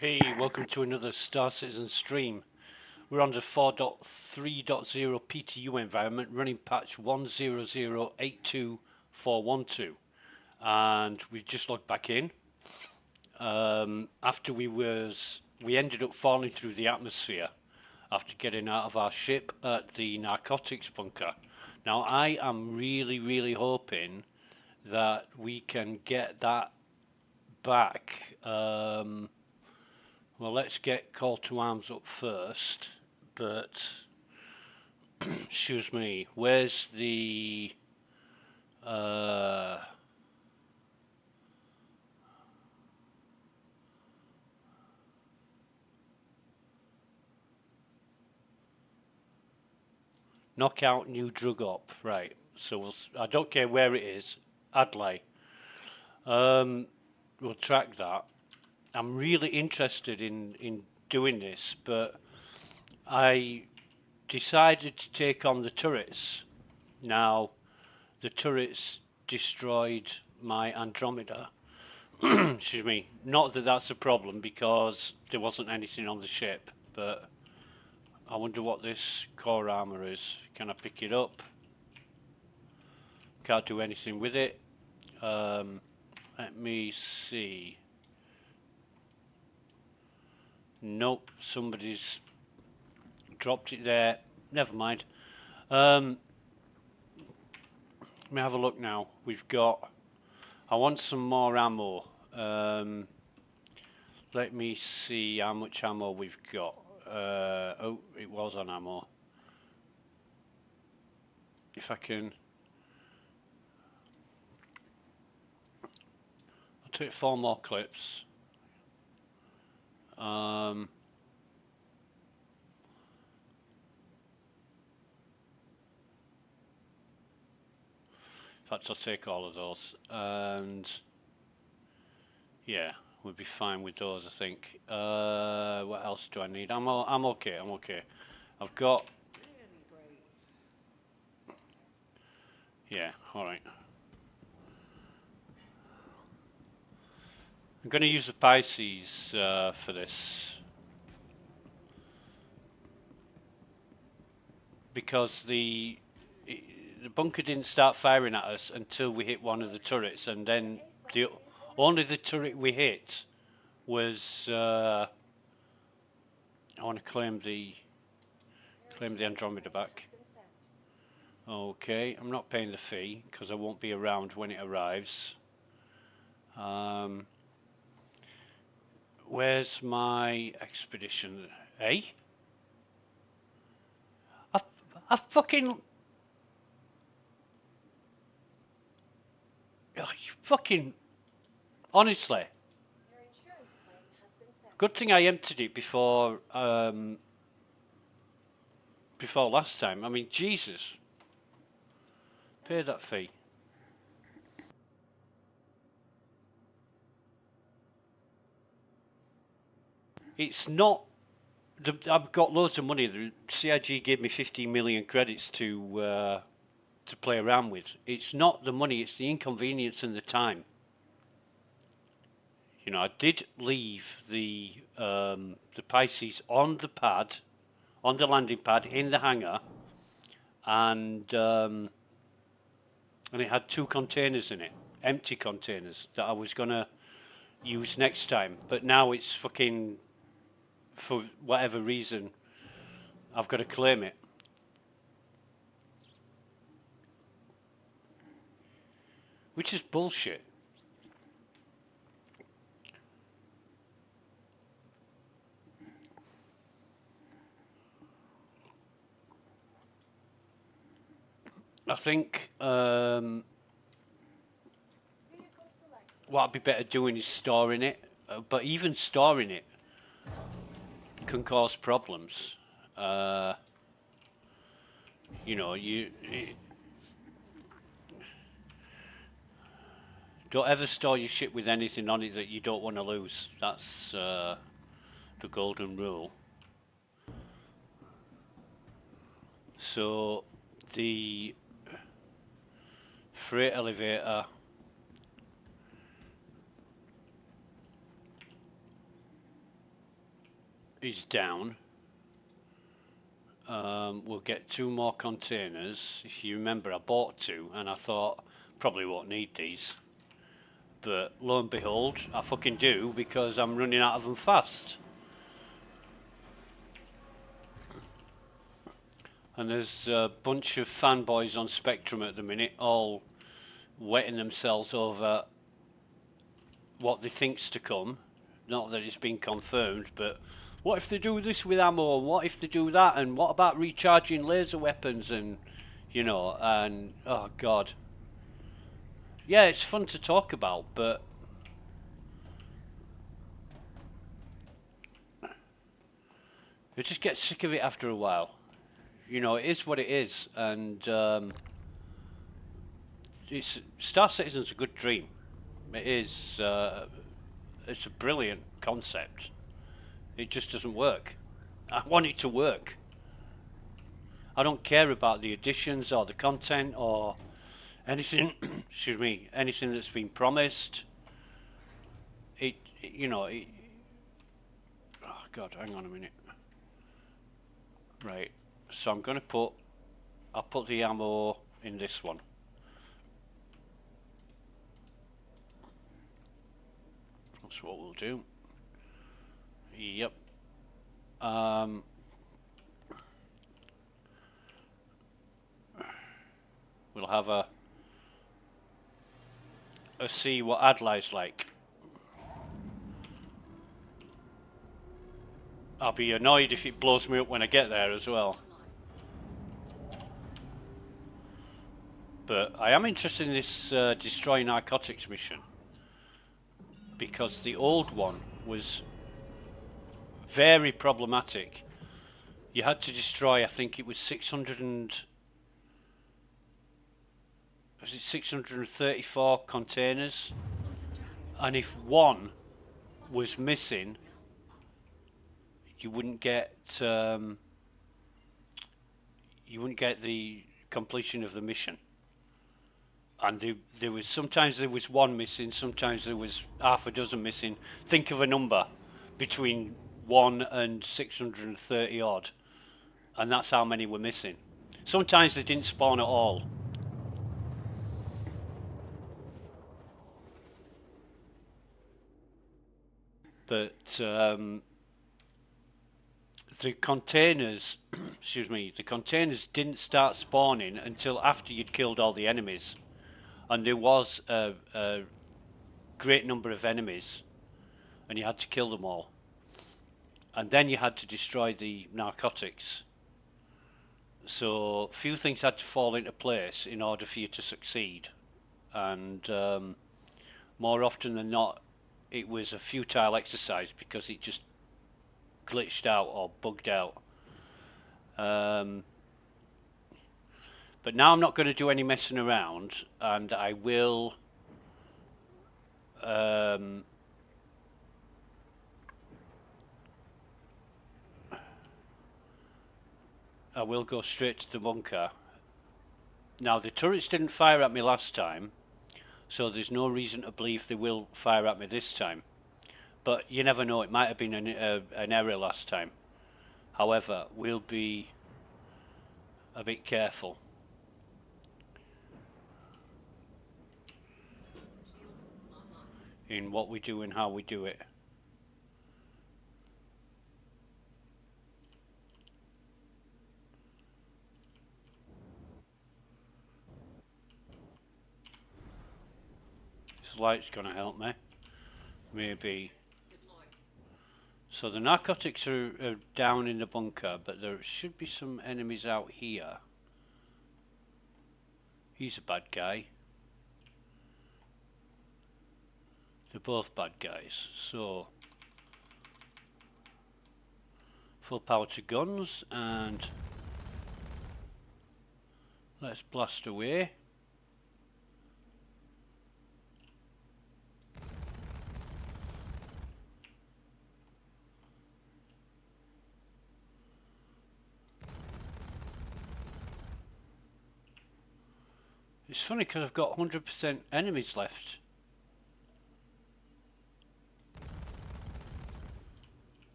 Hey, welcome to another Star Citizen stream. We're on the 4.3.0 PTU environment, running patch 100.82412, and we've just logged back in. After we ended up falling through the atmosphere after getting out of our ship at the narcotics bunker. Now I am really hoping that we can get that back. Well, let's get call to arms up first, but excuse me, where's the knockout new drug op? Right, so I don't care where it is, Adlai. We'll track that. I'm really interested in doing this, but I decided to take on the turrets. Now, the turrets destroyed my Andromeda. Excuse me. Not that that's a problem because there wasn't anything on the ship, but I wonder what this core armor is. Can I pick it up? Can't do anything with it. Let me see. Nope, somebody's dropped it there. Never mind. Let me have a look now. We've got... I want some more ammo. Let me see how much ammo we've got. Oh, it was on ammo. If I can... I'll take 4 more clips. In fact, I'll take all of those, and yeah, we'll be fine with those, I think. What else do I need? I'm okay. I've got... Yeah, alright. I'm going to use the Pisces for this, because the bunker didn't start firing at us until we hit one of the turrets, and then only the turret we hit was I want to claim the Andromeda back. Okay, I'm not paying the fee because I won't be around when it arrives. Where's my expedition? Eh? I fucking... Oh, you fucking... Honestly. Good thing I emptied it before last time. I mean, Jesus. Pay that fee. It's not... I've got loads of money. The CIG gave me 15 million credits to play around with. It's not the money, it's the inconvenience and the time. You know, I did leave the Pisces on the pad, on the landing pad in the hangar, and it had 2 containers in it, empty containers that I was gonna use next time. But now it's fucking, for whatever reason, I've got to claim it. Which is bullshit. I think what I'd be better doing is storing it, but even storing it can cause problems. You know, don't ever store your shit with anything on it that you don't want to lose. That's the golden rule. So the freight elevator is down. We'll get 2 more containers. If you remember, I bought 2 and I thought probably won't need these, but lo and behold, I fucking do, because I'm running out of them fast. And there's a bunch of fanboys on Spectrum at the minute, all wetting themselves over what they think's to come. Not that it's been confirmed, but what if they do this with ammo, and what if they do that, and what about recharging laser weapons, and you know, and oh god. Yeah, it's fun to talk about, but you just get sick of it after a while. You know, it is what it is, and Star Citizen's a good dream. It is. It's a brilliant concept. It just doesn't work. I want it to work. I don't care about the additions or the content or anything. Excuse me. Anything that's been promised. You know. Oh God, hang on a minute. Right. So I'm gonna put. I'll put the ammo in this one. That's what we'll do. Yep. We'll have a see what Adlai's like. I'll be annoyed if it blows me up when I get there as well. But I am interested in this destroy narcotics mission, because the old one was very problematic. You had to destroy, I think it was 634 containers, and if one was missing, you wouldn't get the completion of the mission. And there was sometimes there was one missing, sometimes there was half a dozen missing. Think of a number between 1 and 630 odd, and that's how many were missing. Sometimes they didn't spawn at all. But the containers, excuse me, the containers didn't start spawning until after you'd killed all the enemies. And there was a great number of enemies, and you had to kill them all. And then you had to destroy the narcotics. So few things had to fall into place in order for you to succeed. And more often than not, it was a futile exercise because it just glitched out or bugged out. But now I'm not going to do any messing around, and I will go straight to the bunker. Now the turrets didn't fire at me last time, so there's no reason to believe they will fire at me this time. But you never know, it might have been an error last time. However, we'll be a bit careful. In what we do and how we do it. This light's gonna help me. Maybe. So the narcotics are down in the bunker, but there should be some enemies out here. He's a bad guy. They're both bad guys, so full power to guns, and let's blast away. It's funny because I've got 100% enemies left.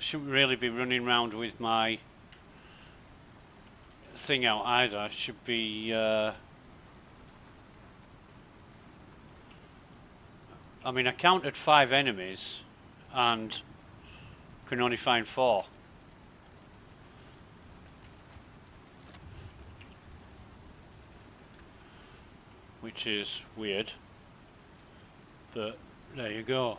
Shouldn't really be running around with my thing out either. I should be I mean, I counted 5 enemies and can only find 4. Which is weird, but there you go.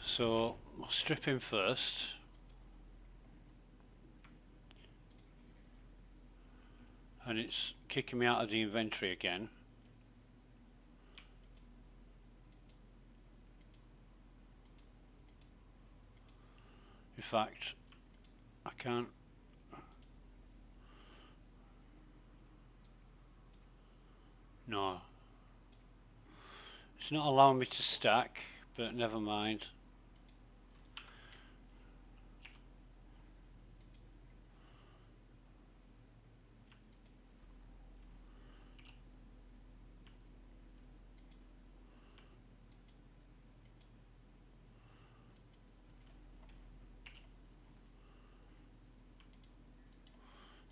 So I'll strip him first. And it's kicking me out of the inventory again. In fact, I can't. No. It's not allowing me to stack, but never mind.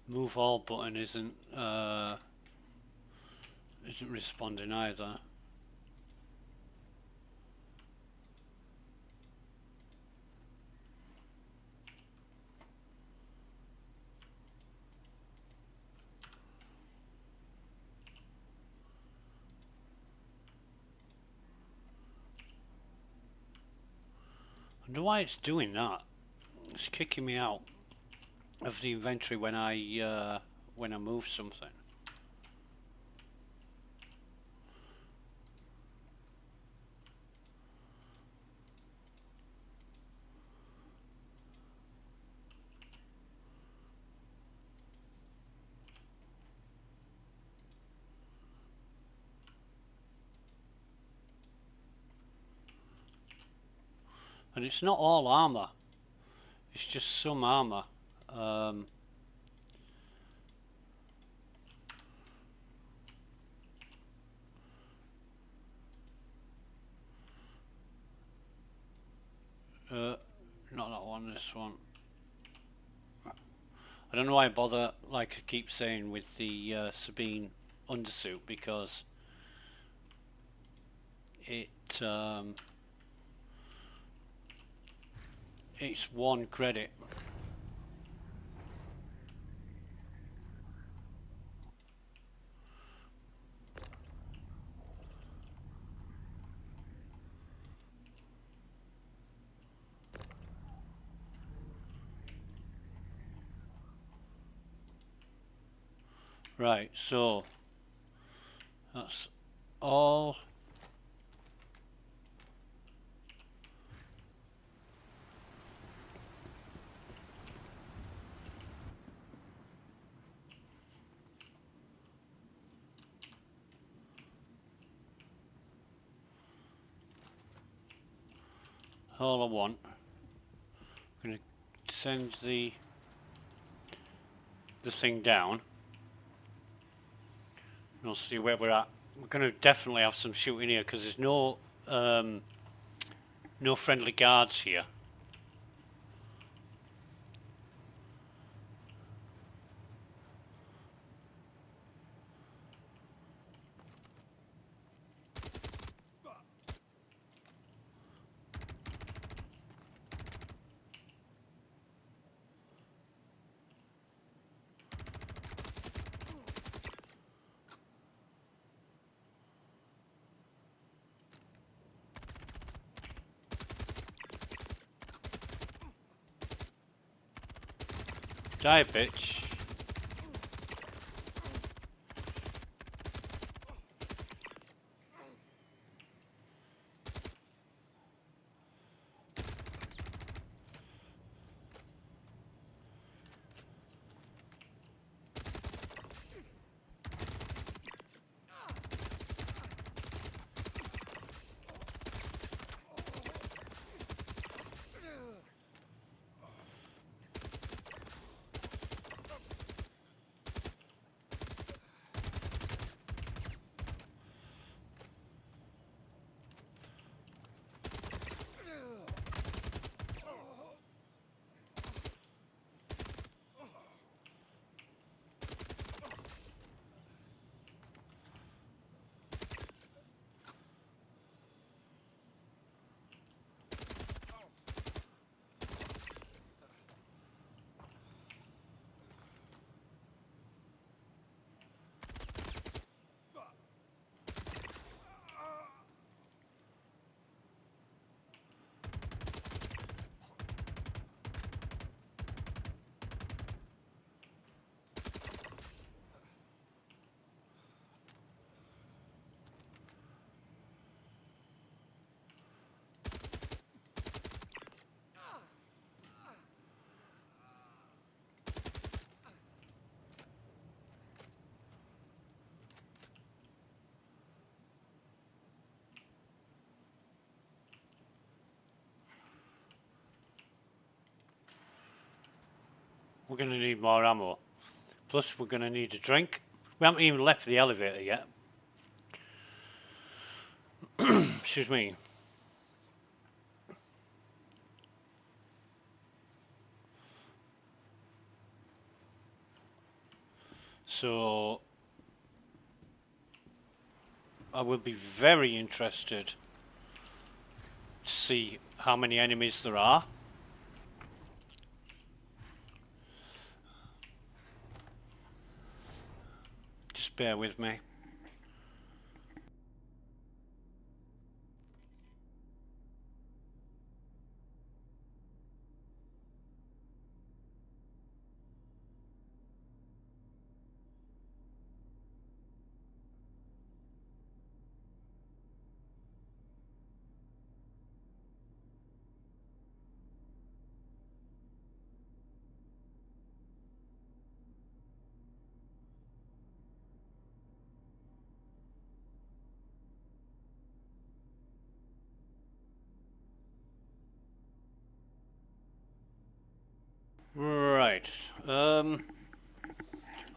Move all button isn't responding either. I wonder why it's doing that. It's kicking me out of the inventory when I move something. And it's not all armor. It's just some armor. Not that one, this one. I don't know why I bother, like I keep saying, with the Sabine undersuit, because it's 1 credit. Right, so that's all. All I want. I'm going to send the thing down. And I'll see where we're at. We're going to definitely have some shooting here because there's no friendly guards here. Die, bitch. we're going to need more ammo. Plus, we're going to need a drink. We haven't even left the elevator yet. Excuse me. So, I will be very interested to see how many enemies there are. Just bear with me. Right.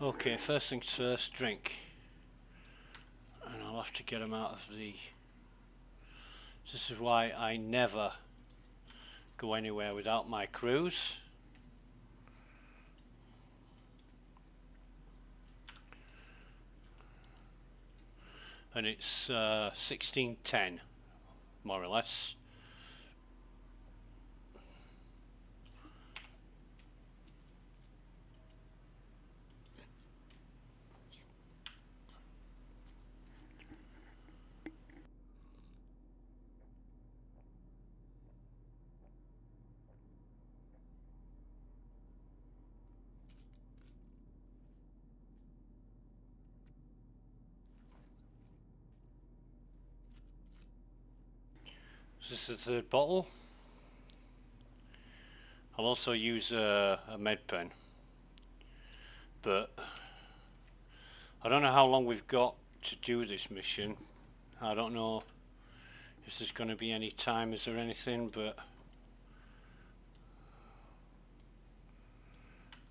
Okay, first things first, drink. And I'll have to get them out of the... This is why I never go anywhere without my crews. And it's 16:10, more or less. This is the third bottle. I'll also use a med pen, but I don't know how long we've got to do this mission. I don't know if there's going to be any timers or anything, but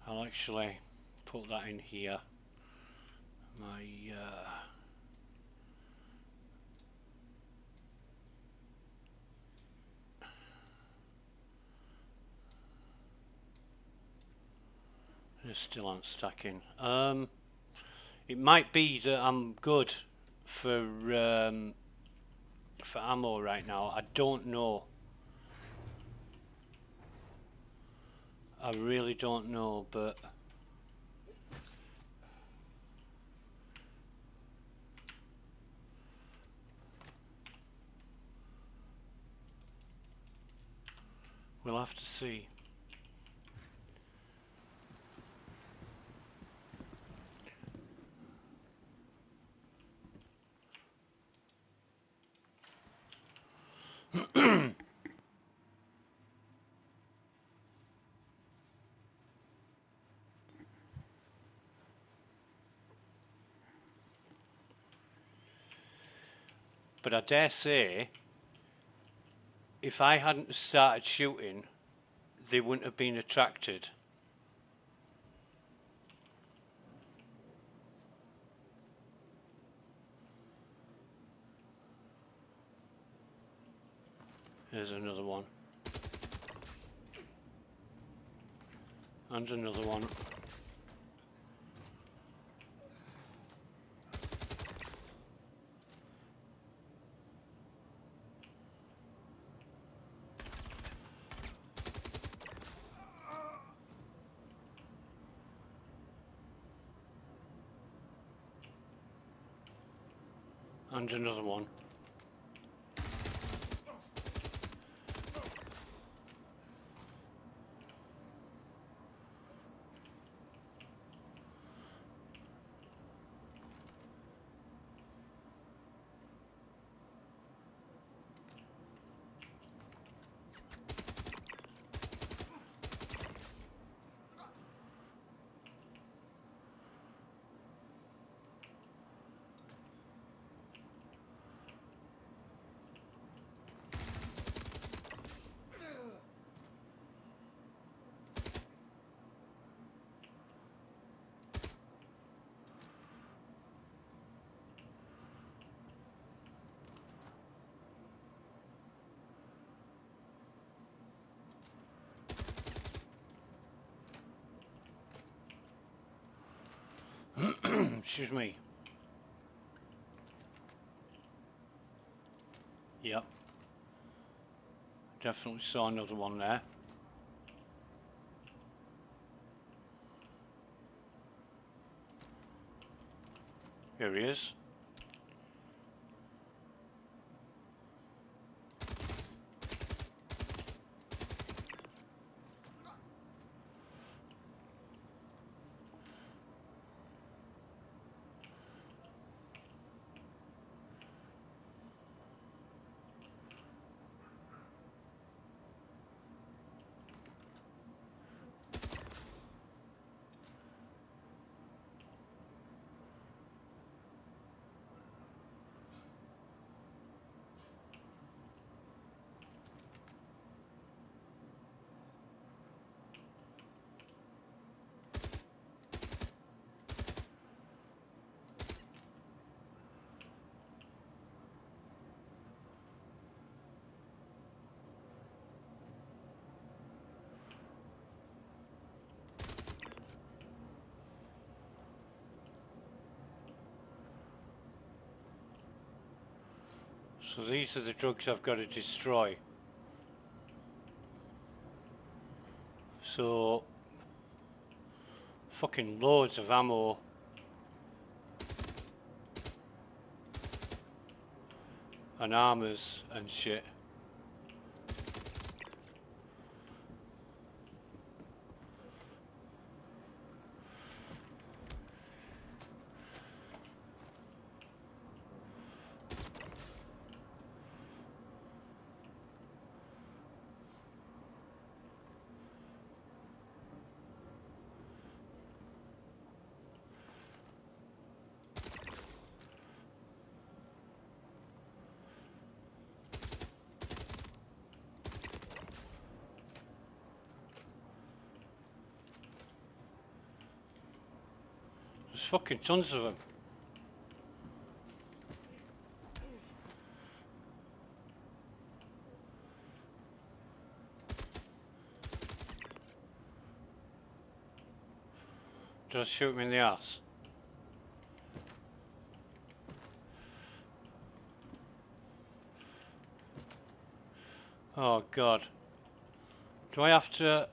I'll actually put that in here. My they still aren't stacking. It might be that I'm good for ammo right now. I don't know. I really don't know, but we'll have to see. But I dare say, if I hadn't started shooting, they wouldn't have been attracted. There's another one. And another one. And another one. Excuse me. Yep. Definitely saw another one there. Here he is. So these are the drugs I've got to destroy. So fucking loads of ammo. And armors and shit. There's fucking tons of them. Did I shoot him in the ass? Oh God. Do I have to...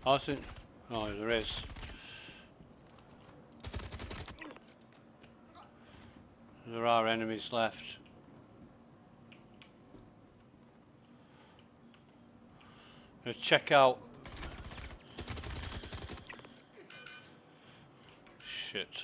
I think... Oh, there is. There are enemies left. Let's check out... Shit.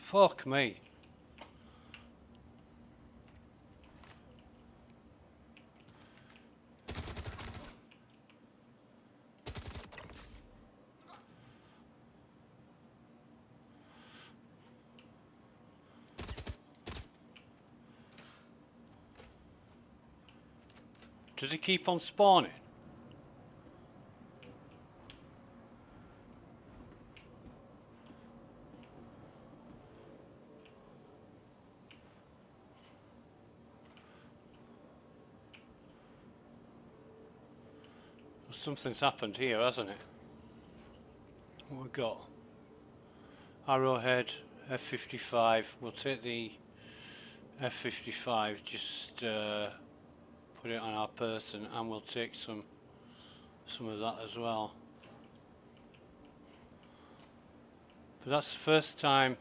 Fuck me. Does it keep on spawning? Something's happened here, hasn't it? What we got? Arrowhead, F-55. We'll take the F-55, just put it on our person, and we'll take some of that as well. But that's the first time.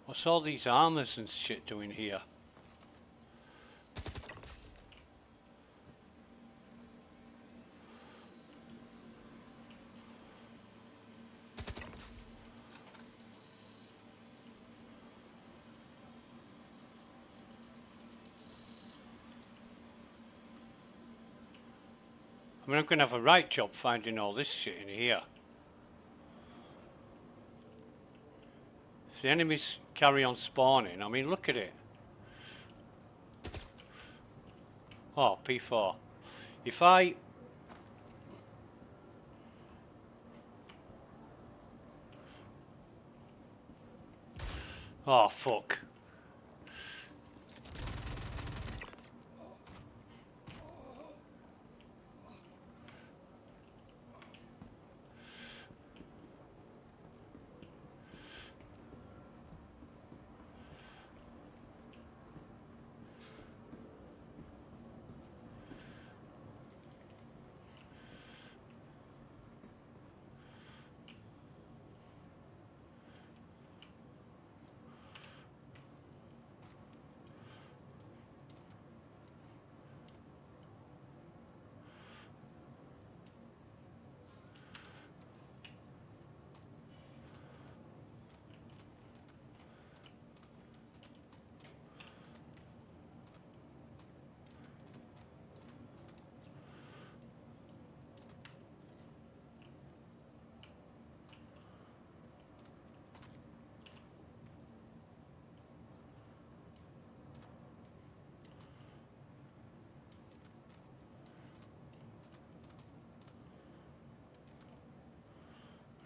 What's all these armors and shit doing here? I mean, I'm going to have a right job finding all this shit in here. If the enemies carry on spawning, I mean, look at it. Oh, P4. If I... Oh, fuck.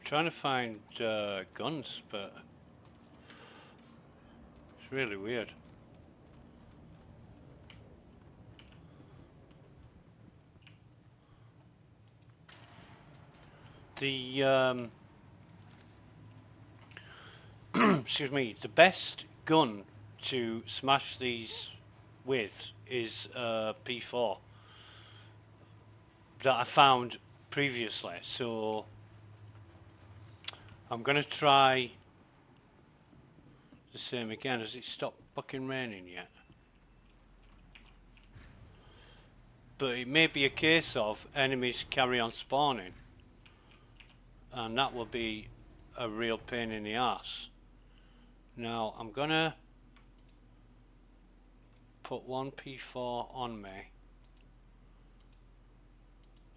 Trying to find guns, but it's really weird. The excuse me, the best gun to smash these with is P4 that I found previously. So I'm gonna try the same again. Has it stopped fucking raining yet? But it may be a case of enemies carry on spawning, and that will be a real pain in the ass. Now I'm gonna put one P4 on me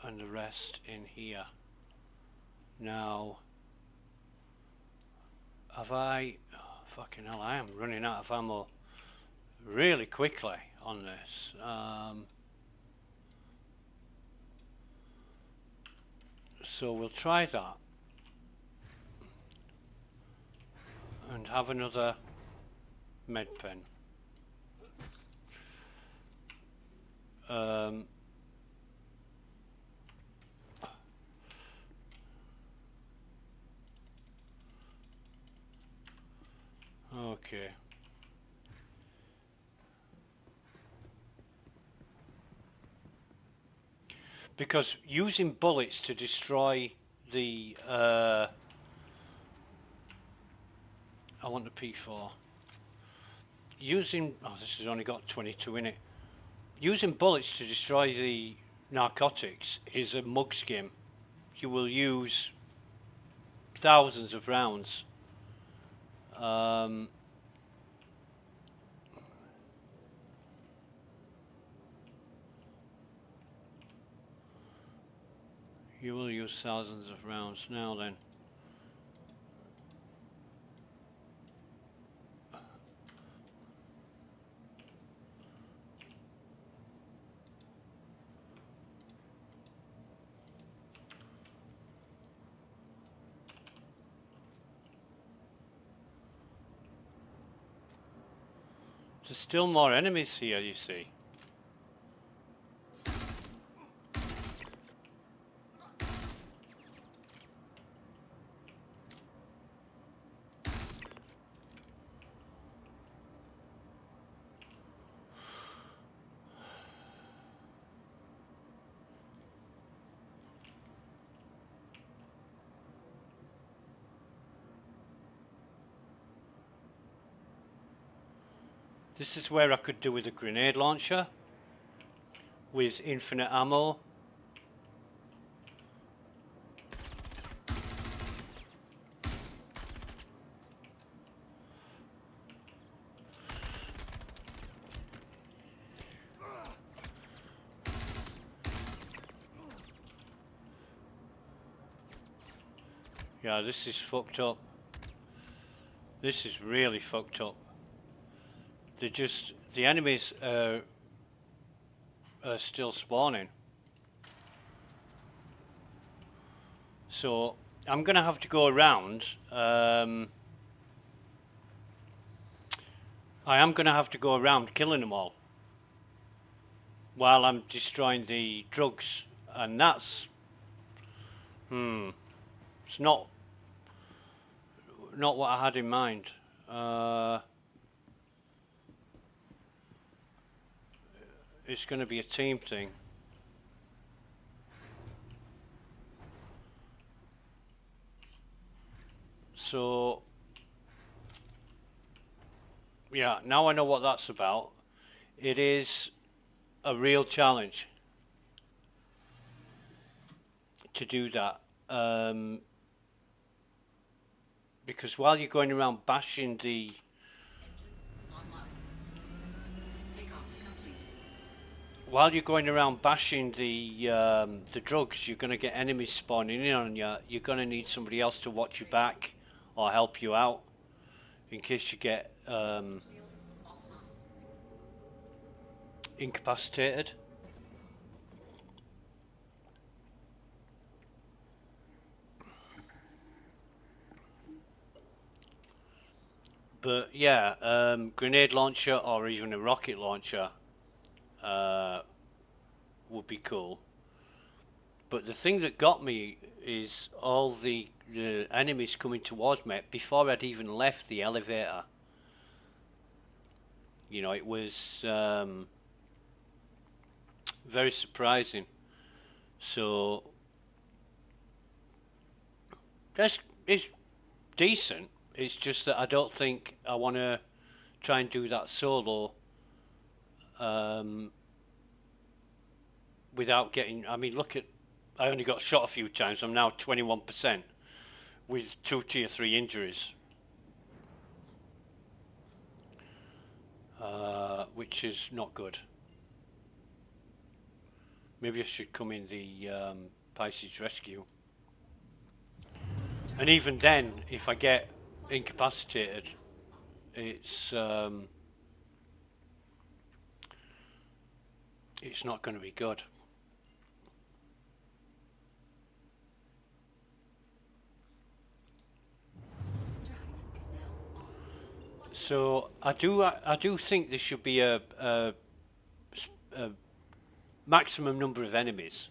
and the rest in here. Now have I... oh, fucking hell, I am running out of ammo really quickly on this. So we'll try that and have another med pen. Okay. Because using bullets to destroy the I want the P4. Using... oh, this has only got 22 in it. Using bullets to destroy the narcotics is a mug skim. You will use thousands of rounds. You will use thousands of rounds. Now then. There's still more enemies here, you see. This is where I could do with a grenade launcher with infinite ammo. Yeah, this is fucked up. This is really fucked up. They're just... the enemies are are still spawning. So I'm going to have to go around. I am going to have to go around killing them all while I'm destroying the drugs, and that's it's not what I had in mind. It's going to be a team thing. So yeah, now I know what that's about. It is a real challenge to do that, because while you're going around bashing the Engines online. Takeoff complete. while you're going around bashing the drugs, you're going to get enemies spawning in on you. You're going to need somebody else to watch you back or help you out in case you get Shields offline. incapacitated. But yeah, grenade launcher or even a rocket launcher would be cool. But the thing that got me is all the enemies coming towards me before I'd even left the elevator. You know, it was very surprising. So it's decent. It's just that I don't think I want to try and do that solo without getting. I mean, look at. I only got shot a few times. I'm now 21% with 2 tier 3 injuries, which is not good. Maybe I should come in the Pisces Rescue. And even then, if I get incapacitated, it's not going to be good. Drive is now on. So I do think there should be a maximum number of enemies.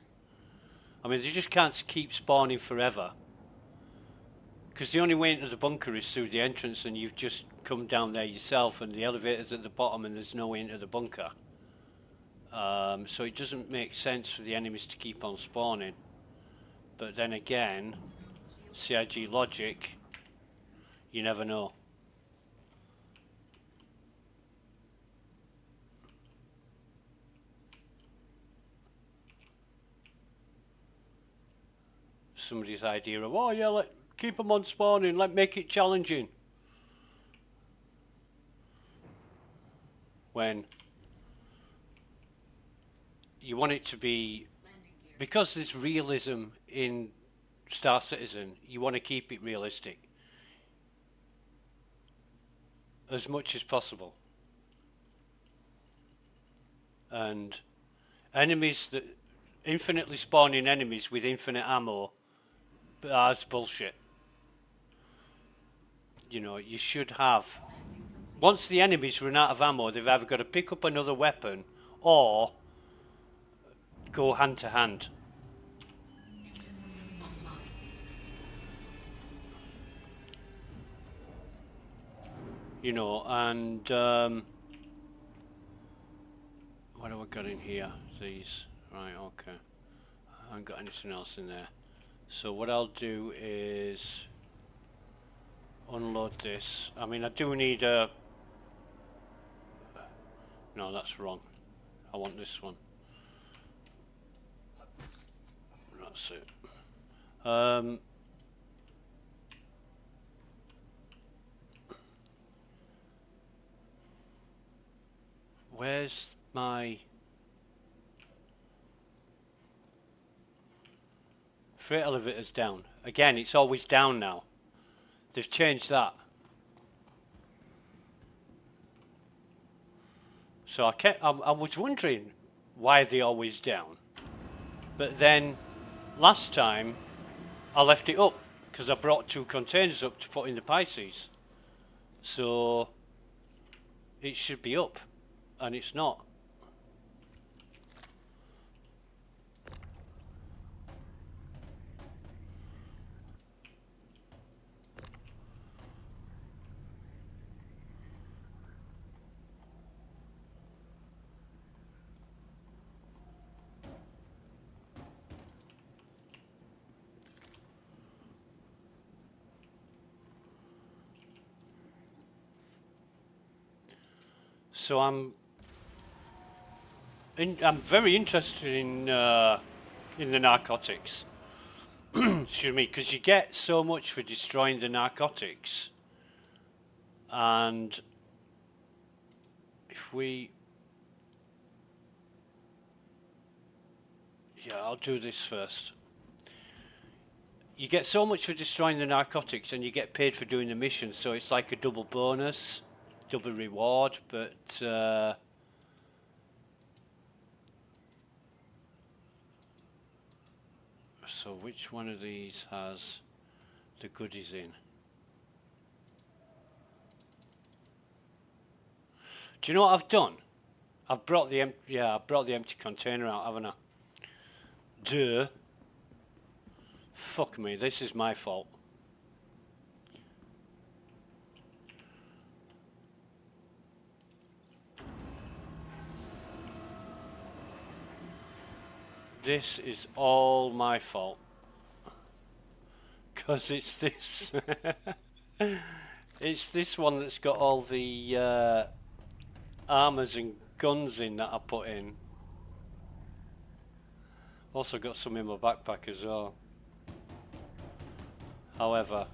I mean, they just can't keep spawning forever. Because the only way into the bunker is through the entrance, and you've just come down there yourself, and the elevator's at the bottom, and there's no way into the bunker. So it doesn't make sense for the enemies to keep on spawning. But then again, CIG logic, you never know. Somebody's idea of, oh yeah, keep them on spawning, make it challenging. When you want it to be, because there's realism in Star Citizen, you want to keep it realistic as much as possible. And enemies that infinitely spawning enemies with infinite ammo, that's bullshit. You know, you should have, once the enemies run out of ammo, they've either got to pick up another weapon or go hand to hand. Engines offline. You know, and what have I got in here? These, right? Okay, I haven't got anything else in there. So what I'll do is unload this. I mean, I do need a. No, that's wrong. I want this one. That's it. Where's my freight elevator's down? Again, it's always down now. They've changed that. So I was wondering why are they always down? But then last time I left it up because I brought 2 containers up to put in the Pisces. So it should be up, and it's not. So I'm very interested in the narcotics. Excuse me, because you get so much for destroying the narcotics, and if we, yeah, I'll do this first. You get so much for destroying the narcotics, and you get paid for doing the mission, so it's like a double bonus, double reward, but so which one of these has the goodies in? Do you know what I've done? I've brought the I brought the empty container out, haven't I? Duh. Fuck me, this is my fault. This is all my fault. Because it's this. It's this one that's got all the armors and guns in that I put in. Also got some in my backpack as well. However,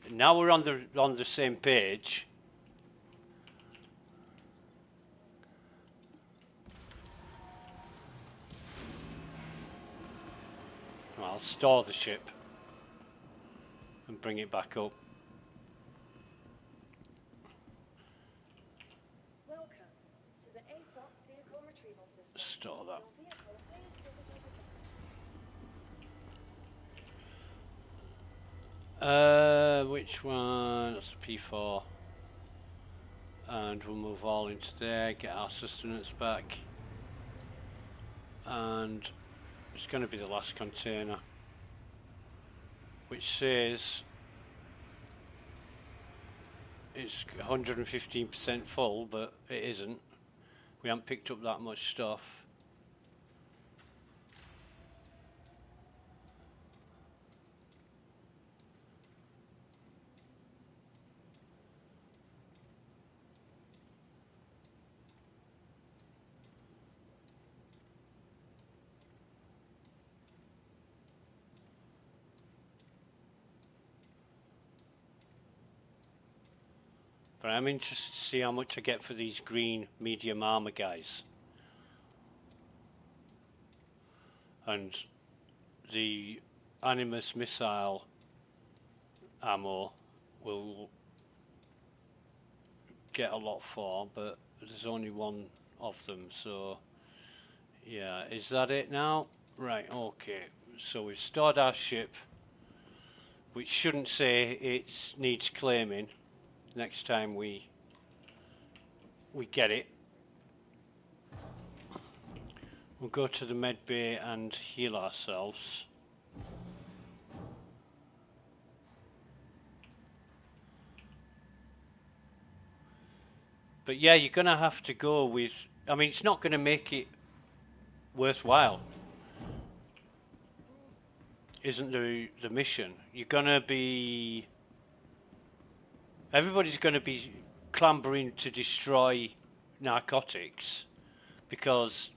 now we're on the same page. I'll store the ship and bring it back up. Welcome to the ASOP vehicle retrieval system. Store that. Your vehicle is visited again. Which one? That's P4. And we'll move all into there, get our sustenance back. And it's going to be the last container, which says it's 115% full, but it isn't. We haven't picked up that much stuff. But I'm interested to see how much I get for these green medium armor guys. And the Animus missile ammo will get a lot for, but there's only one of them, so yeah, is that it now? Right, okay, so we've stored our ship, which shouldn't say it needs claiming next time we get it. We'll go to the med bay and heal ourselves. But yeah, you're gonna have to go with, I mean, it's not gonna make it worthwhile, isn't the mission. You're gonna be, everybody's gonna be clambering to destroy narcotics because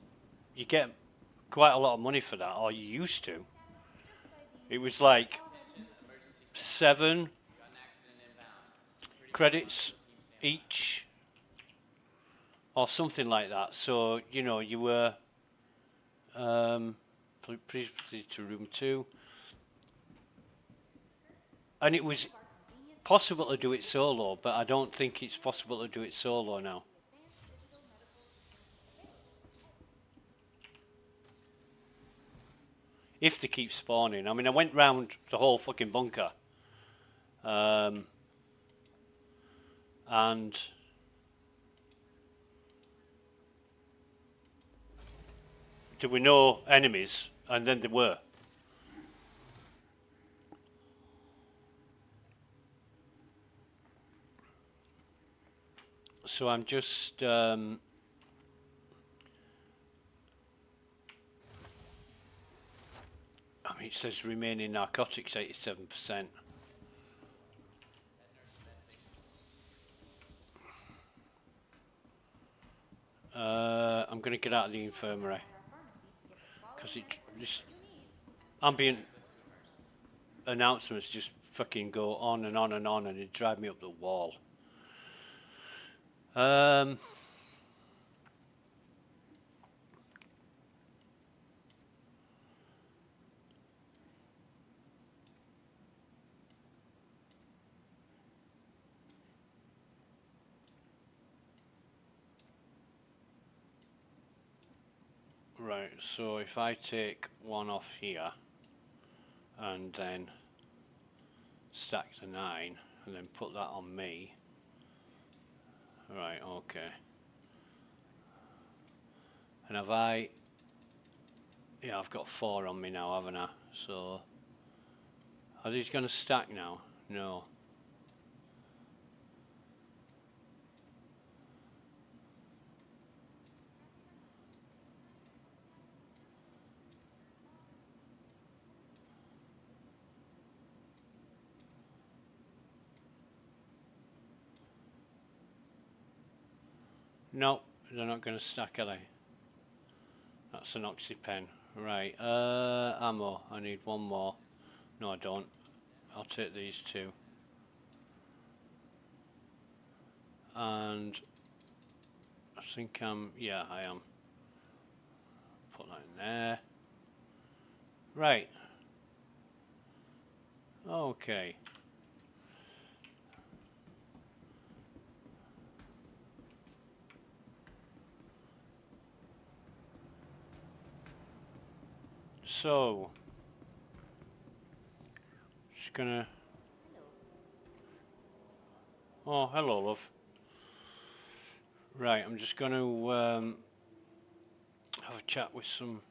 you get quite a lot of money for that, or you used to. It was like 7 credits each or something like that. So, you know, you were please proceed to room 2. And it was possible to do it solo, but I don't think it's possible to do it solo now. if they keep spawning. I mean, I went round the whole fucking bunker. And there were no enemies, and then there were. So I'm just I mean, it says remaining narcotics 87%. I'm going to get out of the infirmary because this ambient announcements just fucking go on and on and on, and it drive me up the wall. Right, so if I take one off here and then stack the 9 and then put that on me. Right, okay. And have I... Yeah, I've got 4 on me now, haven't I? So... Are these going to stack now? No. No, they're not going to stack, are they? That's an oxypen. Right, ammo. I need one more. No, I don't. I'll take these 2. And... I think yeah, I am. Put that in there. Right. Okay. So, just gonna... Oh, hello, love. Right, I'm just gonna have a chat with some...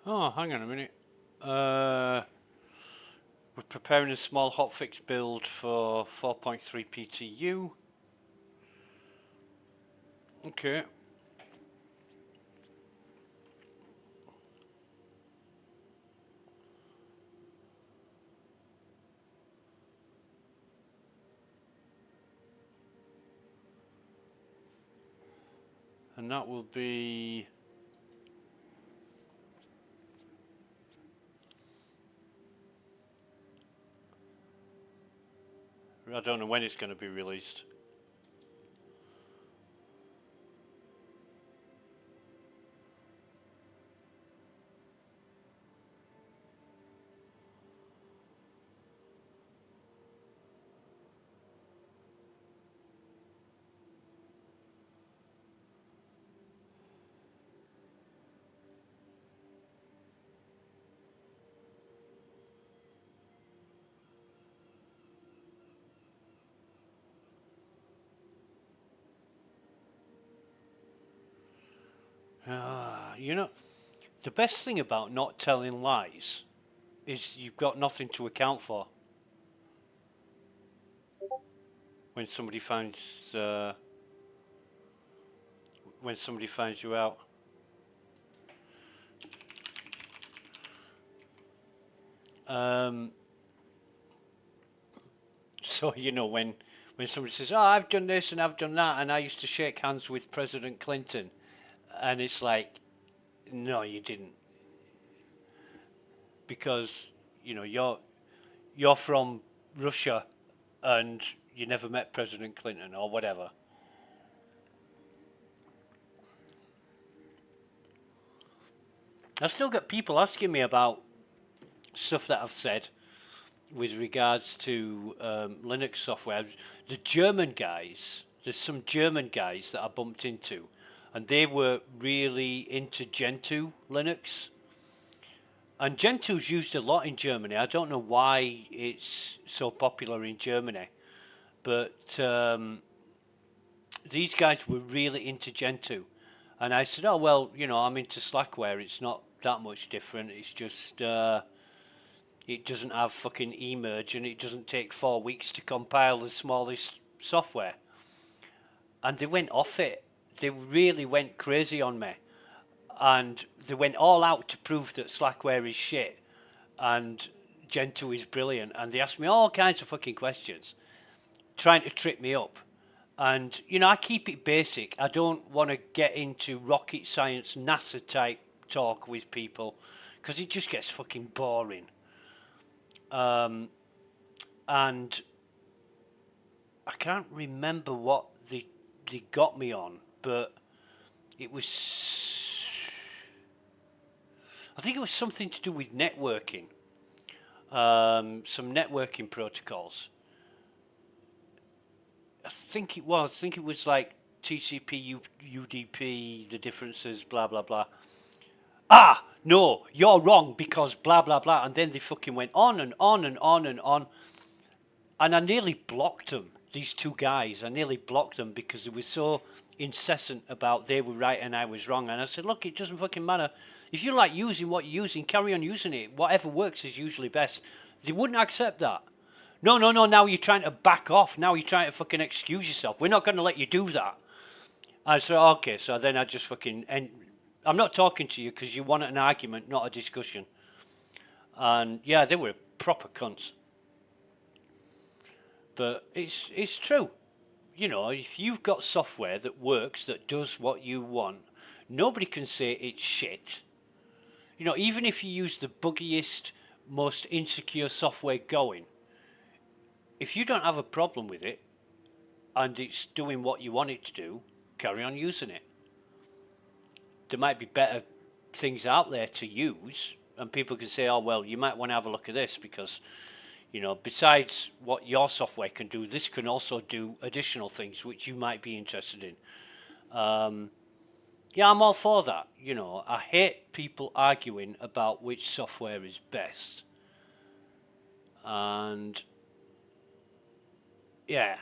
Oh, hang on a minute. We're preparing a small hotfix build for 4.3 PTU. Okay. And that will be... I don't know when it's going to be released. You know, the best thing about not telling lies is you've got nothing to account for when somebody finds you out. So when somebody says, "Oh, I've done this and I've done that," and I used to shake hands with President Clinton, and it's like, no, you didn't, because you're from Russia, and you never met President Clinton or whatever. I still get people asking me about stuff that I've said with regards to Linux software. The German guys, there's some German guys that I bumped into, and they were really into Gentoo Linux. And Gentoo's used a lot in Germany. I don't know why it's so popular in Germany, but these guys were really into Gentoo. And I said, oh, well, I'm into Slackware. It's not that much different. It's just it doesn't have fucking emerge, and it doesn't take 4 weeks to compile the smallest software. And they went off it. They really went crazy on me. And they went all out to prove that Slackware is shit and Gentoo is brilliant. And they asked me all kinds of fucking questions, trying to trip me up. And, I keep it basic. I don't want to get into rocket science, NASA type talk with people, because it just gets fucking boring. And I can't remember what they got me on, but it was, I think it was something to do with networking, some networking protocols. I think it was like TCP, UDP, the differences, blah, blah, blah. Ah, no, you're wrong because blah, blah, blah. And then they fucking went on and on and on and on. And I nearly blocked them, these two guys. I nearly blocked them because they were so incessant about they were right and I was wrong. And I said, look, it doesn't fucking matter. If you like using what you're using, carry on using it. Whatever works is usually best. They wouldn't accept that. No, now you're trying to back off. Now you're trying to fucking excuse yourself. We're not going to let you do that. I said, okay, so then I just fucking... I'm not talking to you because you want an argument, not a discussion. And yeah, they were proper cunts. But it's true. If you've got software that works, that does what you want, nobody can say it's shit. Even if you use the buggiest, most insecure software going, if you don't have a problem with it, and it's doing what you want it to do, carry on using it. There might be better things out there to use, and people can say, oh, well, you might want to have a look at this because, besides what your software can do, this can also do additional things which you might be interested in. Yeah, I'm all for that. I hate people arguing about which software is best. And yeah,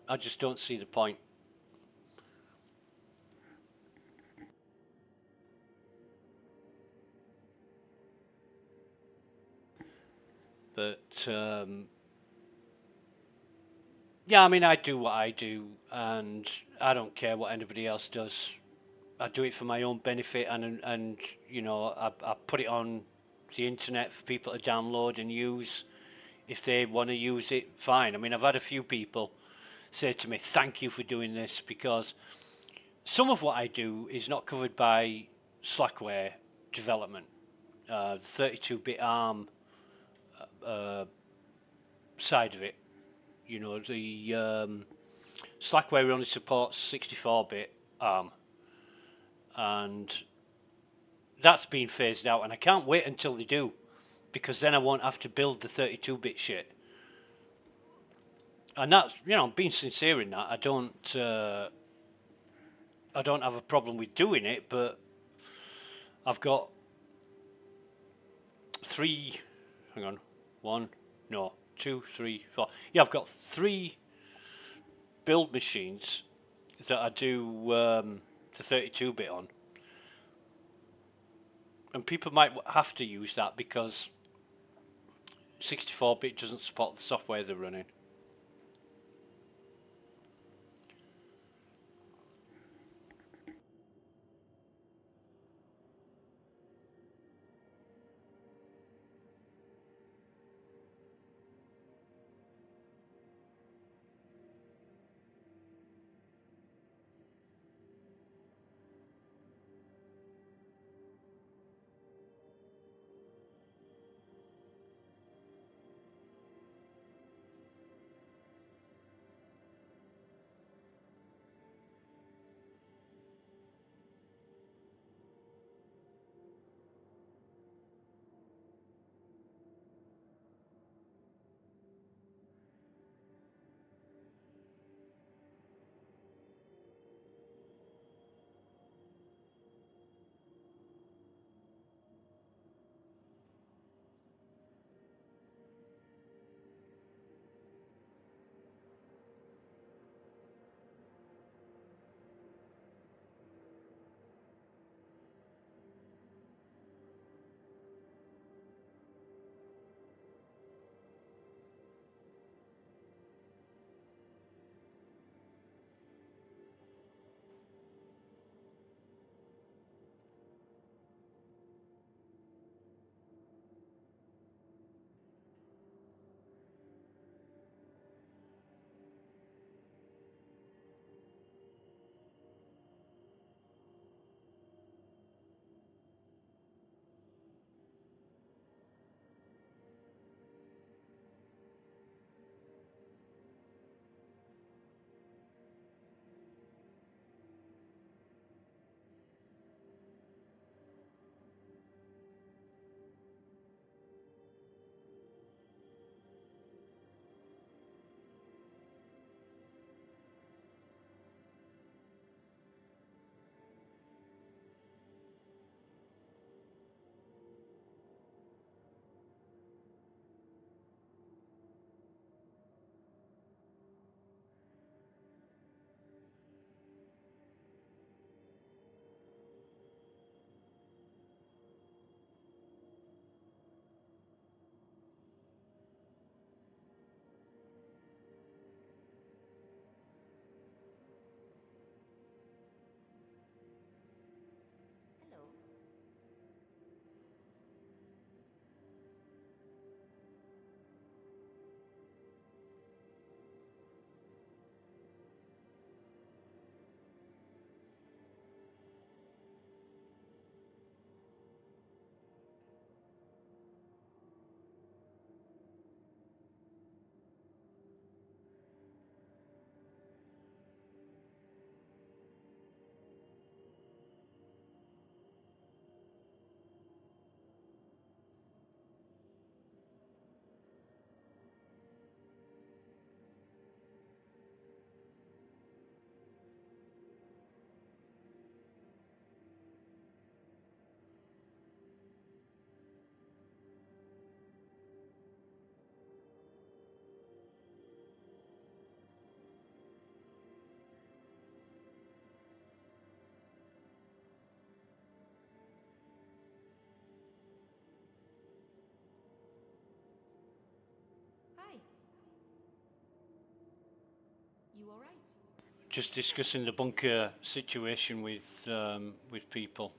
I just don't see the point. But yeah, I mean, I do what I do, and I don't care what anybody else does. I do it for my own benefit, and I put it on the internet for people to download and use. If they want to use it, fine. I mean, I've had a few people say to me, thank you for doing this, because some of what I do is not covered by Slackware development. The 32-bit ARM side of it. The Slackware only supports 64-bit ARM. And that's been phased out, and I can't wait until they do, because then I won't have to build the 32-bit shit. And that's, being sincere in that, I don't have a problem with doing it, but I've got I've got 3 build machines that I do the 32-bit on. and people might have to use that because 64-bit doesn't support the software they're running. Hello. Hi. You all right? Just discussing the bunker situation with people.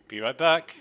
Be right back.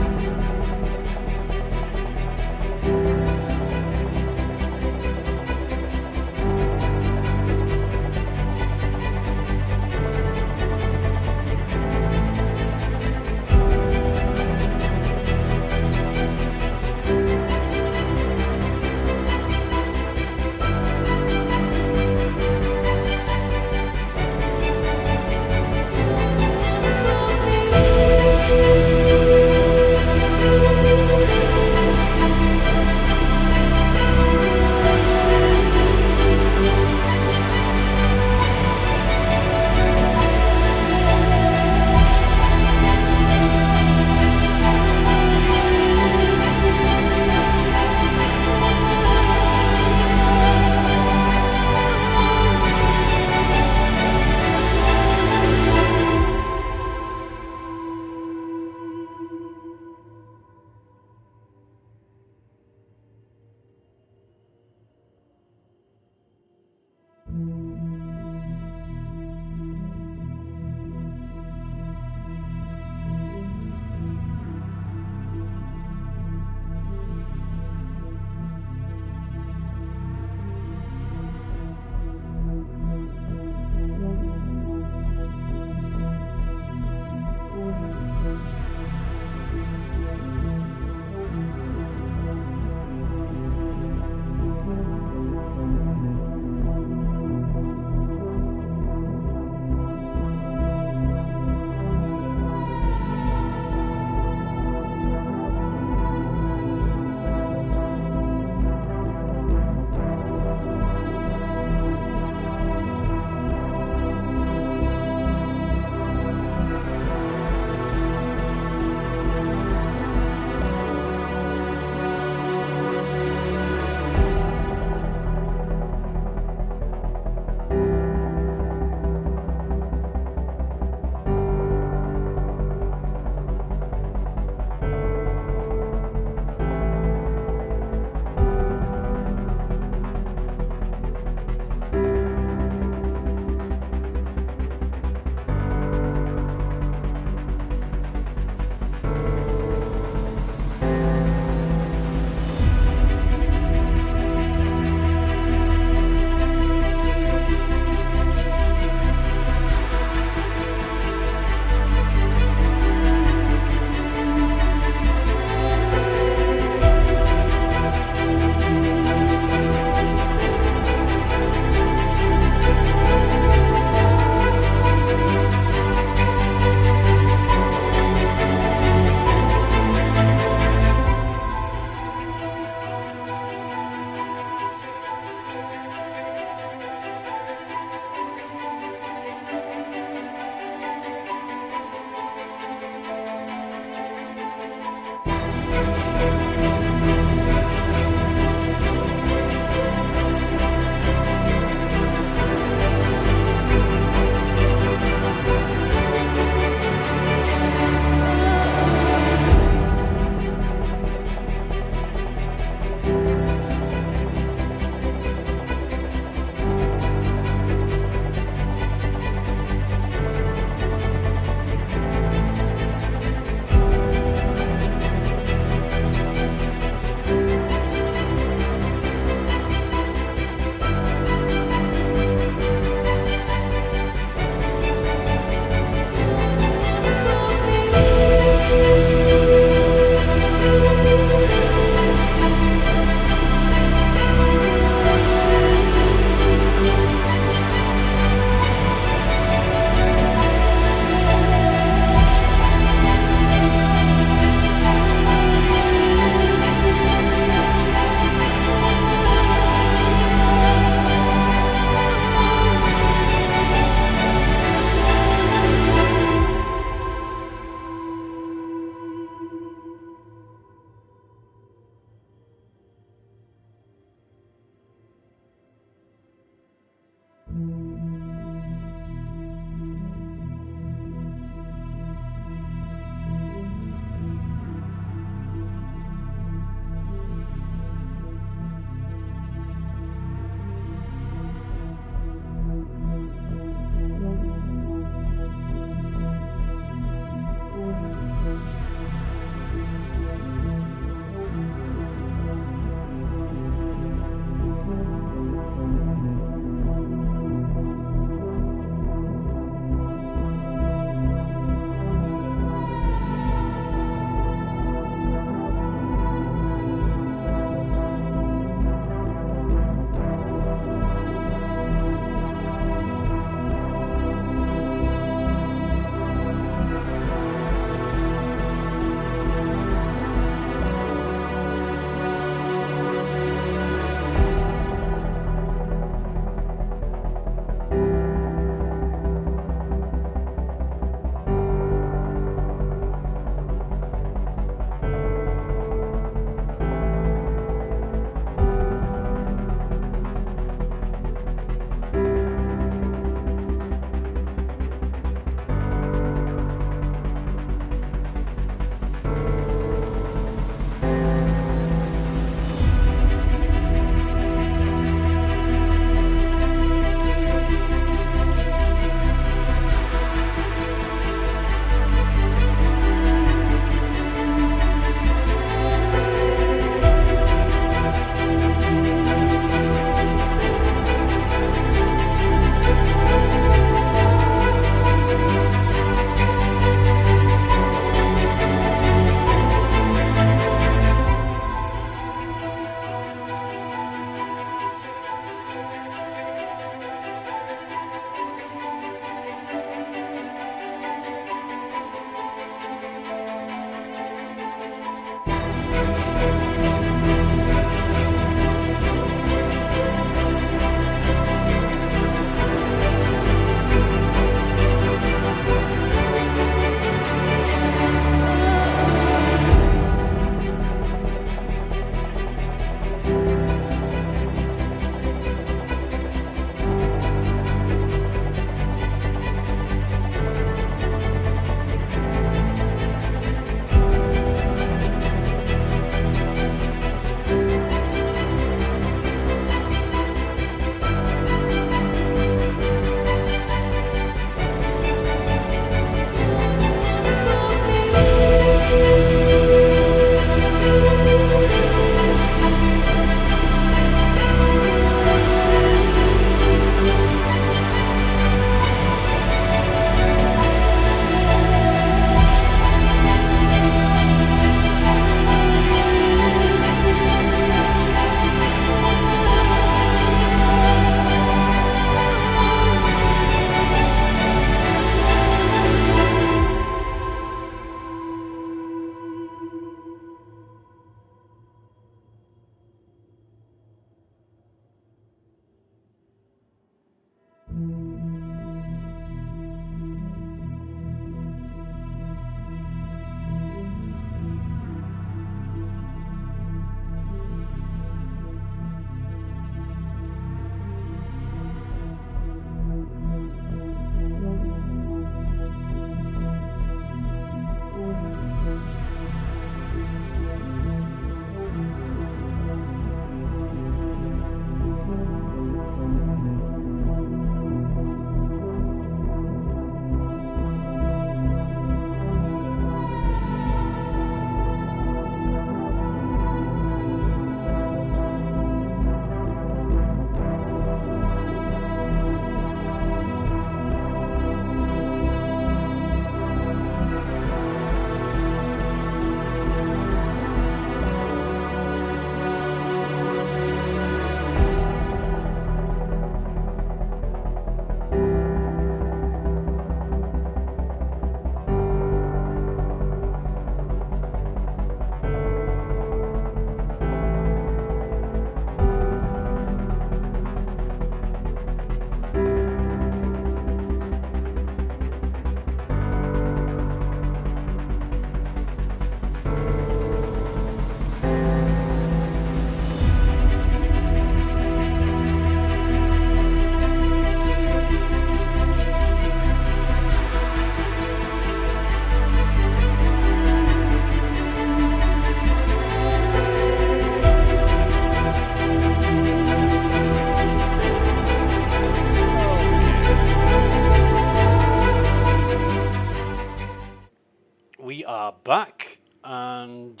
back, and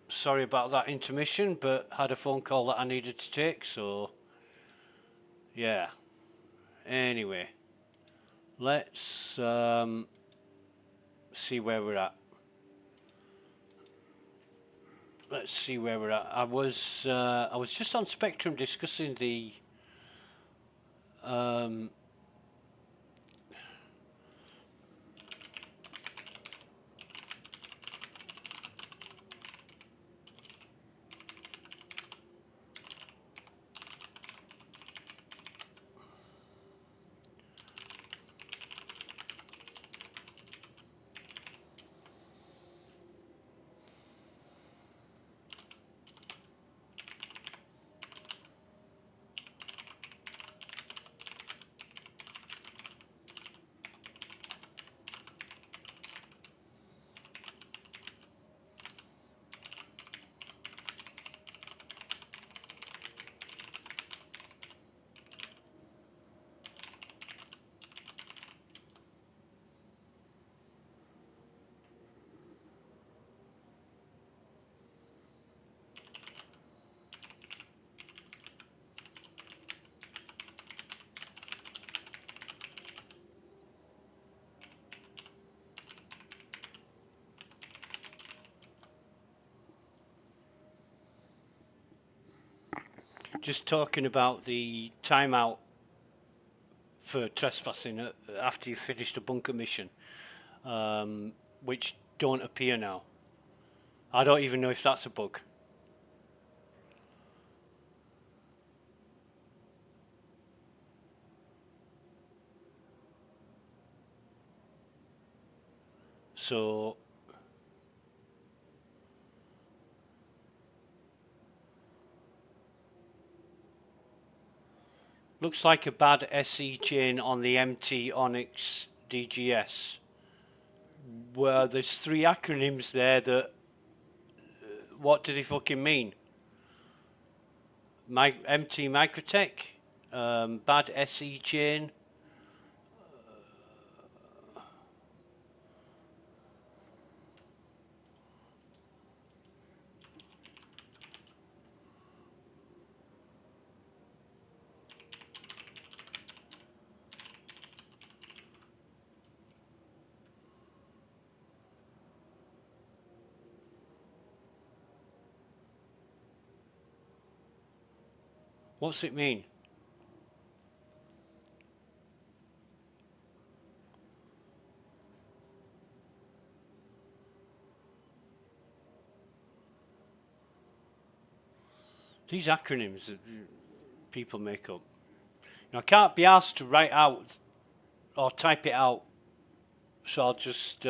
sorry about that intermission, but had a phone call that I needed to take, so yeah. Anyway, let's see where we're at. Let's see where we're at. I was just on Spectrum discussing the just talking about the timeout for trespassing after you finished a bunker mission, which don't appear now. I don't even know if that's a bug. So looks like a bad SE chain on the MT Onyx DGS, where there's three acronyms there that what do they fucking mean? MT Microtech, bad SE chain. What's it mean? These acronyms that people make up. Now, I can't be asked to write out or type it out, so I'll just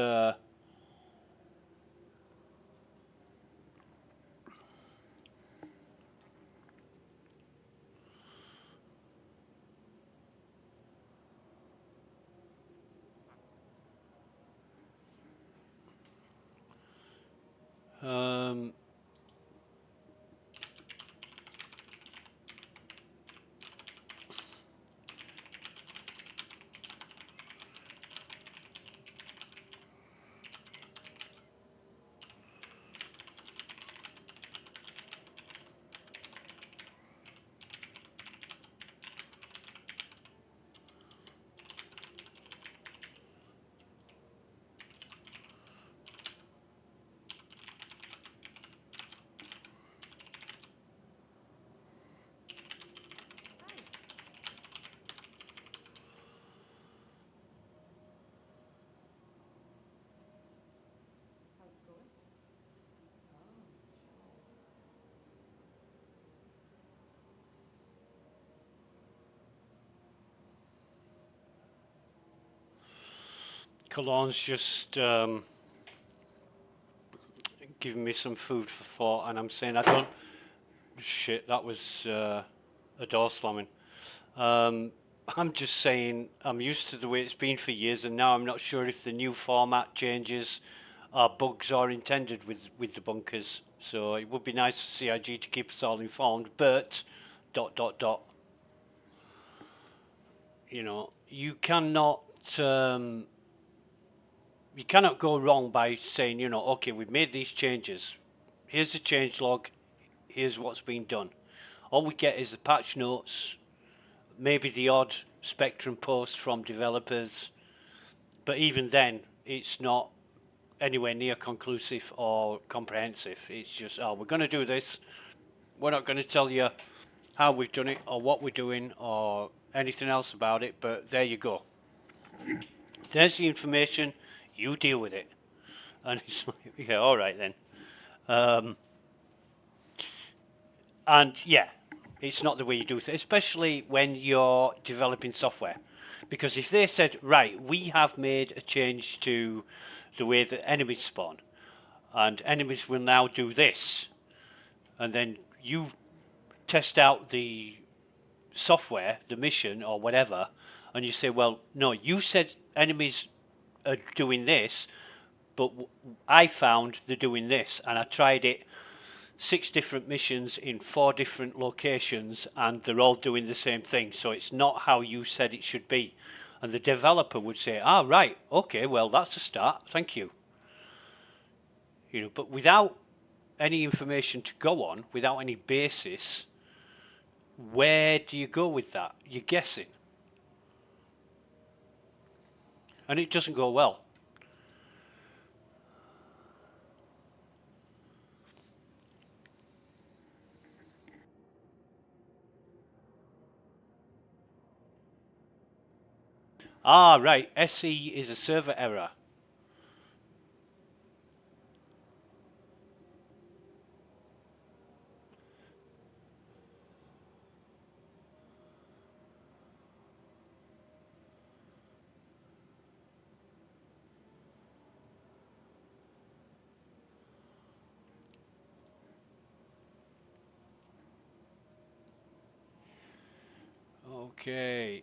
Cologne's just giving me some food for thought, and I'm saying I don't. Shit, that was a door slamming. I'm just saying I'm used to the way it's been for years, and now I'm not sure if the new format changes are bugs or intended with the bunkers. So it would be nice for CIG to keep us all informed, but ... You know, you cannot you cannot go wrong by saying, you know, okay, we've made these changes. Here's the change log. Here's what's been done. All we get is the patch notes, maybe the odd Spectrum post from developers, but even then, it's not anywhere near conclusive or comprehensive. It's just, oh, we're going to do this. We're not going to tell you how we've done it or what we're doing or anything else about it, but there you go. There's the information, you deal with it. And it's like, yeah, all right then. And yeah, it's not the way you do it, especially when you're developing software. Because if they said, right, we have made a change to the way that enemies spawn, and enemies will now do this, and then you test out the software, the mission or whatever, and you say, well, no, you said enemies are doing this, but I found they're doing this, and I tried it 6 different missions in 4 different locations, and they're all doing the same thing, so it's not how you said it should be. And the developer would say, ah, right, okay, well, that's a start, thank you. You know, but without any information to go on, without any basis, where do you go with that? You're guessing. And it doesn't go well. Ah, right, SE is a server error. Okay.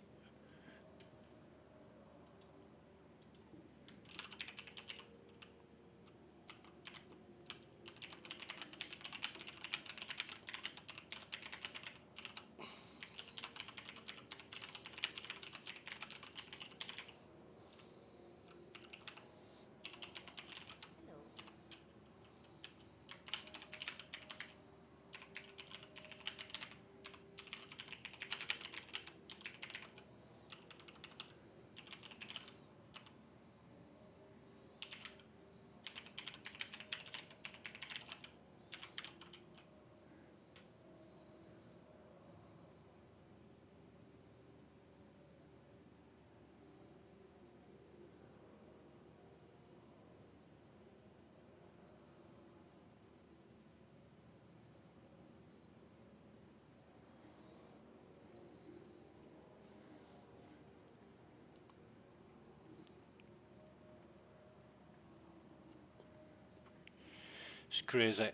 It's crazy.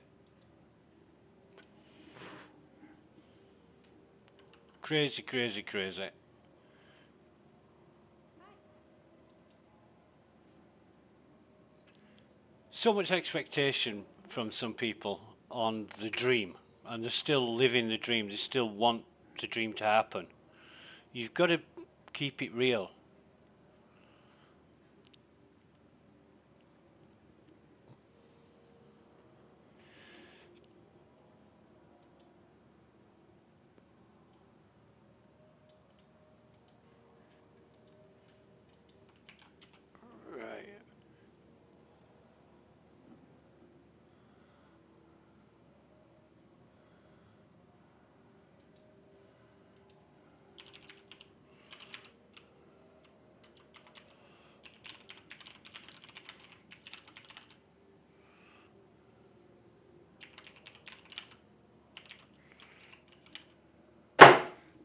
Crazy, crazy, crazy. So much expectation from some people on the dream, and they're still living the dream. They still want the dream to happen. You've got to keep it real. Right.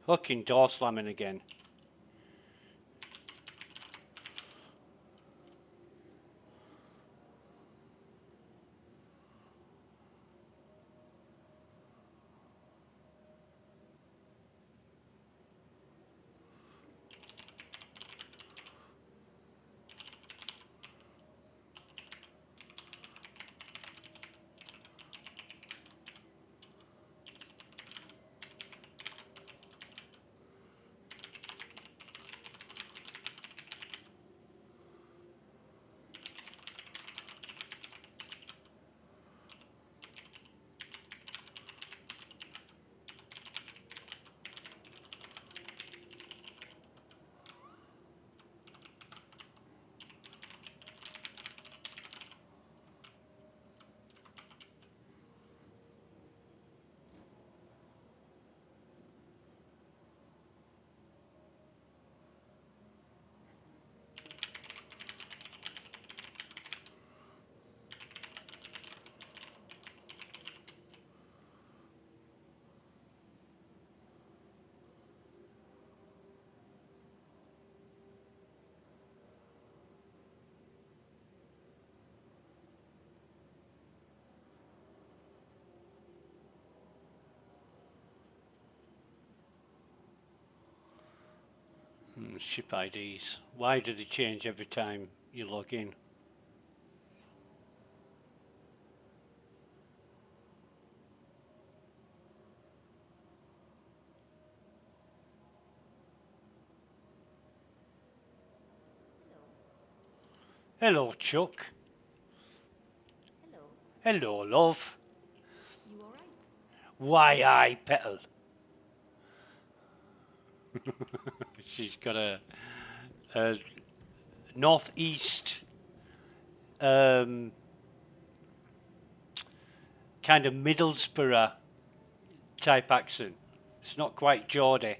Fucking door slamming again. ship IDs. Why do they change every time you log in? Hello, Chuck. Hello. Hello, love. You all right? Why I petal? She's got a northeast kind of Middlesbrough type accent. It's not quite Geordie.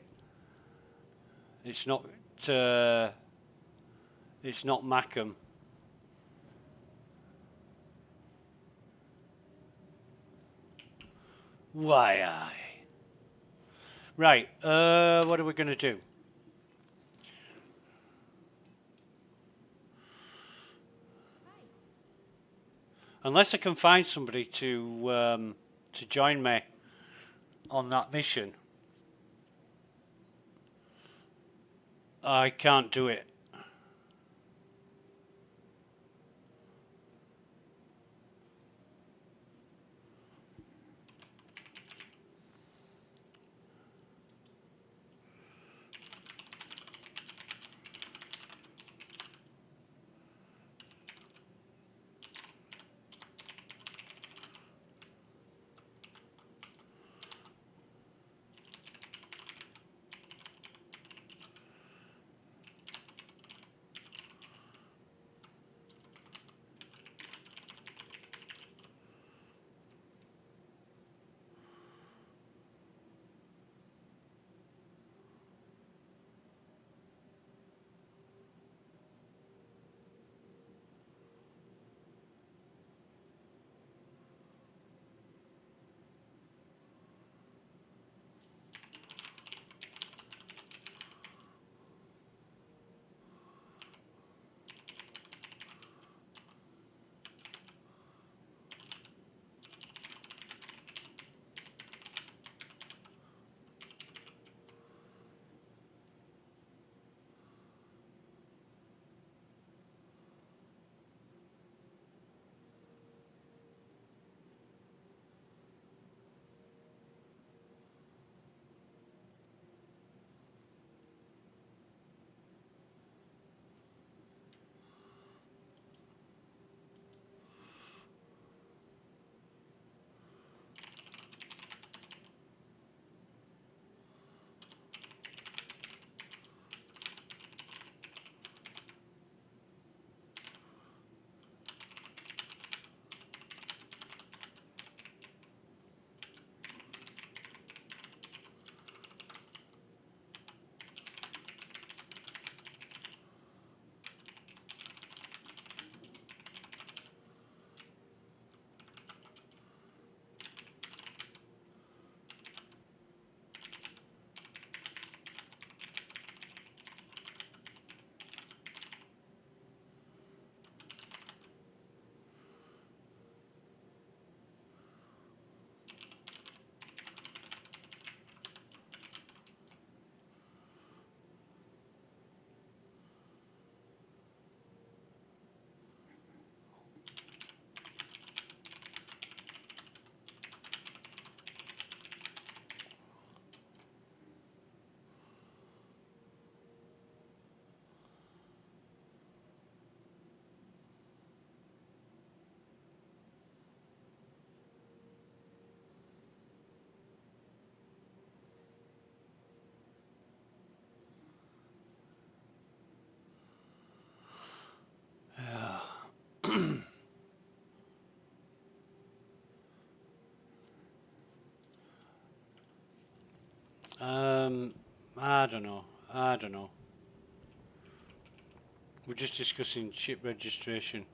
It's not. It's not Mackham. Why I? Right. What are we going to do? Hi. Unless I can find somebody to join me on that mission, I can't do it. I don't know. I don't know. We're just discussing ship registration.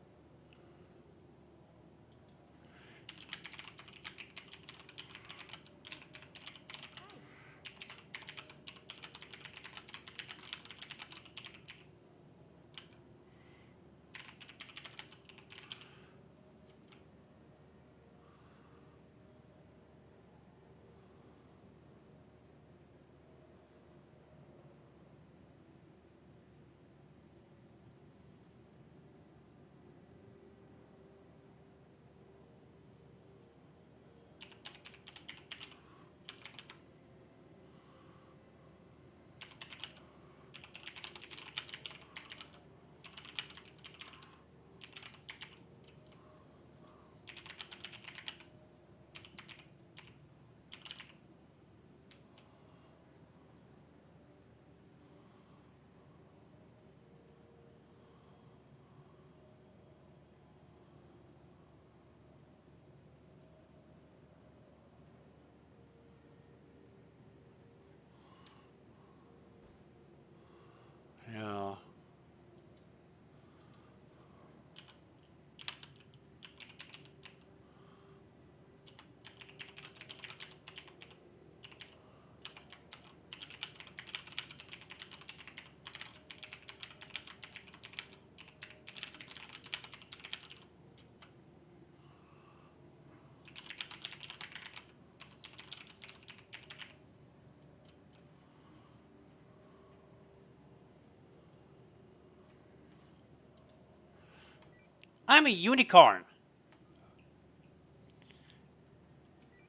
I'm a unicorn.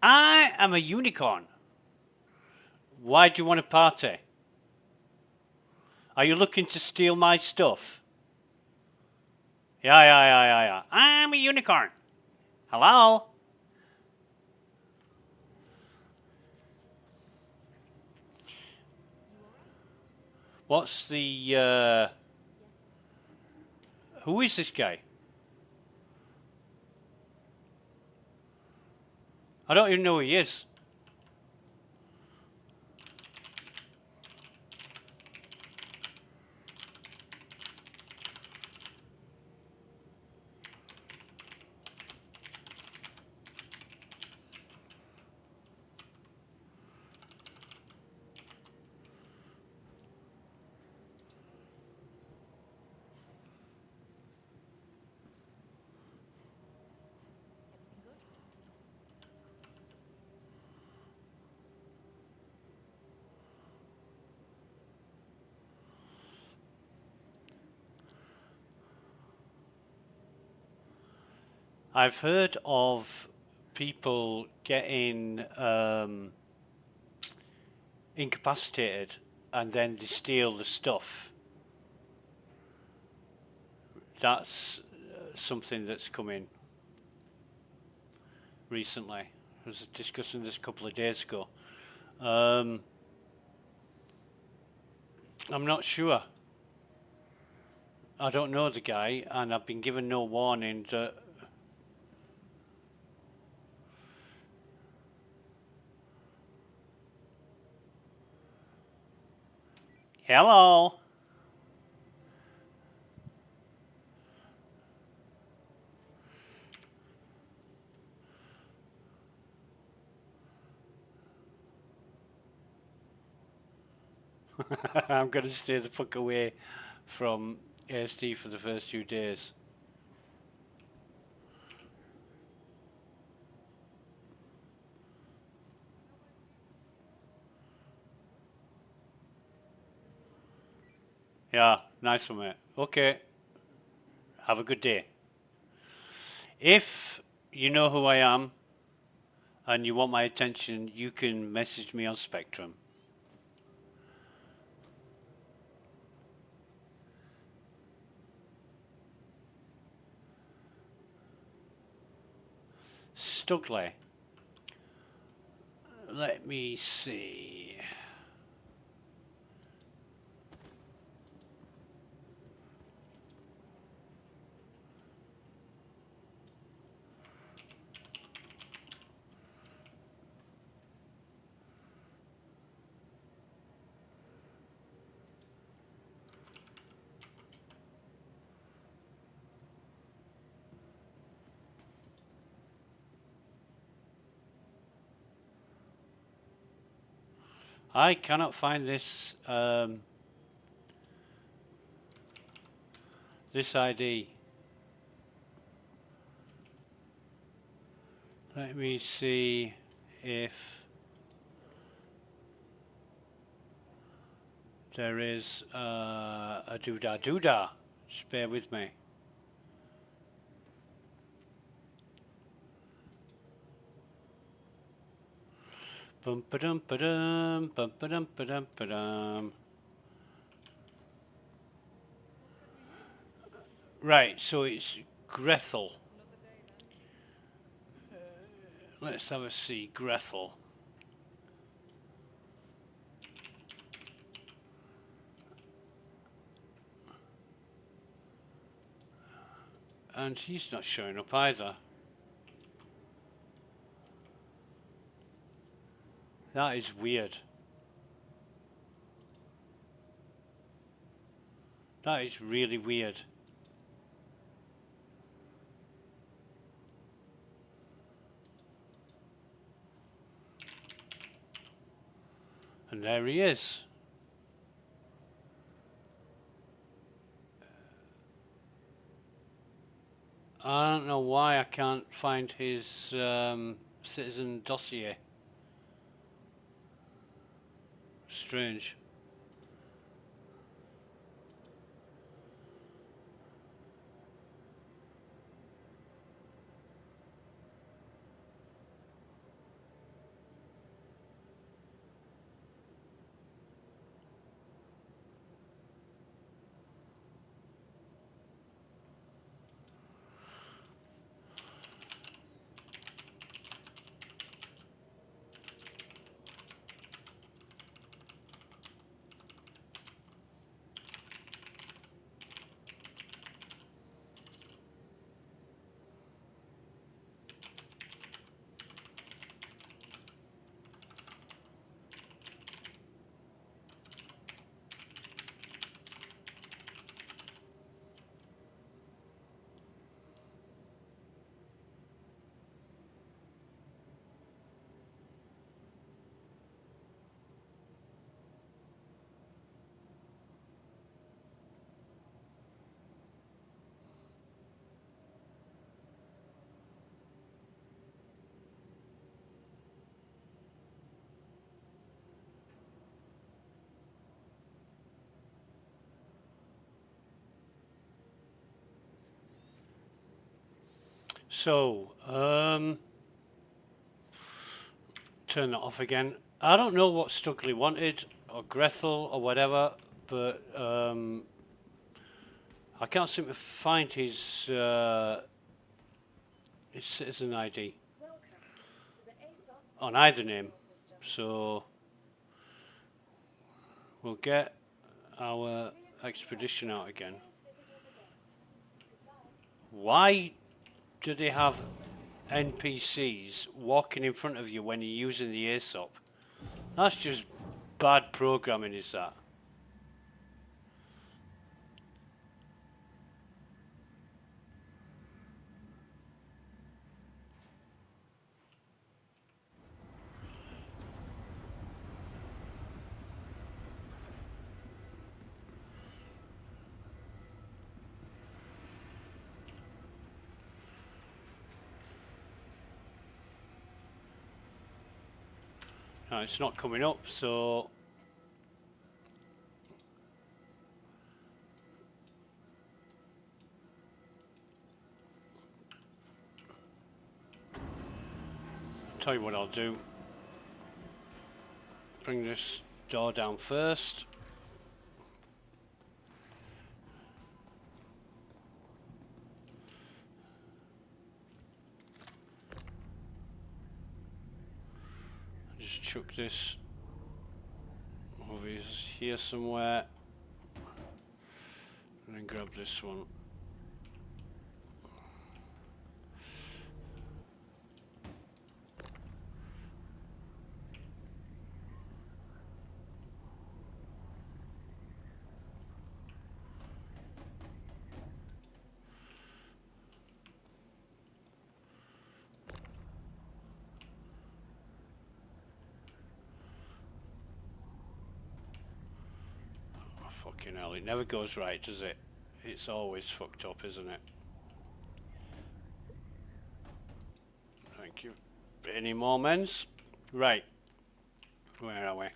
I am a unicorn. Why do you want to party? Are you looking to steal my stuff? Yeah. I'm a unicorn. Hello? You alright? What's the, Yeah. who is this guy? I don't even know who he is. Everything good? I've heard of people getting incapacitated and then they steal the stuff. That's something that's come in recently. I was discussing this a couple of days ago. I'm not sure. I don't know the guy, and I've been given no warning that. Hello. I'm gonna stay the fuck away from ASD for the first few days. Yeah, nice one, mate. Okay. Have a good day. If you know who I am and you want my attention, you can message me on Spectrum. Stugley. Let me see. I cannot find this this ID. Let me see if there is a doodah. Just bear with me. Bum ba-dum ba-dum, bum ba-dum ba-dum ba-dum. Right, so it's Grethel. Let's have a see, Grethel. And he's not showing up either. That is weird. That is really weird. And there he is. I don't know why I can't find his citizen dossier. Strange. So, turn that off again. I don't know what Stugly wanted, or Grethel, or whatever, but I can't seem to find his citizen ID Welcome to the ASOP on either name. vehicle system. So, we'll get our expedition out again. Please visit us again. Goodbye. Why do they have NPCs walking in front of you when you're using the aSOP? That's just bad programming, is that? No, it's not coming up, so tell you what I'll do. Bring this door down first. Just chuck this over here somewhere, and then grab this one. Fucking hell, it never goes right, does it? It's always fucked up, isn't it? Thank you. Any more mens? Right. Where are we?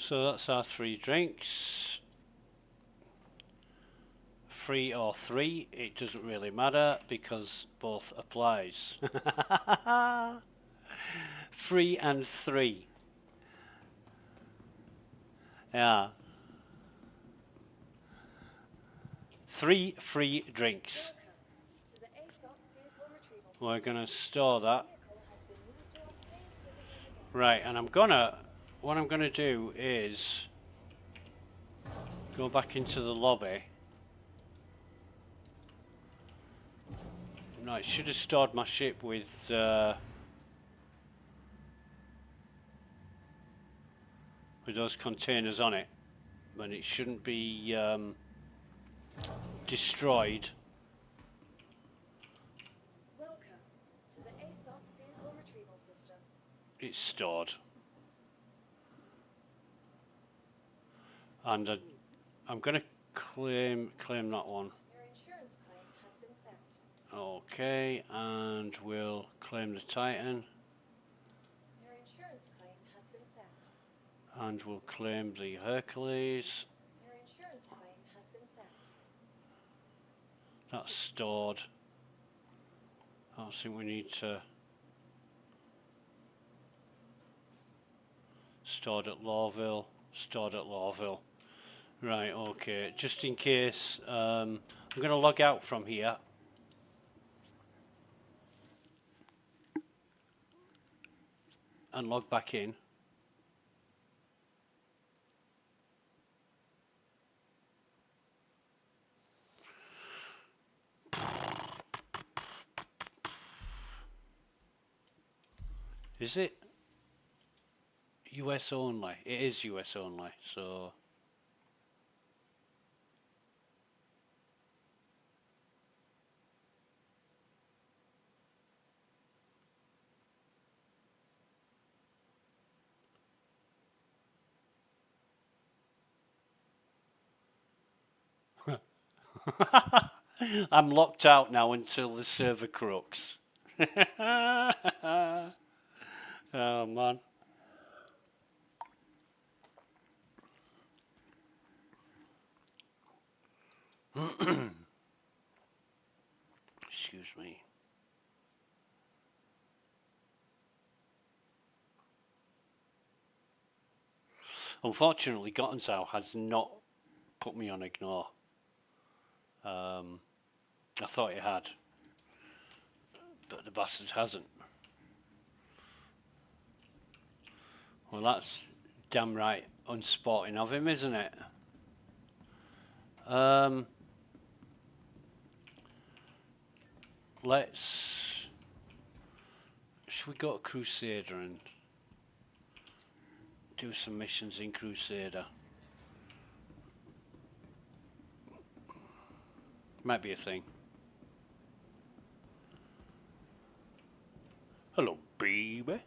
So that's our 3 drinks. 3 or 3, it doesn't really matter because both applies. 3 and 3. Yeah. 3 free drinks. Welcome to the ASOP vehicle retrieval system. We're gonna store that. Vehicle has been moved to us. Please visit us again. Right, and what I'm gonna do is go back into the lobby. No, I should have stored my ship with those containers on it, but it shouldn't be destroyed. Welcome to the ASOP vehicle retrieval system. It's stored, and I'm gonna claim that one. Your insurance claim has been sent. Okay, and we'll claim the Titan, Your insurance claim has been sent. and we'll claim the Hercules. Your insurance claim has been sent. That's stored. I don't think we need to stored at Lawville. Stored at Lawville. Right, okay. Just in case, I'm going to log out from here. And log back in. Is it US only? It is US only, so... I'm locked out now until the server crooks. Oh man. Excuse me. Unfortunately, Gottensau has not put me on ignore. I thought it had, but the bastard hasn't. Well, that's damn right unsporting of him, isn't it? Should we go to Crusader and do some missions in Crusader? Might be a thing. Hello, baby.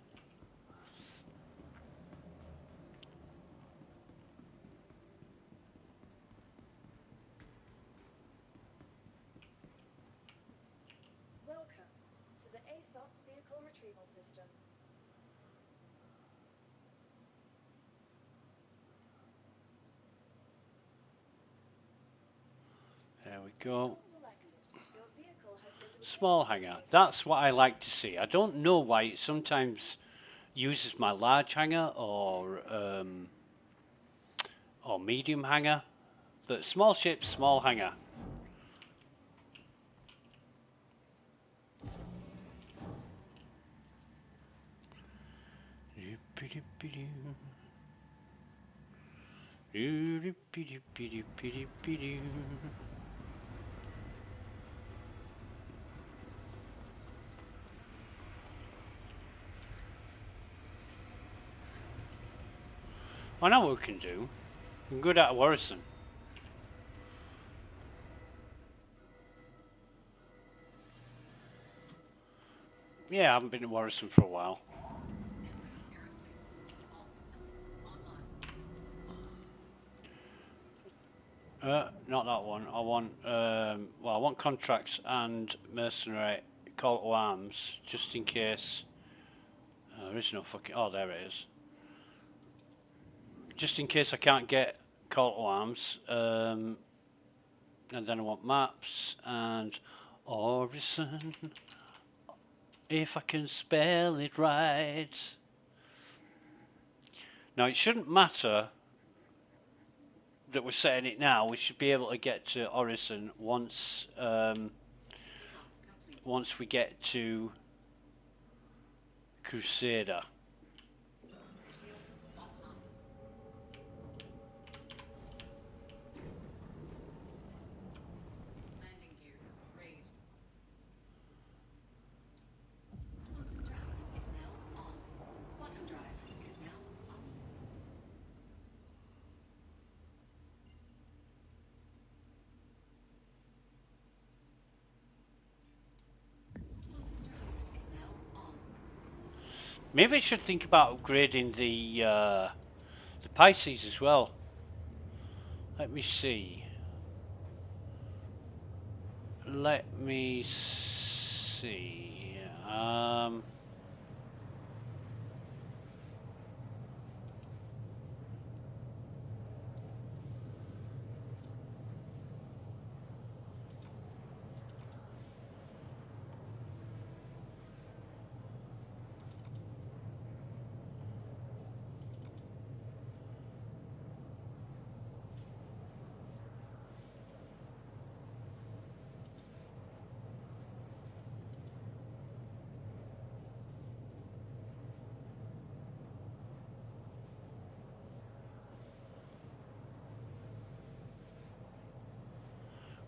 Welcome to the ASOP vehicle retrieval system. There we go. Selected. Your vehicle has been deployed. Small hangar. That's what I like to see. I don't know why it sometimes uses my large hangar or medium hangar. But small ships, small hangar. I know what we can do. We can go down to Warrison. Yeah, I haven't been to Warrison for a while. Not that one. I want, I want contracts and mercenary call to arms, just in case. There is no fucking. Oh, there it is. Just in case I can't get call to arms. And then I want maps and Orison. If I can spell it right. Now, it shouldn't matter that we're setting it now. We should be able to get to Orison once once we get to Crusader. Landing gear raised. Quantum drive is now on. Quantum drive is now on. Quantum drive is now on. Maybe I should think about upgrading the Pisces as well. Let me see. Let me see.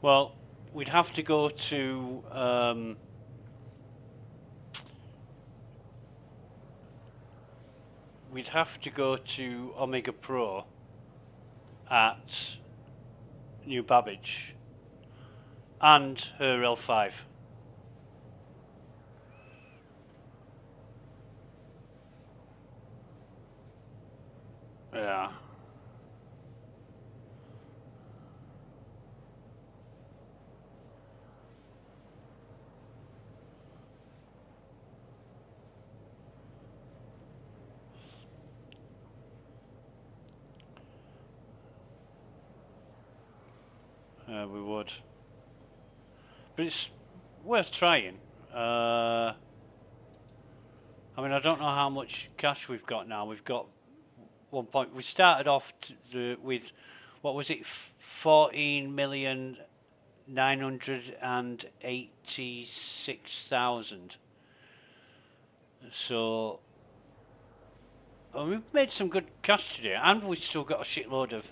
Well, we'd have to go to we'd have to go to Omega Pro at New Babbage and her L5. Yeah. We would. But it's worth trying. I mean, I don't know how much cash we've got now. We've got 1 point. We started off with, what was it, 14,986,000. So, and we've made some good cash today, and we've still got a shitload of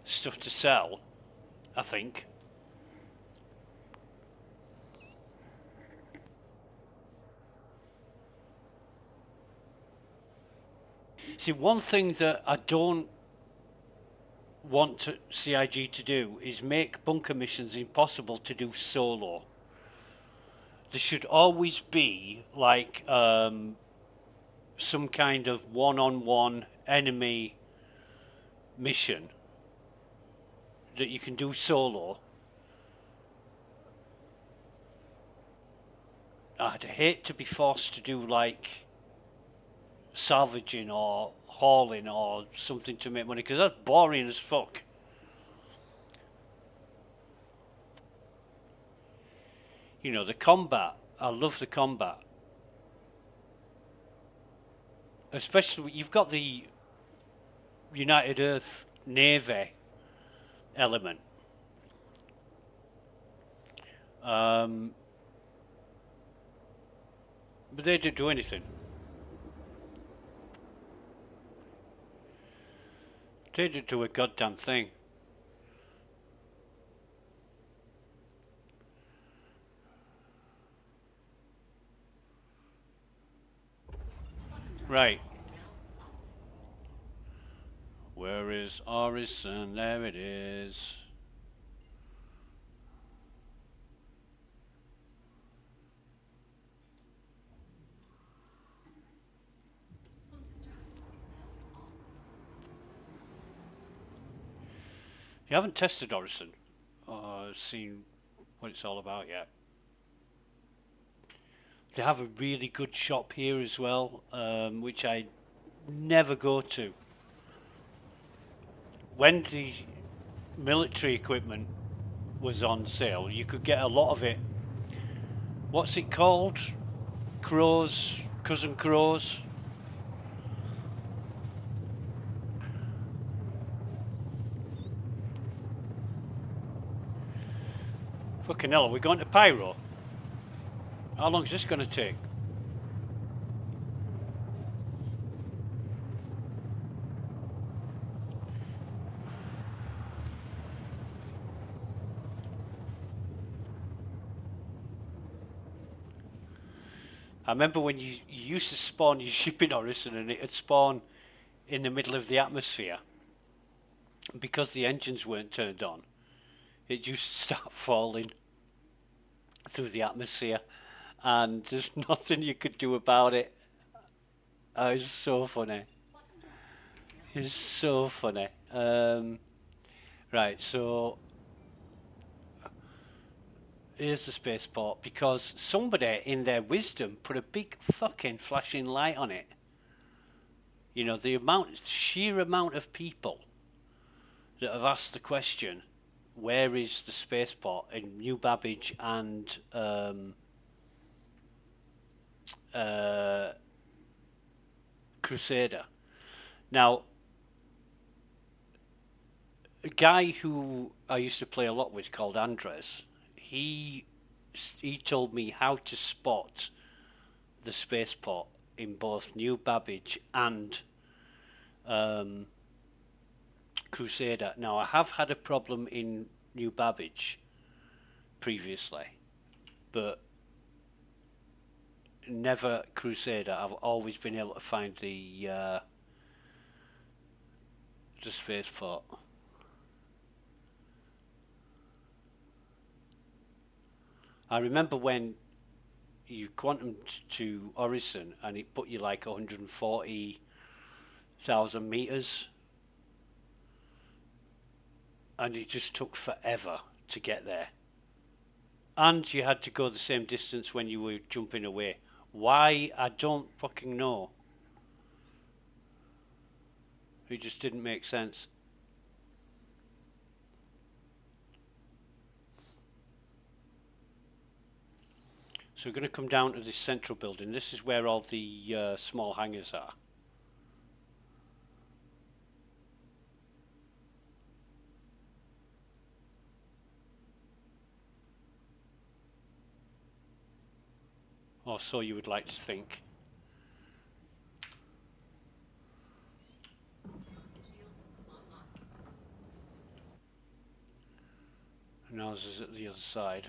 stuff to sell, I think. See, one thing that I don't want CIG to do is make bunker missions impossible to do solo. There should always be like some kind of one-on-one enemy mission that you can do solo. I'd hate to be forced to do like salvaging or hauling or something to make money, because that's boring as fuck. You know, the combat, I love the combat. Especially, you've got the United Earth Navy element. But they didn't do anything. They didn't do a goddamn thing. Right. Where is Orison? There it is. You haven't tested Orison or seen what it's all about yet. They have a really good shop here as well, which I never go to. When the military equipment was on sale, you could get a lot of it. What's it called? Crows, Cousin Crows. Fucking hell, are we going to Pyro? How long is this going to take? I remember when you used to spawn your ship in Orison and it'd spawn in the middle of the atmosphere. Because the engines weren't turned on, it used to start falling through the atmosphere, and there's nothing you could do about it. It's so funny. It's so funny. Right, so here's the spaceport, because somebody in their wisdom put a big fucking flashing light on it. You know, the sheer amount of people that have asked the question, where is the spaceport in New Babbage and Crusader. Now, a guy who I used to play a lot with called Andres, he told me how to spot the spaceport in both New Babbage and Crusader. Now, I have had a problem in New Babbage previously, but never Crusader. I've always been able to find the Just phase 4. I remember when you quantumed to Orison and it put you like 140,000 meters, and it just took forever to get there. And you had to go the same distance when you were jumping away. Why? I don't fucking know. It just didn't make sense. So we're going to come down to this central building. This is where all the small hangars are. Or so you would like to think. Shields online. And ours is at the other side.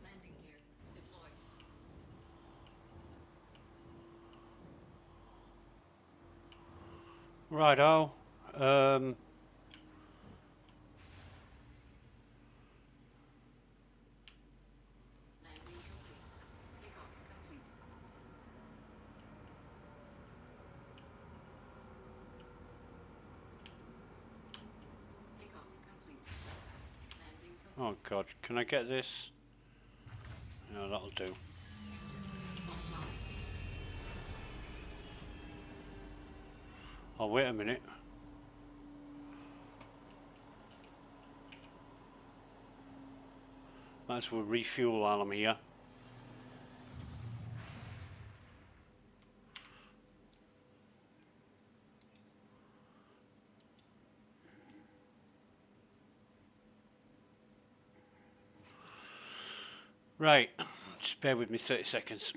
Landing gear deployed. Righto. Landing complete. Takeoff complete. Takeoff complete. Landing complete. Oh god, can I get this? No, that'll do. Offline. Oh, wait a minute. Might as well refuel while I'm here. Right, just bear with me 30 seconds.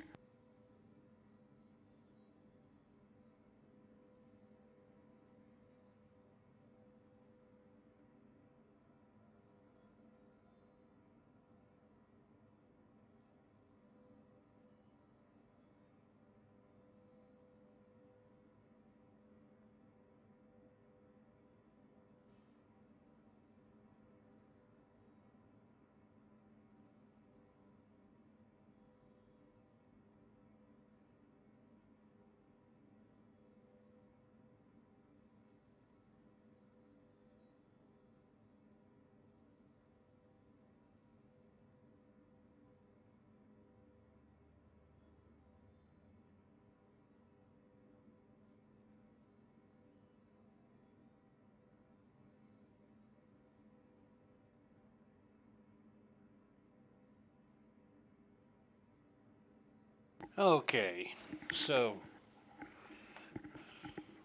Okay, so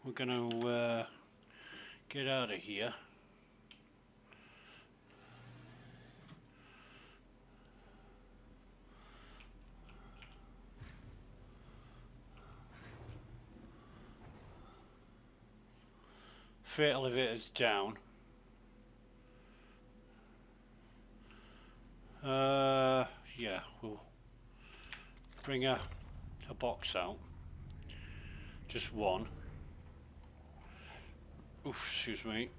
we're gonna get out of here. Freight elevator's down. Yeah, we'll bring a box out. Just one. Oof, excuse me.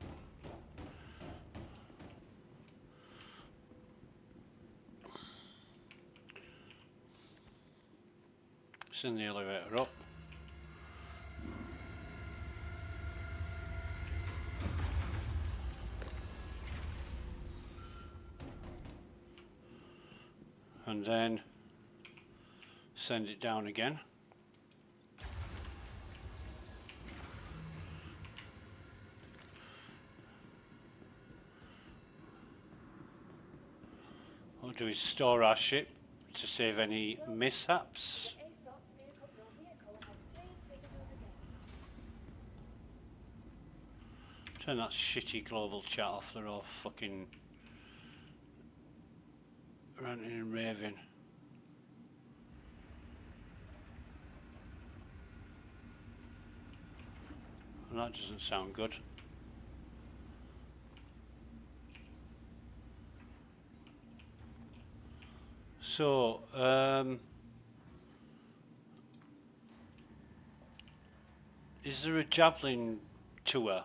Send the elevator up. And then send it down again. What we'll do is store our ship to save any mishaps. The ASOP vehicle has phased visitors again. Turn that shitty global chat off, they're all fucking ranting and raving. Well, that doesn't sound good. So, is there a javelin tour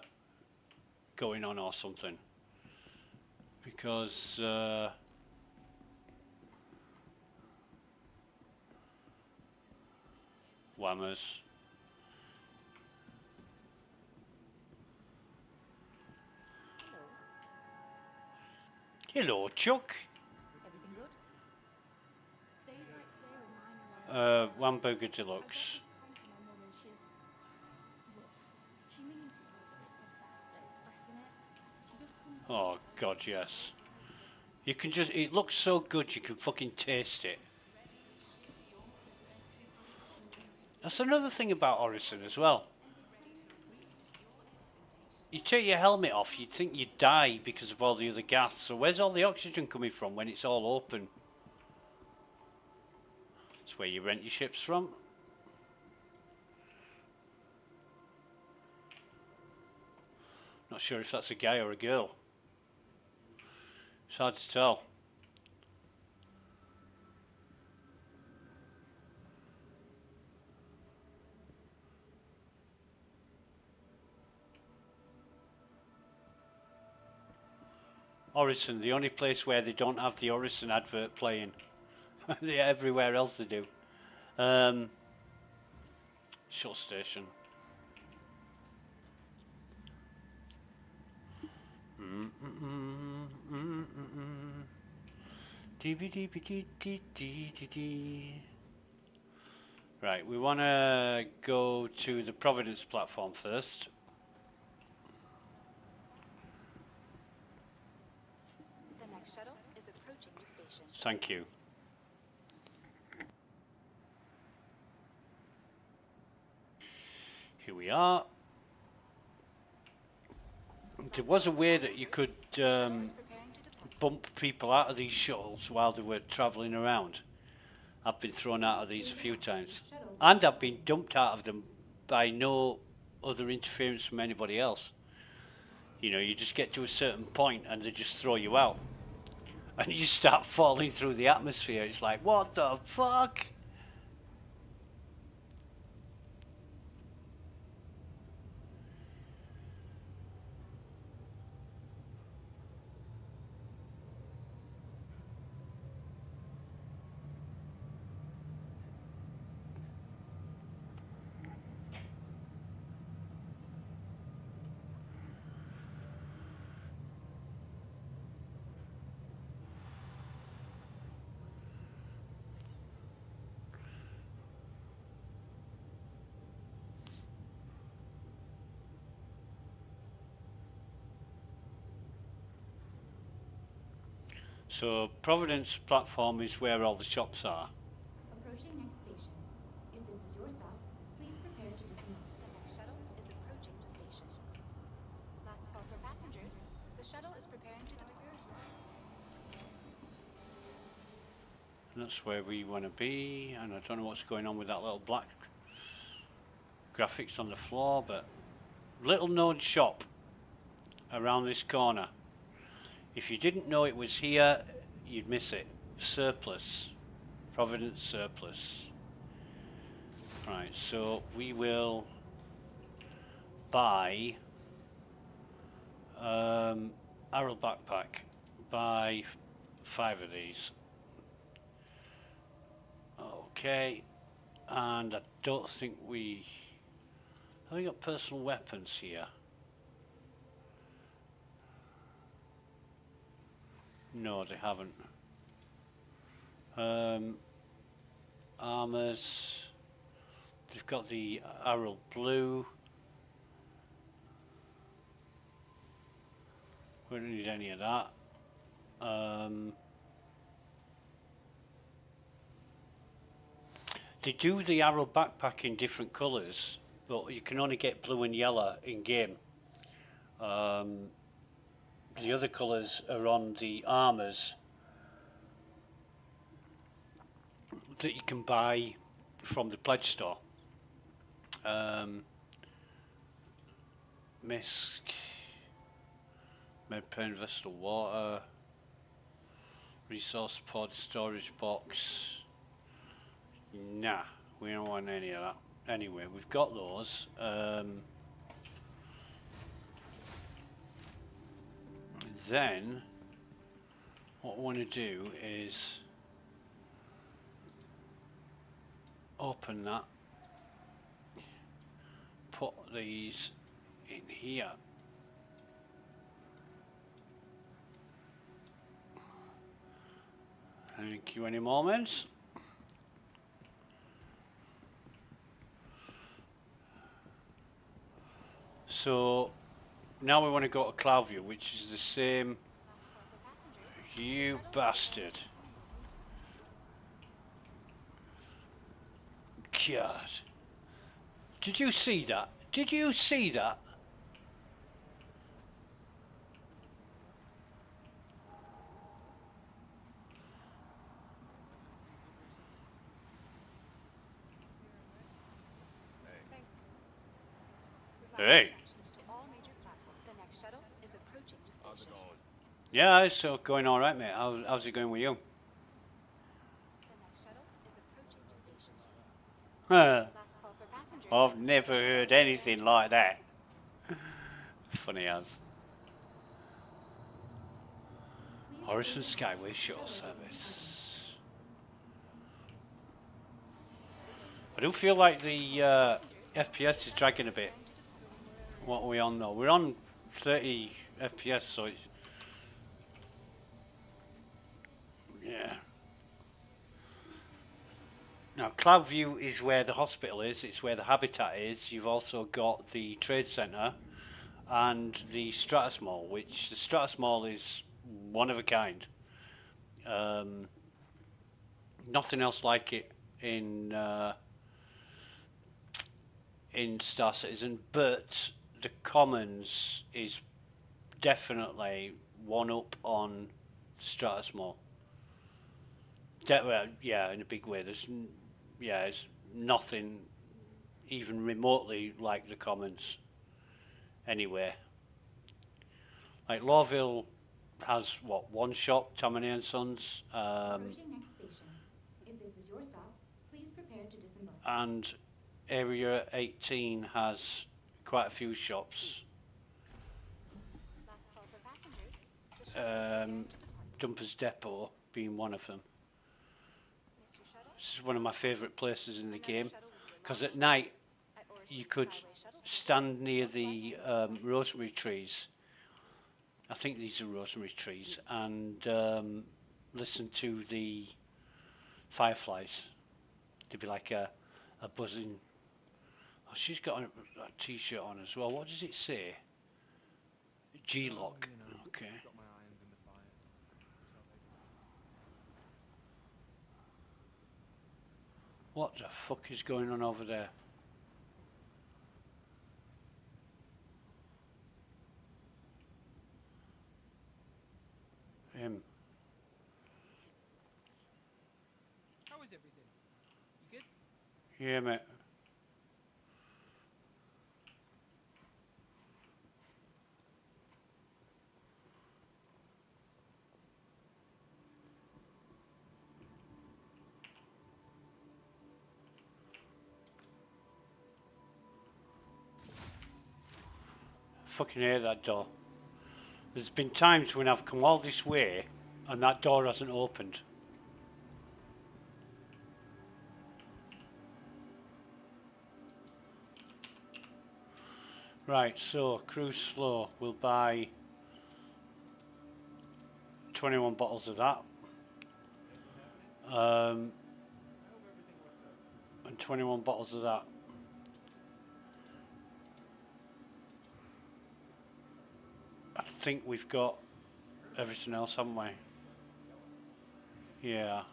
going on or something? Because whammers. Hello. Hello, Chuck. Everything good? Days like today remind me of One burger I got deluxe. this call from my mum and she's look, she means well, but it's the best at expressing it. She just comes home Oh and tells God, me yes. You can just, it looks so good you can fucking taste it. That's another thing about Orison as well. You take your helmet off, you'd think you'd die because of all the other gas. So where's all the oxygen coming from when it's all open? That's where you rent your ships from. Not sure if that's a guy or a girl. It's hard to tell. Orison, the only place where they don't have the Orison advert playing. Everywhere else they do. Short station. Right, we want to go to the Providence platform first. The next shuttle is approaching the station. Thank you. Here we are. There was a way that you could Shuttle is preparing to depart. bump people out of these shuttles while they were travelling around. I've been thrown out of these a few times. And I've been dumped out of them by no other interference from anybody else. You know, you just get to a certain point and they just throw you out. And you start falling through the atmosphere. It's like, what the fuck? So Providence platform is where all the shops are. approaching next station. If this is your stop, please prepare to disembark. The next shuttle is approaching the station. Last call for passengers. The shuttle is preparing to depart. That's where we want to be, and I don't know what's going on with that little black graphics on the floor, but little known shop around this corner. If you didn't know it was here, you'd miss it. Surplus. Providence Surplus. Right, so we will buy Arrow backpack. Buy 5 of these. Okay, and I don't think we have we got personal weapons here. No, they haven't. Armors. They've got the Arrow Blue. We don't need any of that. They do the Arrow backpack in different colours, but you can only get blue and yellow in game. The other colours are on the armours that you can buy from the pledge store. Misk, Medpen, Vestal Water. Resource pod, storage box. Nah, we don't want any of that. Anyway, we've got those. Then, what I want to do is open that, put these in here. Thank you. Any moments? So now we want to go to CloudView, which is the same. You bastard. God. Did you see that? Did you see that? Hey. The next shuttle is approaching the station. Yeah, it's going all right, mate. How's it going with you? The next shuttle is approaching the station. Huh. Last call for passengers. I've never heard anything like that. Funny as. Horizon Skyway Shuttle Service. I do feel like the FPS is dragging a bit. What are we on though? We're on 30 FPS, so it's... Yeah. Now, CloudView is where the hospital is. It's where the habitat is. You've also got the trade centre and the Stratus Mall, which the Stratus Mall is one of a kind. Nothing else like it in Star Citizen, but the Commons is definitely one up on Stratus Mall. Well, yeah, in a big way. It's nothing even remotely like the Commons anywhere. Like Lawville has what, one shop, Tammany and Sons, Approaching next station. If this is your stop, please prepare to disembark. and Area 18 has quite a few shops. Last call for passengers. The shuttle is preparing to depart. Dumpers Depot being one of them. Mr. Shuttle, This is one of my favourite places in the another game, shuttle will be because launched at night at Orson you could Skyway Shuttle stand near the rosemary trees. I think these are rosemary trees, and listen to the fireflies. There'd be like a buzzing. Oh, she's got a t-shirt on as well. What does it say? G-Lock. Okay. What the fuck is going on over there? Him. How is everything? You good? Yeah, mate. Fucking hate that door. There's been times when I've come all this way and that door hasn't opened. Right, so cruise slow. We'll buy 21 bottles of that. And 21 bottles of that. I think we've got everything else, haven't we? Yeah.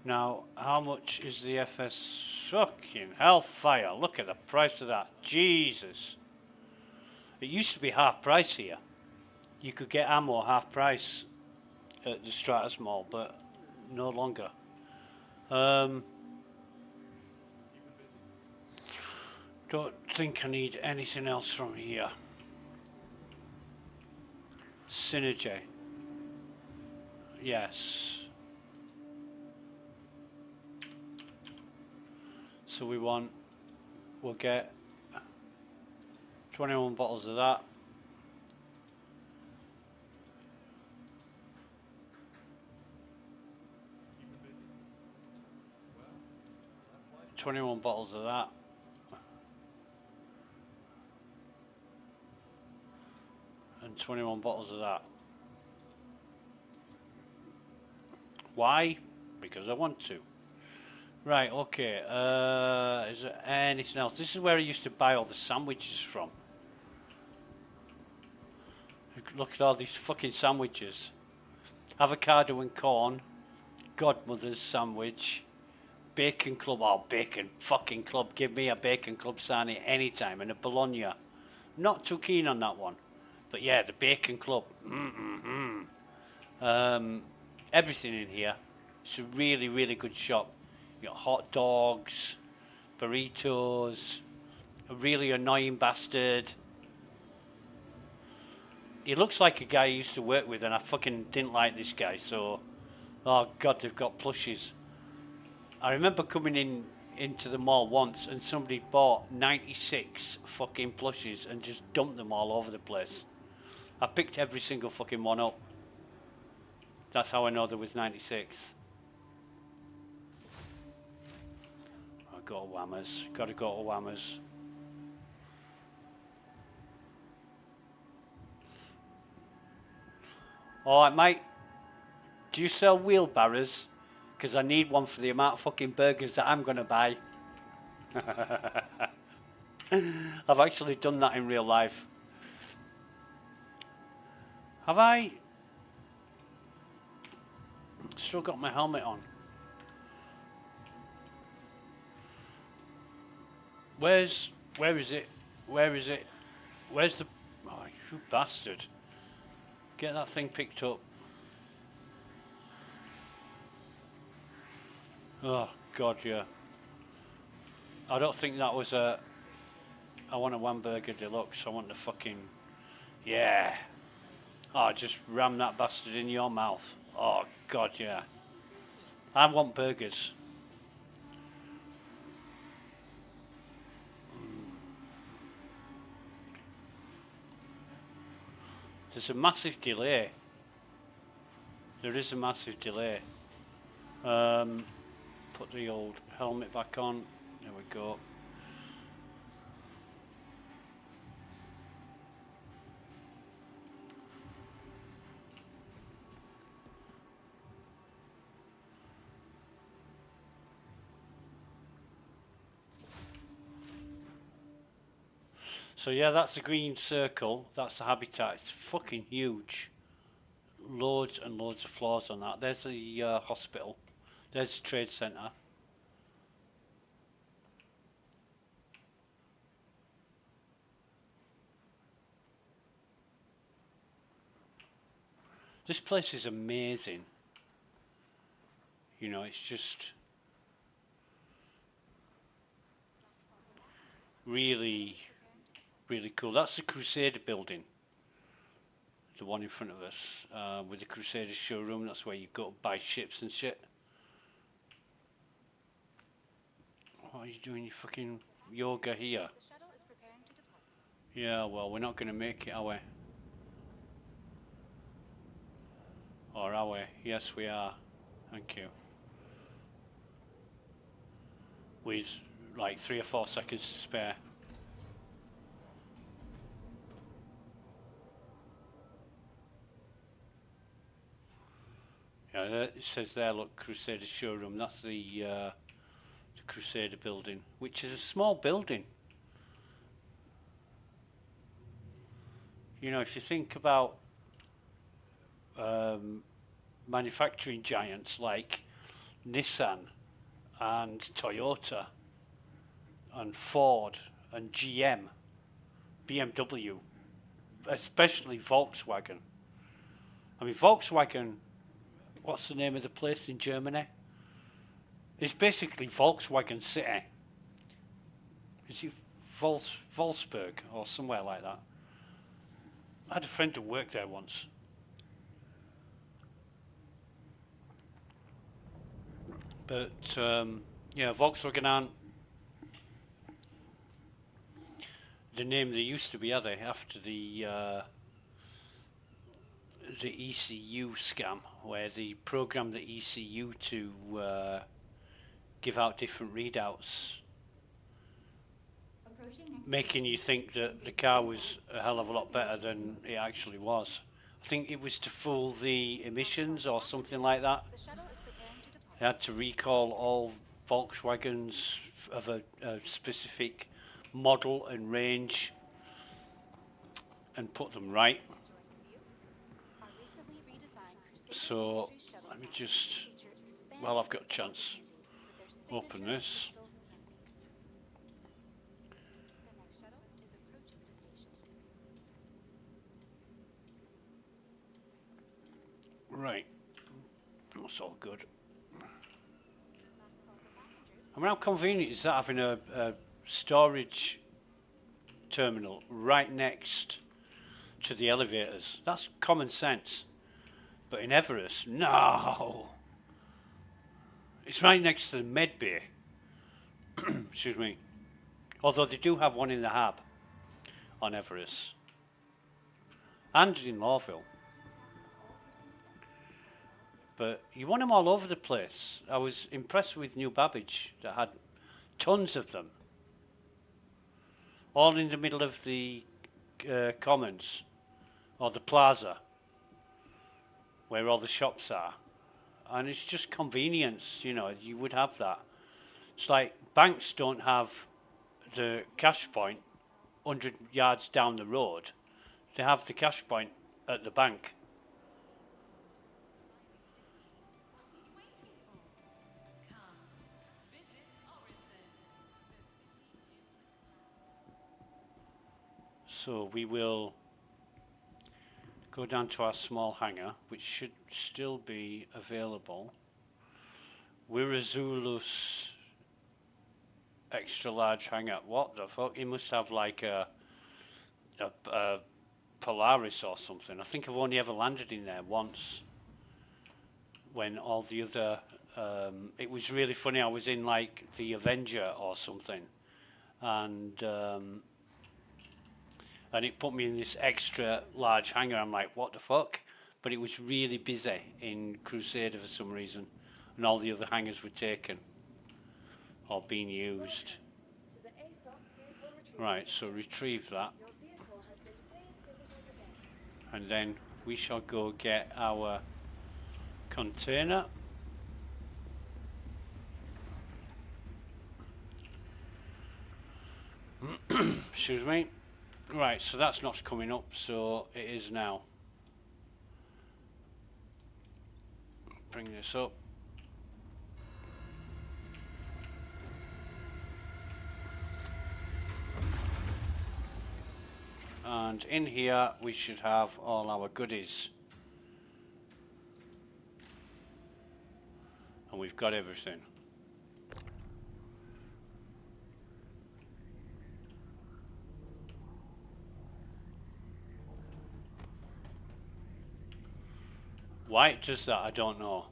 Now, how much is the FS? Fucking hellfire. Look at the price of that. Jesus. It used to be half price here. You could get ammo half price at the Stratus Mall, but no longer. Don't think I need anything else from here. Synergy. Yes. So we'll get 21 bottles of that. Keeping busy? Well, that's life. 21 bottles of that. And 21 bottles of that. Why? Because I want to. Right, okay. Is there anything else? This is where I used to buy all the sandwiches from. Look at all these fucking sandwiches. Avocado and corn. Godmother's sandwich. Bacon club. Oh, bacon fucking club. Give me a bacon club sarnie anytime. And a bologna. Not too keen on that one. But yeah, the bacon club. Everything in here. It's a really, really good shop. You got hot dogs, burritos, a really annoying bastard. He looks like a guy I used to work with, and I fucking didn't like this guy, so... Oh god, they've got plushies. I remember coming into the mall once, and somebody bought 96 fucking plushies and just dumped them all over the place. I picked every single fucking one up. That's how I know there was 96. I go to Whammers. Gotta go to Whammers. Alright, mate. Do you sell wheelbarrows? Because I need one for the amount of fucking burgers that I'm gonna buy. I've actually done that in real life. Have I? Still got my helmet on. Where is it? Where is it? Where's the... Oh, you bastard. Get that thing picked up. Oh, God, yeah. I don't think that was a... I want a one burger deluxe. I want the fucking... Yeah. Oh, just ram that bastard in your mouth. Oh, God, yeah. I want burgers. There's a massive delay. There is a massive delay. Put the old helmet back on. There we go. So yeah, that's the green circle. That's the habitat. It's fucking huge. Loads and loads of floors on that. There's the hospital. There's the trade centre. This place is amazing. You know, it's just really, really cool. That's the Crusader building. The one in front of us, with the Crusader showroom. That's where you go to buy ships and shit. What are you doing? You fucking yoga here? The shuttle is preparing to depart. Yeah, well, we're not going to make it, are we? Or are we? Yes, we are. Thank you. With like 3 or 4 seconds to spare. Yeah, it says there, look, Crusader showroom. That's the Crusader building, which is a small building. You know, if you think about manufacturing giants like Nissan and Toyota and Ford and GM, BMW, especially Volkswagen. I mean, Volkswagen, what's the name of the place in Germany? It's basically Volkswagen City. Is it Wolfsburg or somewhere like that? I had a friend who worked there once. But yeah, Volkswagen aren't the name they used to be, are they? After the ECU scam, where they programmed the ECU to give out different readouts, Approaching next making you think that the car was a hell of a lot better than it actually was. I think it was to fool the emissions or something like that. The shuttle is preparing to depart. They had to recall all Volkswagens of a specific model and range and put them right. Enjoying the view? Our recently redesigned Crusader So Industries shuttle let me just, feature expanded while I've got a physical chance, amenities with their open signature this. crystal canopies. The next shuttle is approaching the station. Right, that's all good. Last call for passengers. I mean, how convenient is that, having a storage terminal right next to the elevators? That's common sense. But in Everest, no. It's right next to the med bay. Excuse me. Although they do have one in the hab on Everest. And in Lawville. But you want them all over the place. I was impressed with New Babbage that had tons of them. All in the middle of the commons, or the plaza, where all the shops are. And it's just convenience, you know, you would have that. It's like banks don't have the cash point 100 yards down the road. They have the cash point at the bank. So we will go down to our small hangar, which should still be available. Wirazulus extra large hangar. What the fuck? He must have like a Polaris or something. I think I've only ever landed in there once. When all the other, it was really funny. I was in like the Avenger or something, and it put me in this extra large hangar. I'm like, what the fuck? But it was really busy in Crusader for some reason, and all the other hangars were taken or being used. To the aSOC vehicle retrieval Right, so center. retrieve that, Your vehicle has been pleased visitors again. and then we shall go get our container. Excuse me. Right, so that's not coming up, so it is now. Bring this up. And in here we should have all our goodies. And we've got everything. Why it does that, I don't know.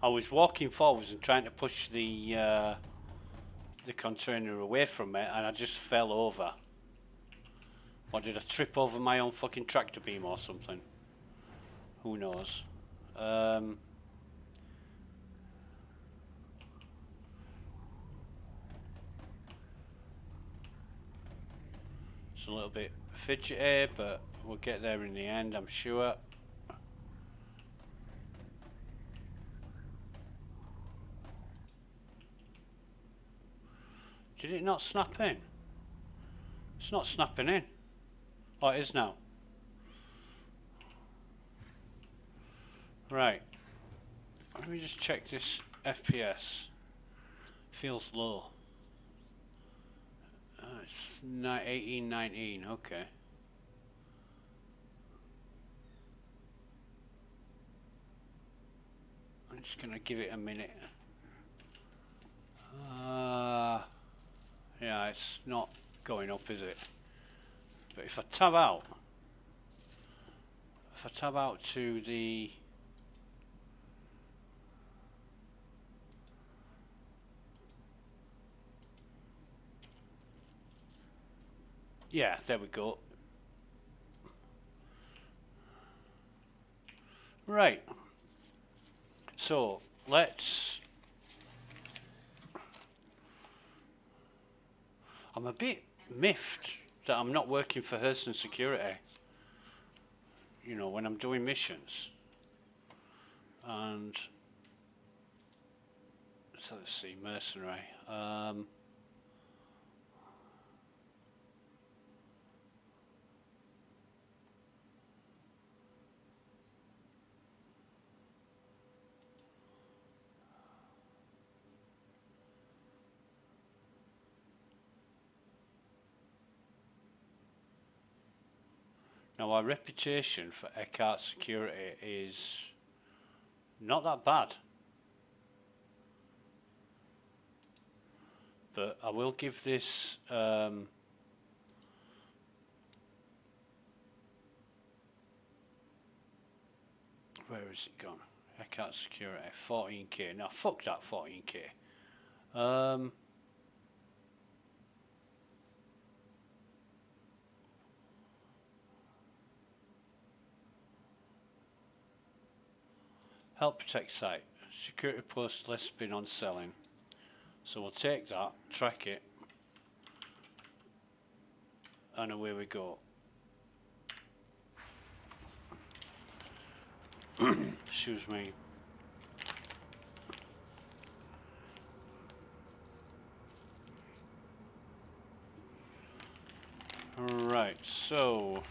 I was walking forwards and trying to push the container away from me, and I just fell over. Or did I trip over my own fucking tractor beam or something? Who knows? It's a little bit fidgety, but we'll get there in the end, I'm sure. Did it not snap in? It's not snapping in. Oh, it is now. Right. Let me just check this FPS. Feels low. It's 1819, okay. I'm just gonna give it a minute. Yeah, it's not going up, is it? But if I tab out to the Yeah, there we go. Right. So let's. I'm a bit miffed that I'm not working for Hearst Security. You know, when I'm doing missions. And so let's see, mercenary. Now our reputation for Eckhart Security is not that bad. But I will give this where is it gone? Eckhart Security, 14k. Now fuck that 14k. Help protect site. Security post less been on selling. So we'll take that, track it, and away we go. Excuse me. Right, so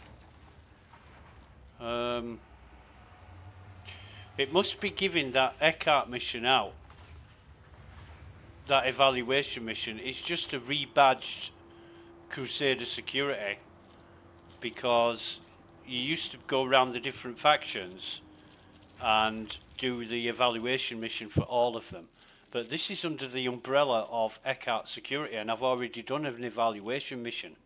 it must be giving that Eckhart mission out. That evaluation mission. It's just a rebadged Crusader Security, because you used to go around the different factions and do the evaluation mission for all of them. But this is under the umbrella of Eckhart Security, and I've already done an evaluation mission.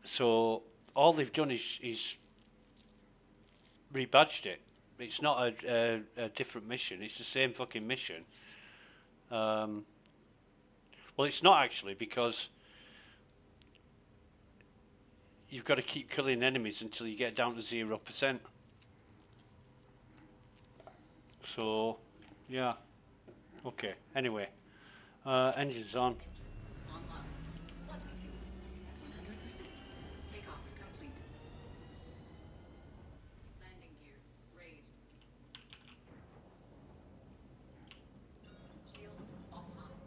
So all they've done is rebadged it. It's not a different mission. It's the same fucking mission. Well, it's not actually, because you've got to keep killing enemies until you get down to 0%. So, yeah. Okay, anyway. Engines on. Online. Latitude is at 100%. Takeoff complete. Landing gear raised. Shields offline.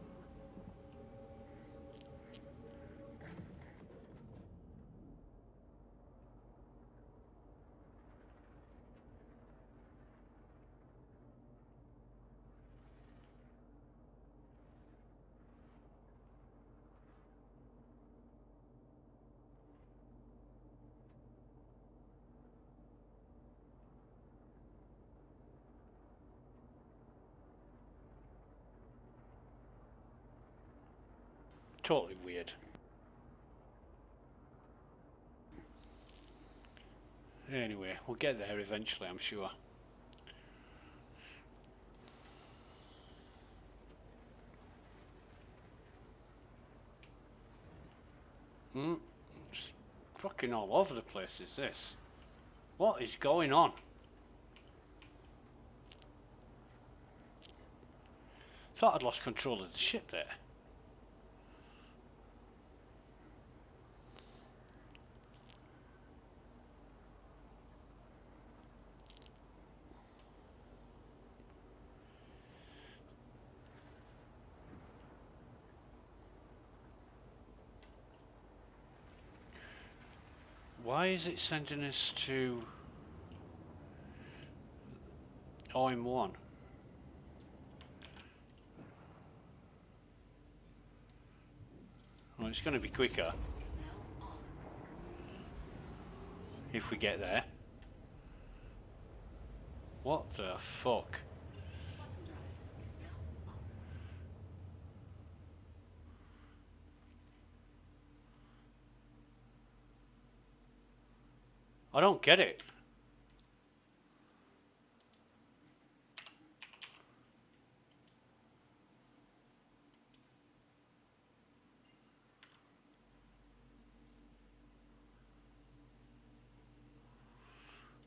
Totally weird. Anyway, we'll get there eventually, I'm sure. It's fucking all over the place, is this? What is going on? Thought I'd lost control of the ship there. Why is it sending us to OM1? Well, it's going to be quicker Is now on. if we get there. What the fuck? Bottom drive is now off. I don't get it.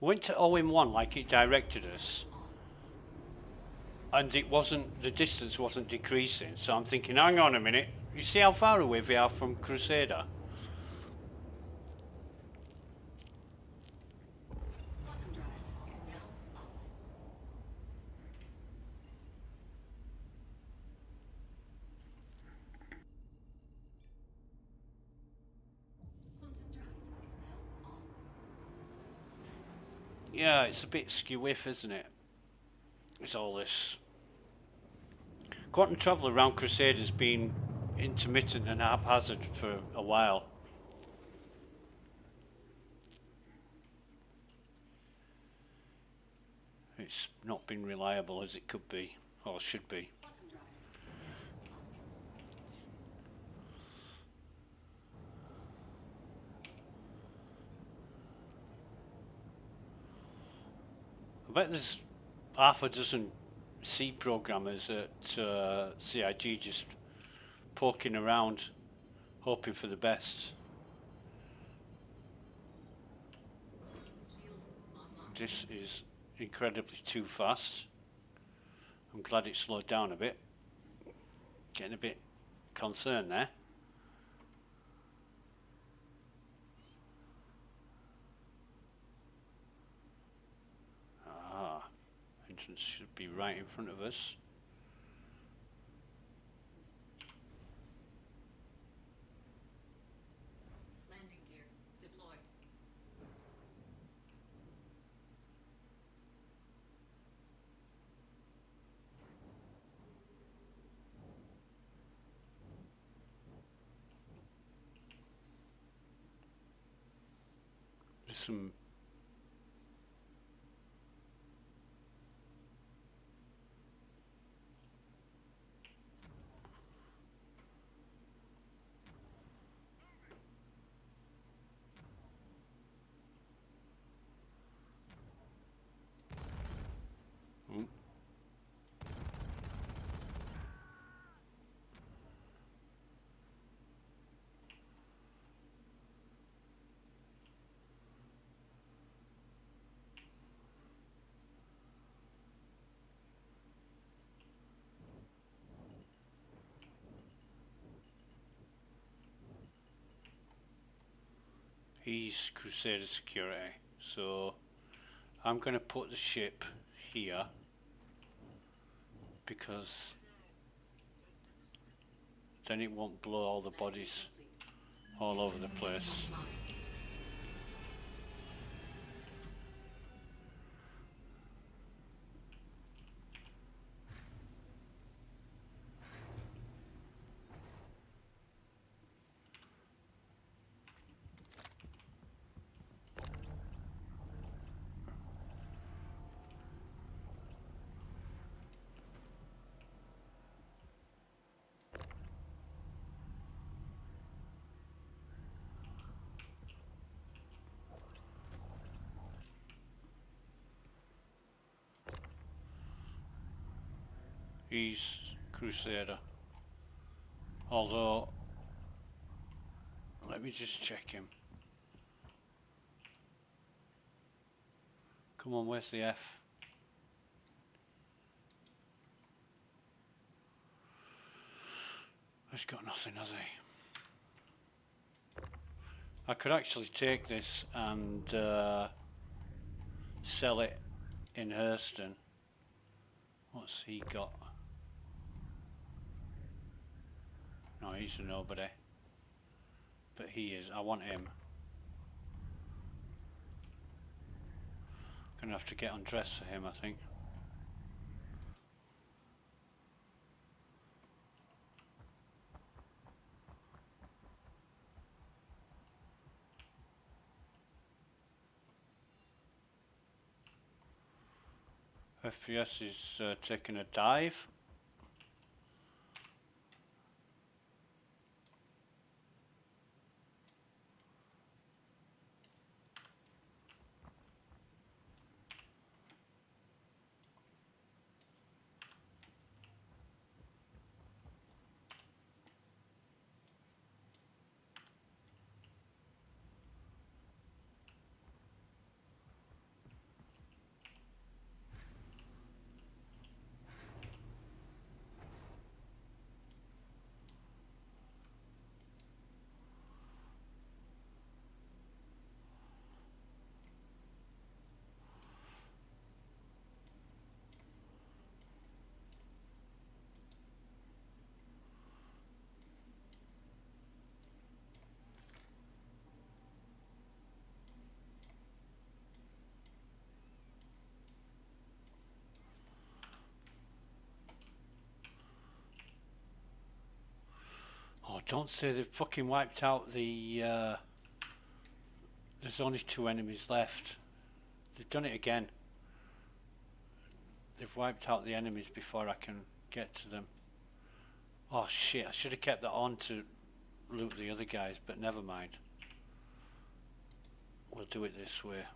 went to OM1 like it directed us, and it wasn't, the distance wasn't decreasing. So I'm thinking, hang on a minute, you see how far away we are from Crusader? Quantum drive is now off. Quantum drive is now off. Yeah, it's a bit skew-whiff, isn't it? It's all this. Quantum travel around Crusader's been intermittent and haphazard for a while. It's not been reliable as it could be, or should be. Quantum drive is now off. I bet there's half a dozen C programmers at CIG just poking around, hoping for the best. Shields online. This is incredibly too fast. I'm glad it slowed down a bit. Getting a bit concerned there. Ah, entrance should be right in front of us. Landing gear deployed. There's some he's Crusader security, so I'm going to put the ship here because then it won't blow all the bodies all over the place. He's Crusader. Although, let me just check him. Come on, where's the F? He's got nothing, has he? I could actually take this and sell it in Hurston. What's he got? No, he's a nobody. But he is. I want him. Gonna have to get undressed for him, I think. FPS is taking a dive. Don't say they've fucking wiped out the, there's only 2 enemies left. They've done it again. They've wiped out the enemies before I can get to them. Oh shit, I should have kept that on to loot the other guys, but never mind. We'll do it this way.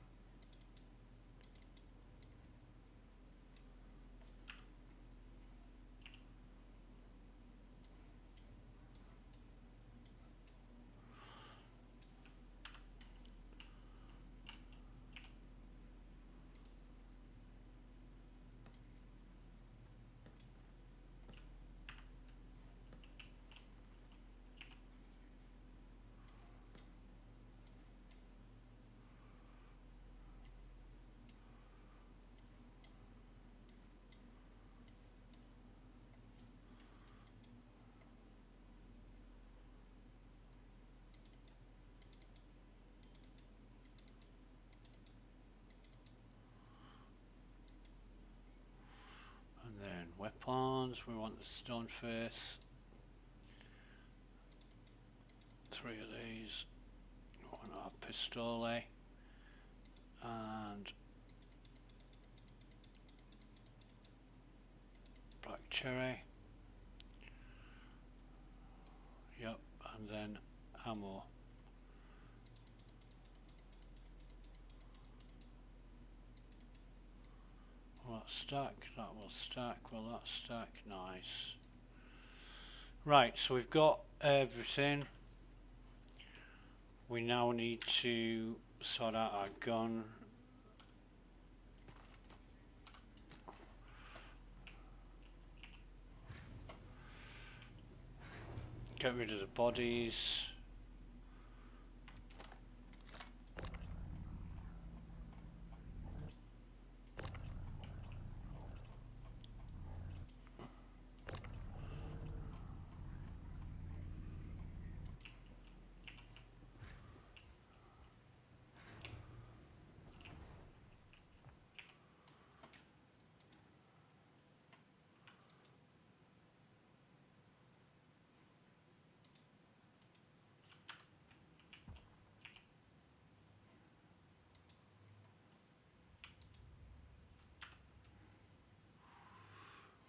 And then weapons, we want the stone face. 3 of these. We want our pistole. And black cherry. Yep, and then ammo. Will that stack? That will stack. Will that stack? Nice. Right, so we've got everything. We now need to sort out our gun. Get rid of the bodies.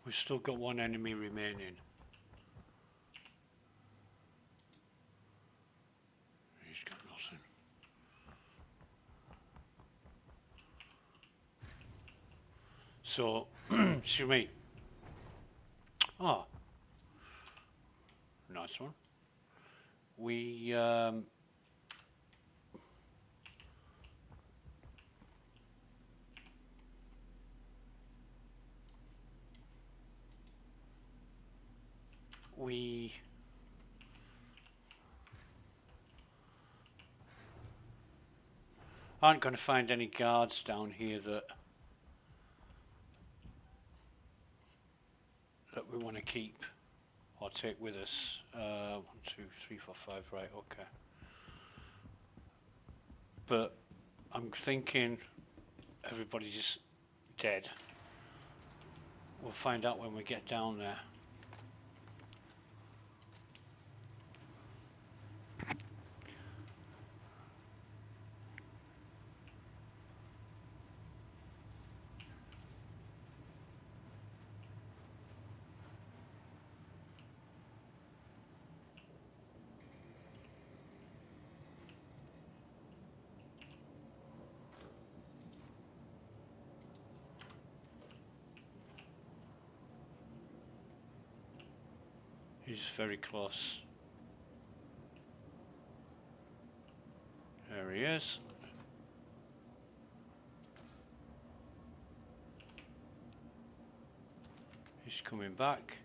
We've still got 1 enemy remaining. He's got nothing. So, excuse me. Oh, nice one. We aren't going to find any guards down here that we want to keep or take with us. 1, 2, 3, 4, 5. Right, okay. But I'm thinking everybody's dead. We'll find out when we get down there. He's very close. There he is. He's coming back.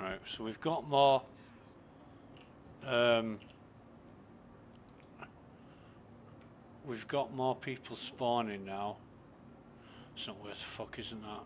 Right, so we've got more. We've got more people spawning now. It's not worth a fuck, isn't that?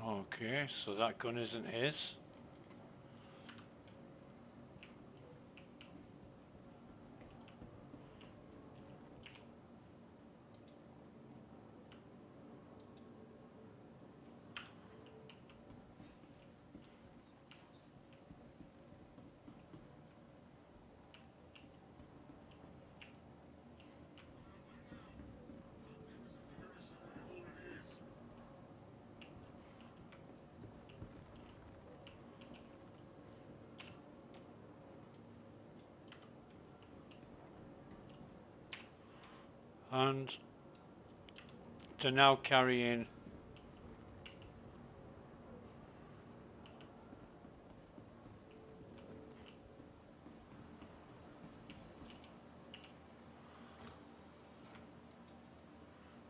Okay, so that gun isn't his. And they're now carrying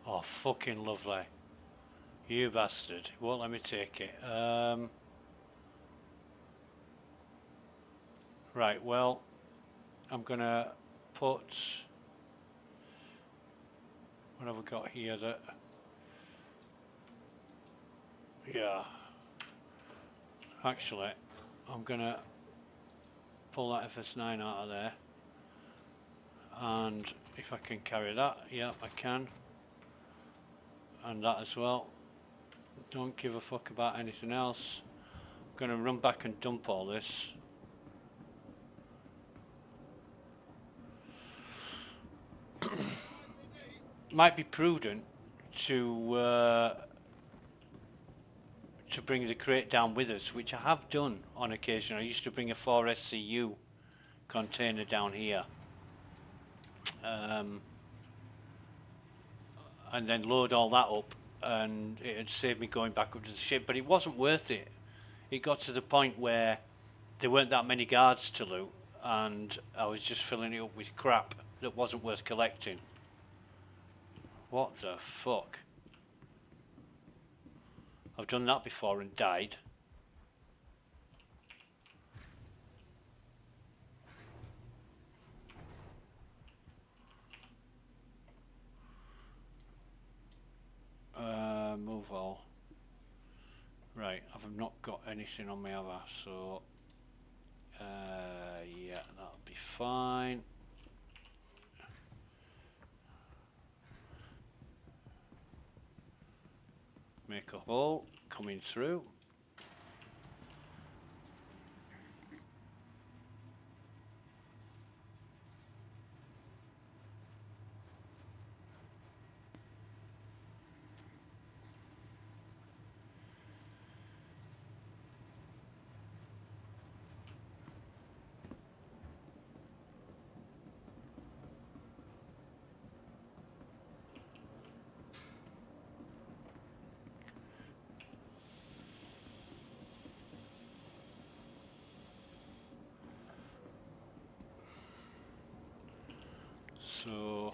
oh, fucking lovely. You bastard. Won't let me take it. Right, well, I'm gonna put... What have we got here that... Yeah. Actually, I'm gonna pull that FS9 out of there. And if I can carry that, yeah, I can. And that as well. Don't give a fuck about anything else. I'm gonna run back and dump all this. Might be prudent to bring the crate down with us, which I have done on occasion. I used to bring a 4SCU container down here, and then load all that up, and it had saved me going back up to the ship, but it wasn't worth it. It got to the point where there weren't that many guards to loot, and I was just filling it up with crap that wasn't worth collecting. What the fuck? I've done that before and died. Move all. Right, I've not got anything on me, have I? So, yeah, that'll be fine. Make a hole, coming through. So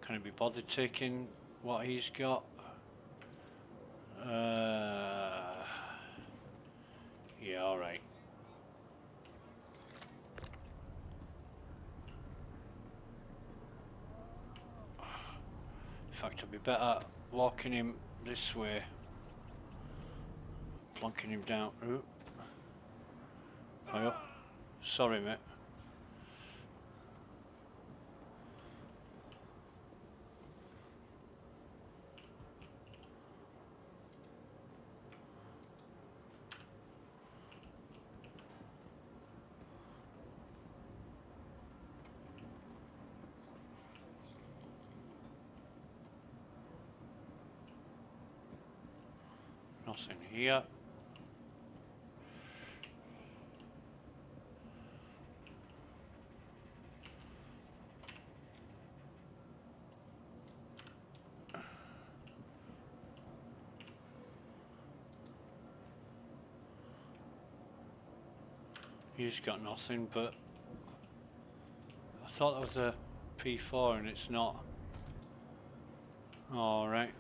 can I be bothered taking what he's got? Yeah, alright. In fact, I'd be better walking him this way, plonking him down. Ooh. Oh, sorry, mate. Nothing here. He's got nothing, but I thought that was a P4 and it's not. Alright.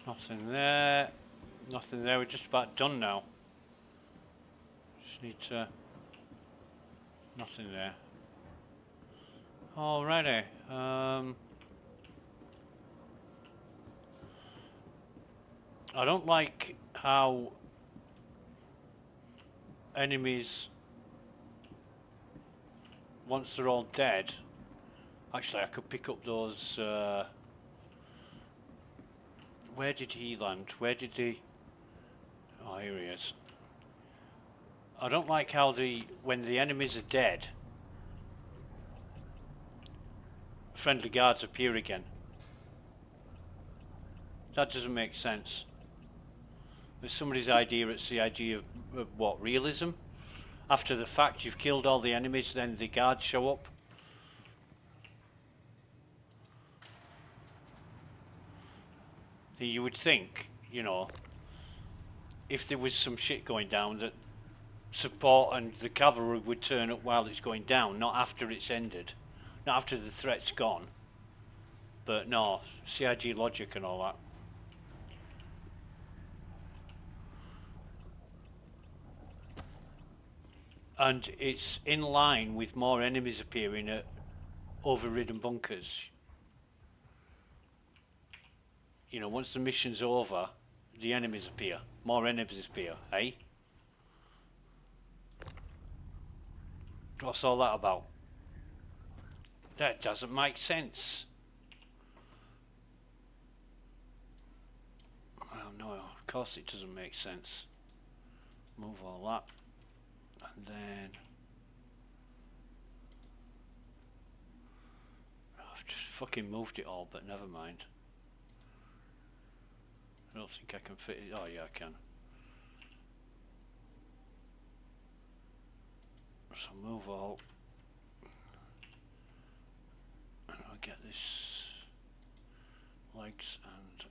Nothing there. Nothing there. We're just about done now. Just need to. Nothing there. Alrighty. I don't like how enemies, once they're all dead. Actually, I could pick up those. Where did he land? Where did he? Oh, here he is. I don't like how when the enemies are dead, friendly guards appear again. That doesn't make sense. There's somebody's idea at CIG of what, realism? After the fact you've killed all the enemies, then the guards show up. You would think, you know, if there was some shit going down, that support and the cavalry would turn up while it's going down, not after it's ended, not after the threat's gone. But no, CIG logic and all that. And it's in line with more enemies appearing at overridden bunkers. You know, once the mission's over, the enemies appear. More enemies appear, eh? What's all that about? That doesn't make sense. Well, no, of course it doesn't make sense. Move all that. And then... I've just fucking moved it all, but never mind. I don't think I can fit it. Oh yeah, I can. So move all. And I'll get this legs and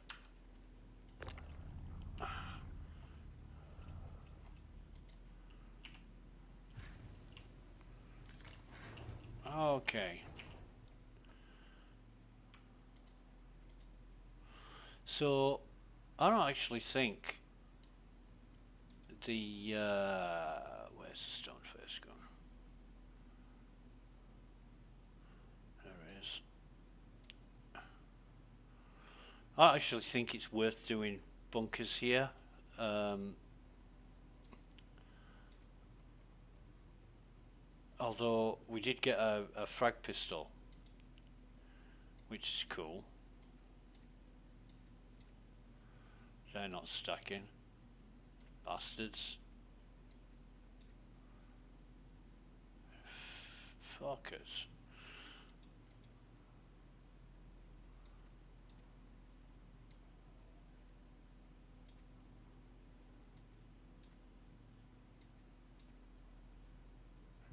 okay. So I don't actually think the where's the stone face gone? There it is. I actually think it's worth doing bunkers here. Although we did get a frag pistol, which is cool. They're not stacking. Bastards. Fuckers.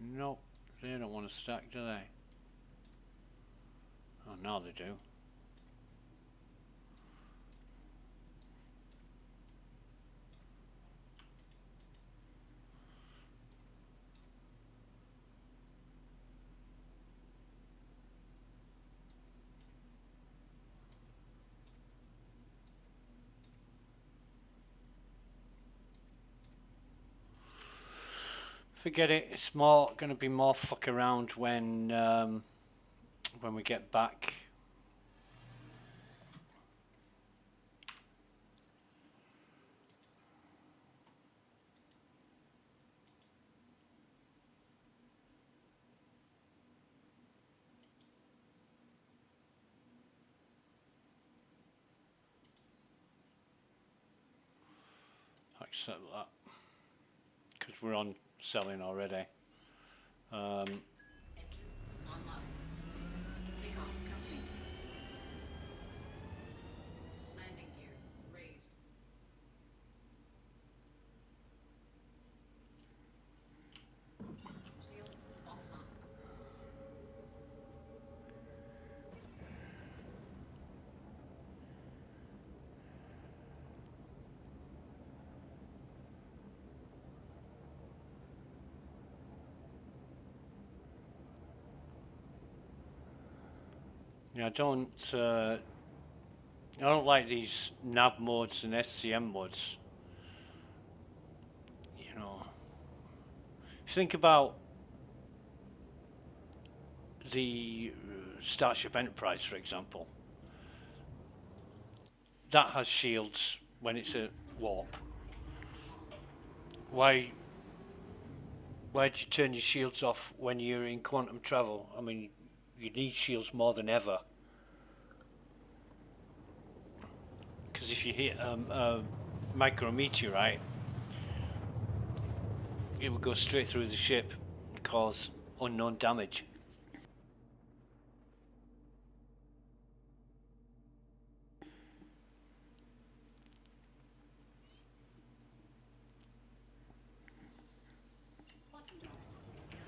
Nope, they don't want to stack, do they? Oh, now they do. Forget it. It's more going to be more fuck around when we get back. accept that because we're on selling already. Engines online. Takeoff complete. Landing gear raised. Shields offline. Yeah, I don't like these nav modes and SCM modes. You know, think about the Starship Enterprise, for example. That has shields when it's a warp. Why do you turn your shields off when you're in quantum travel? I mean, you need shields more than ever. Because if you hit a micrometeorite, it would go straight through the ship and cause unknown damage. Quantum drive is now on.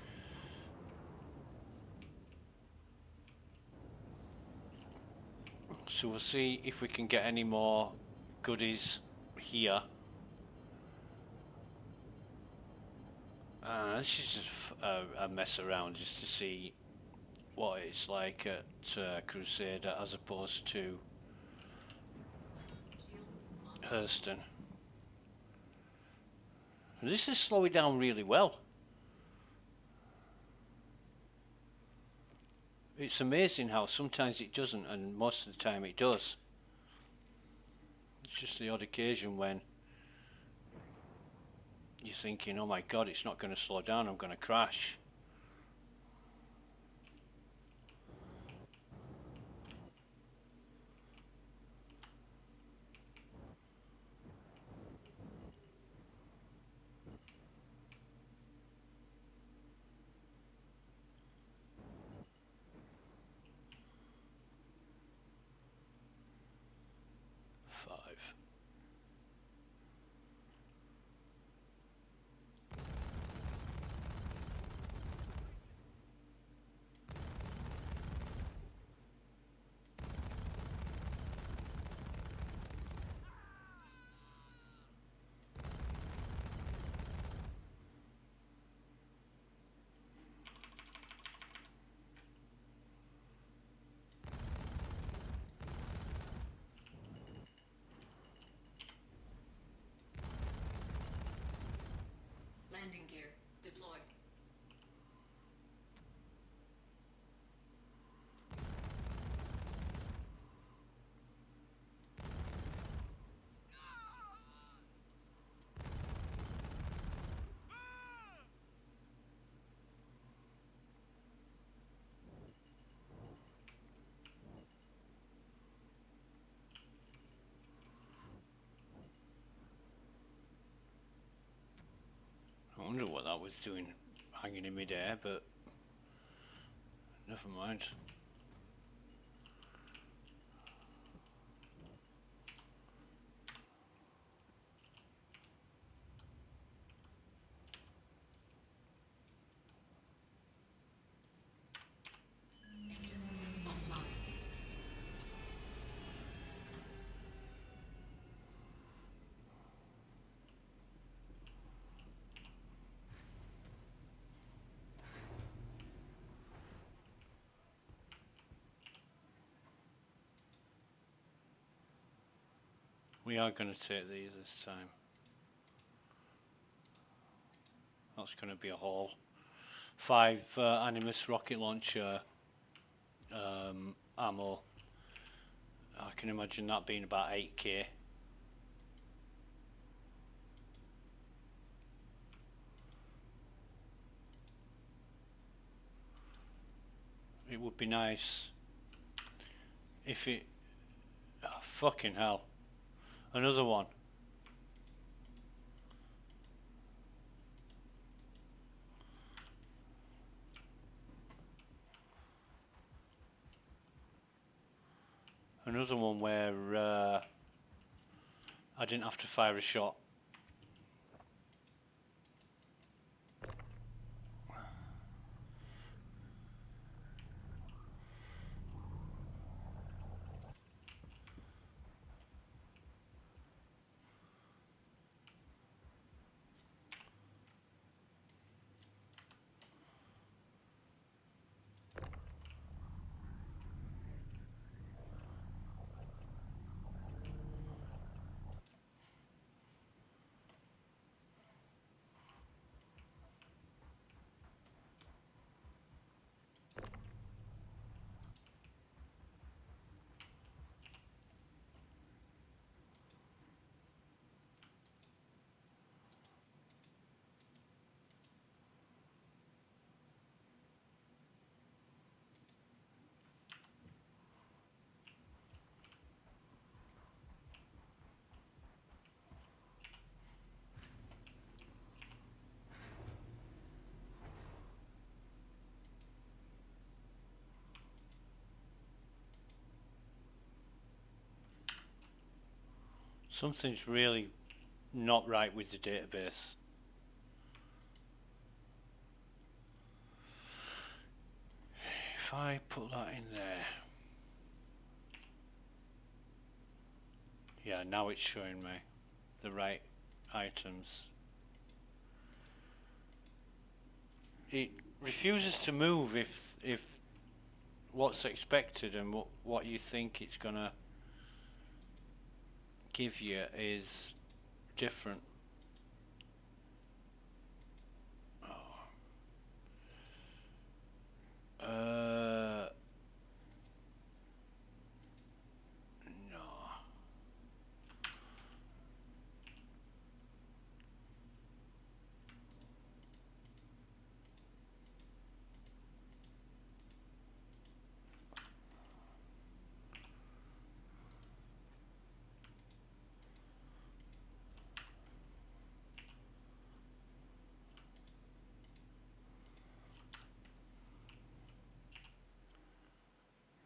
So we'll see if we can get any more goodies here. This is just a mess around just to see what it's like at Crusader as opposed to Shields on. Hurston. And this is slowing down really well. It's amazing how sometimes it doesn't and most of the time it does. It's just the odd occasion when you're thinking, oh my god, it's not going to slow down, I'm going to crash. Five. Landing gear deployed. I wonder what that was doing hanging in midair, but never mind. Engines offline. We are going to take these this time. That's going to be a haul. 5 Animus rocket launcher ammo. I can imagine that being about 8k. It would be nice if it... Oh, fucking hell. Another one. another one where I didn't have to fire a shot. Something's really not right with the database. If I put that in there, yeah, now it's showing me the right items. It refuses to move if what's expected and what you think it's gonna give you is different. No.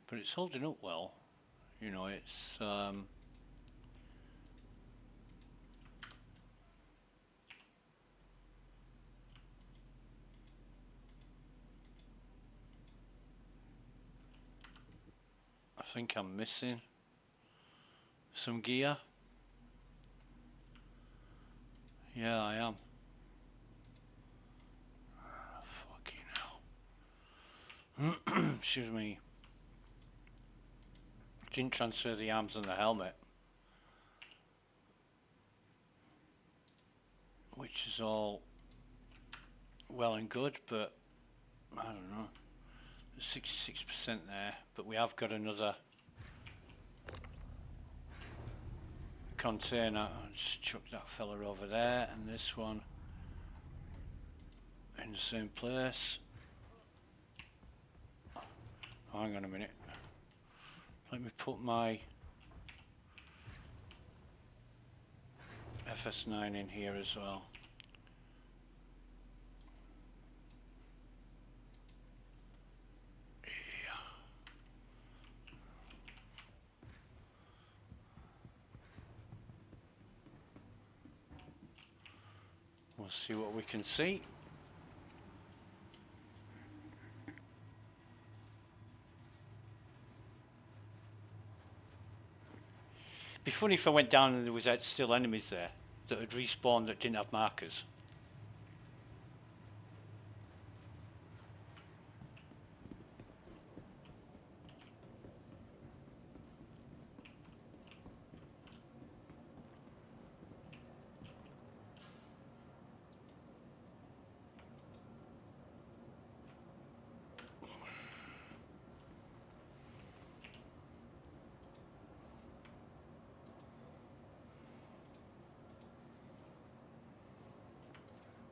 But it's holding up well, you know, it's I think I'm missing some gear. Yeah, I am. Fucking hell. Excuse me. Didn't transfer the arms and the helmet, which is all well and good, but I don't know. 66% there, but we have got another container. I'll just chuck that fella over there, and this one in the same place. Oh, hang on a minute. Let me put my FS9 in here as well. We'll see what we can see. It'd be funny if I went down and there was still enemies there that had respawned that didn't have markers.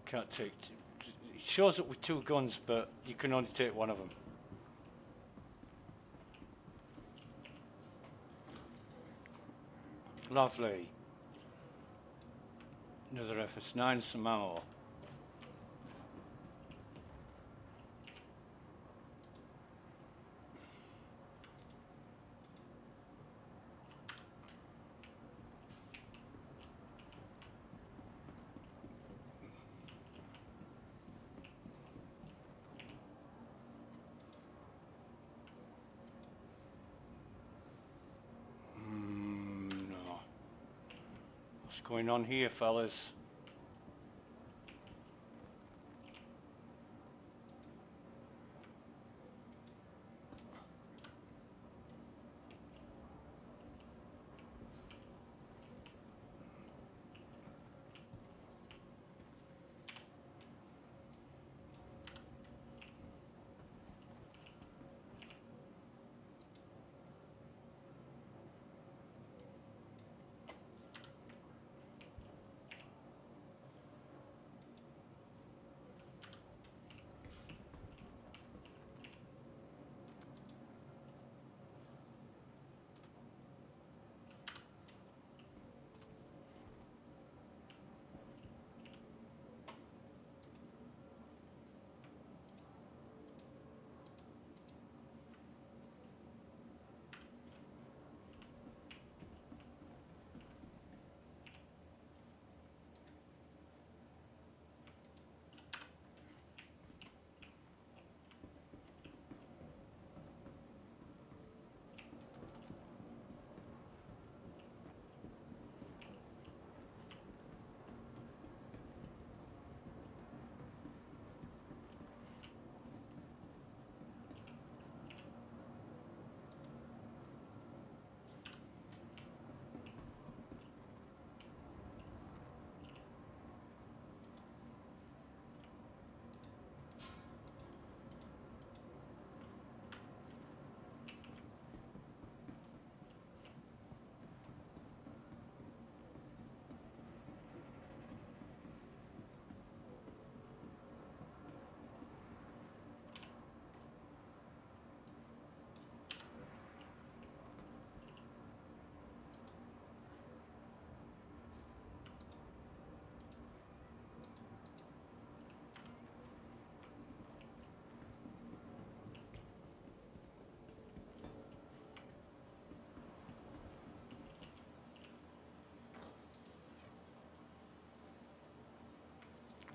Can't take. It shows up with 2 guns, but you can only take one of them. Lovely. Another FS9, some ammo. What's going on here, fellas?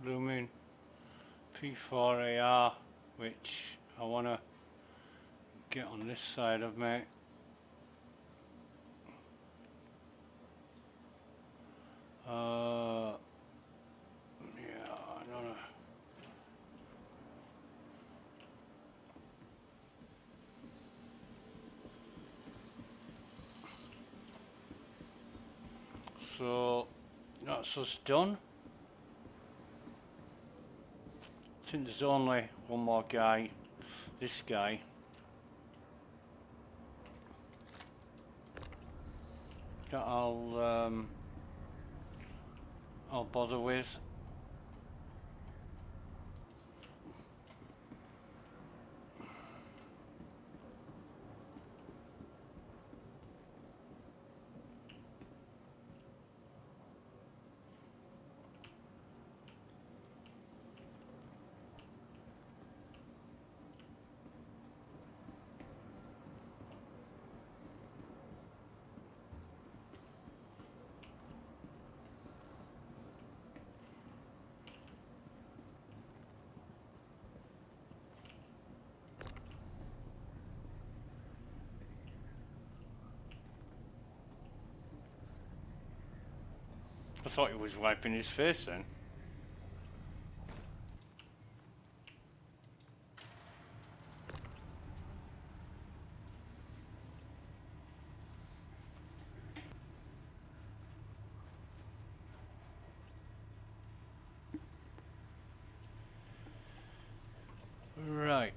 Blooming P4AR, which I want to get on this side of me. Yeah, I don't know. So that's us done. I think there's only one more guy, this guy. That I'll bother with. I thought he was wiping his face then. Right.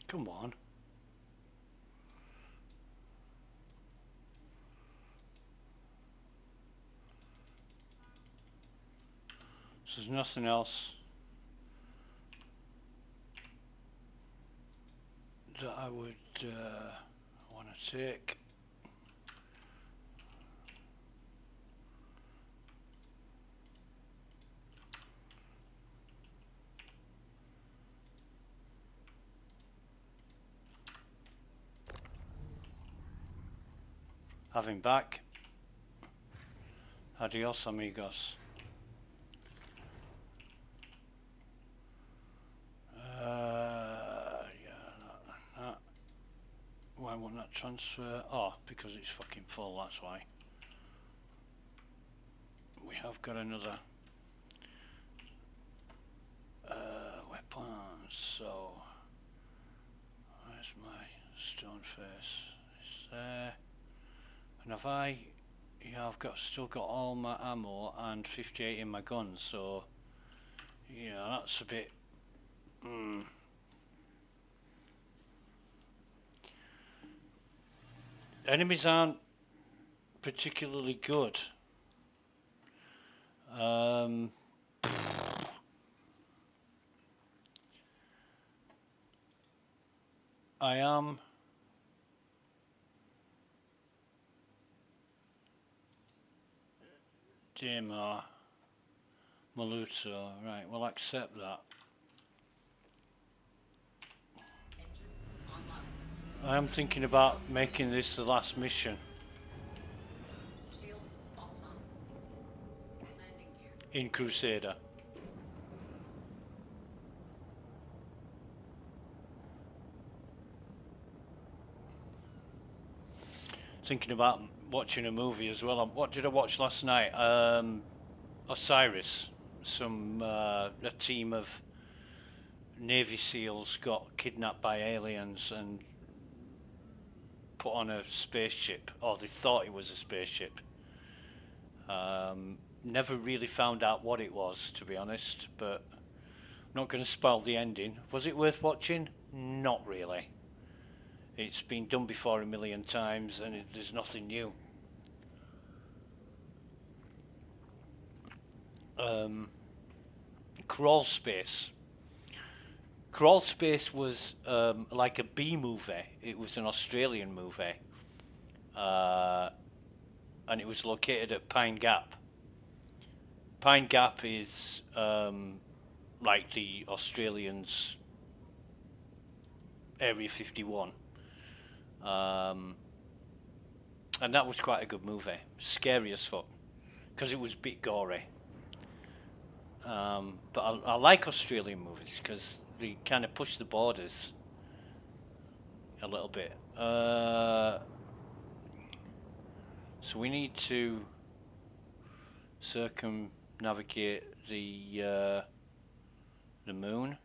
Come on. So there's nothing else that I would want to take. Have him back. Adios, amigos. Yeah, that. Why won't that transfer? Oh, because it's fucking full, that's why. We have got another weapons, so where's my stone face? It's there. And have I, yeah, I've still got all my ammo and 58 in my gun, so yeah, that's a bit enemies aren't particularly good. I am Dema Maluto, right, we'll accept that. Engines online. I am thinking about making this the last mission Shields offline. Landing gear. in Crusader. Thinking about watching a movie as well. What did I watch last night? Osiris. A team of Navy SEALs got kidnapped by aliens and put on a spaceship, or they thought it was a spaceship. Never really found out what it was, to be honest, but I'm not going to spoil the ending. Was it worth watching? Not really. It's been done before a million times and there's nothing new. Crawl Space. Crawl Space was like a B movie. It was an Australian movie. And it was located at Pine Gap. Pine Gap is like the Australians' Area 51. And that was quite a good movie. Scary as fuck. Because it was a bit gory. But I like Australian movies because they kind of push the borders a little bit. So we need to circumnavigate the moon.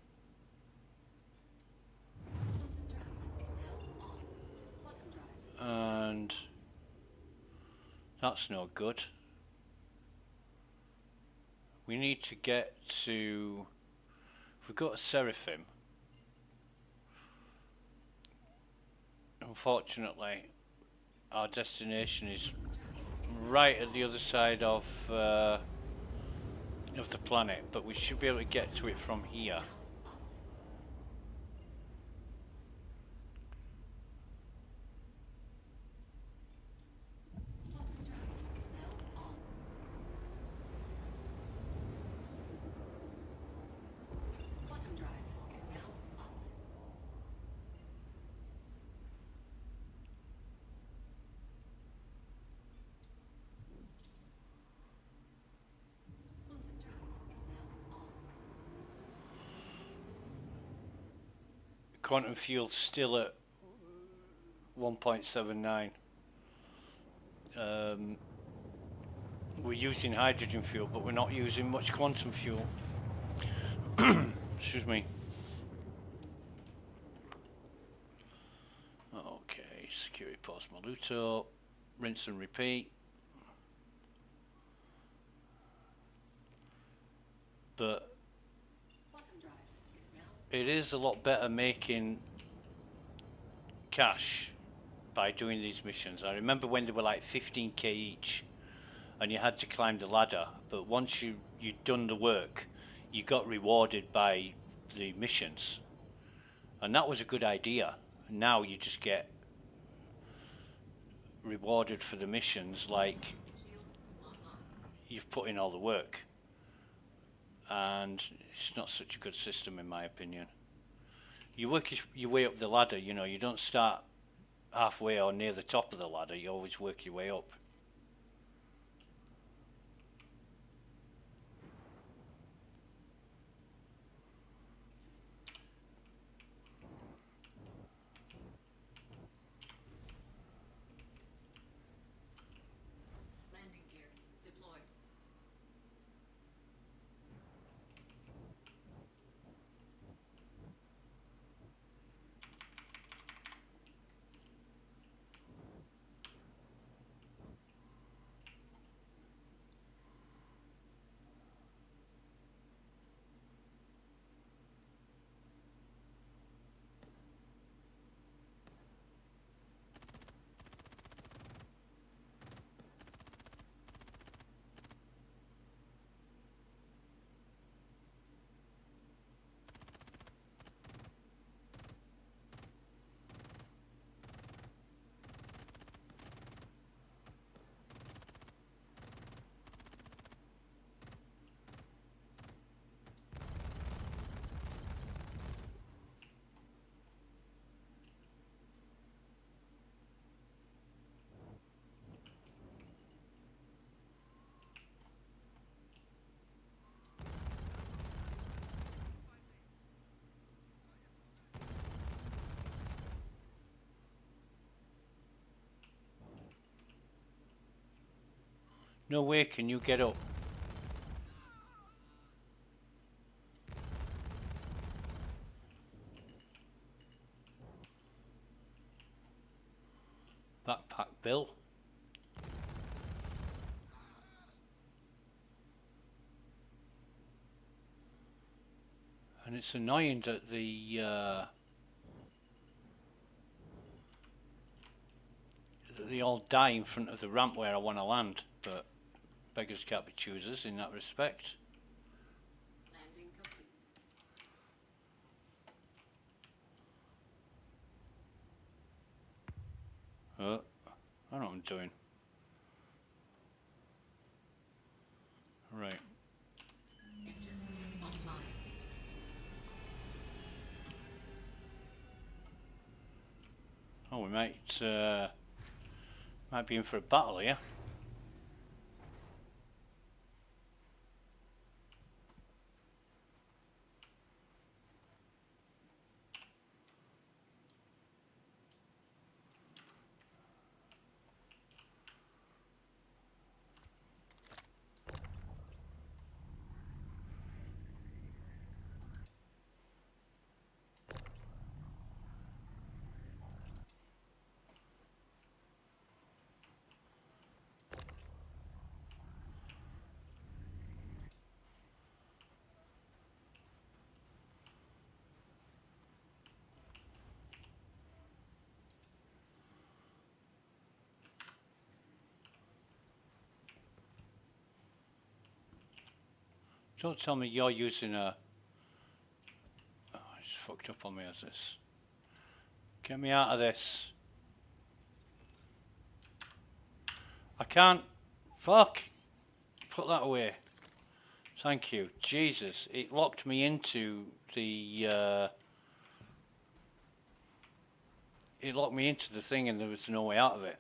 And that's no good. We need to get to, if we've got a Seraphim, unfortunately our destination is right at the other side of the planet, but we should be able to get to it from here. Quantum fuel still at 1.79. We're using hydrogen fuel, but we're not using much quantum fuel. Excuse me. Okay, security post Maluto, rinse and repeat. But it is a lot better making cash by doing these missions. I remember when they were like 15k each and you had to climb the ladder, but once you'd done the work, you got rewarded by the missions. And that was a good idea. Now you just get rewarded for the missions like you've put in all the work. And it's not such a good system in my opinion. You work your way up the ladder, you know, you don't start halfway or near the top of the ladder, you always work your way up. Landing gear deployed. No way can you get up. Backpack Bill. And it's annoying that they all die in front of the ramp where I want to land, but beggars can't be choosers in that respect. Landing complete. I don't know what I'm doing. Right. Engines offline. Oh, we might be in for a battle here. Don't tell me you're using a... Oh, it's fucked up on me as this. Get me out of this. I can't... Fuck! Put that away. Thank you. Jesus, it locked me into the... It locked me into the thing and there was no way out of it.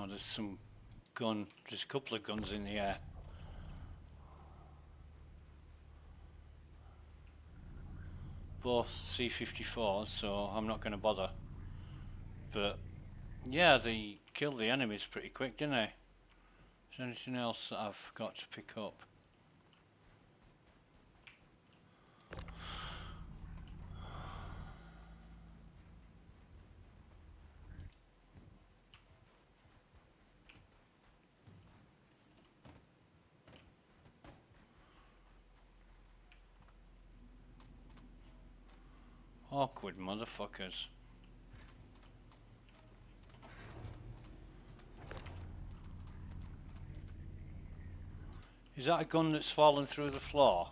Oh, there's some gun. There's a couple of guns in the air. Both C-54s, so I'm not going to bother. But yeah, they killed the enemies pretty quick, didn't they? Is there anything else that I've got to pick up? Awkward motherfuckers. Is that a gun that's fallen through the floor?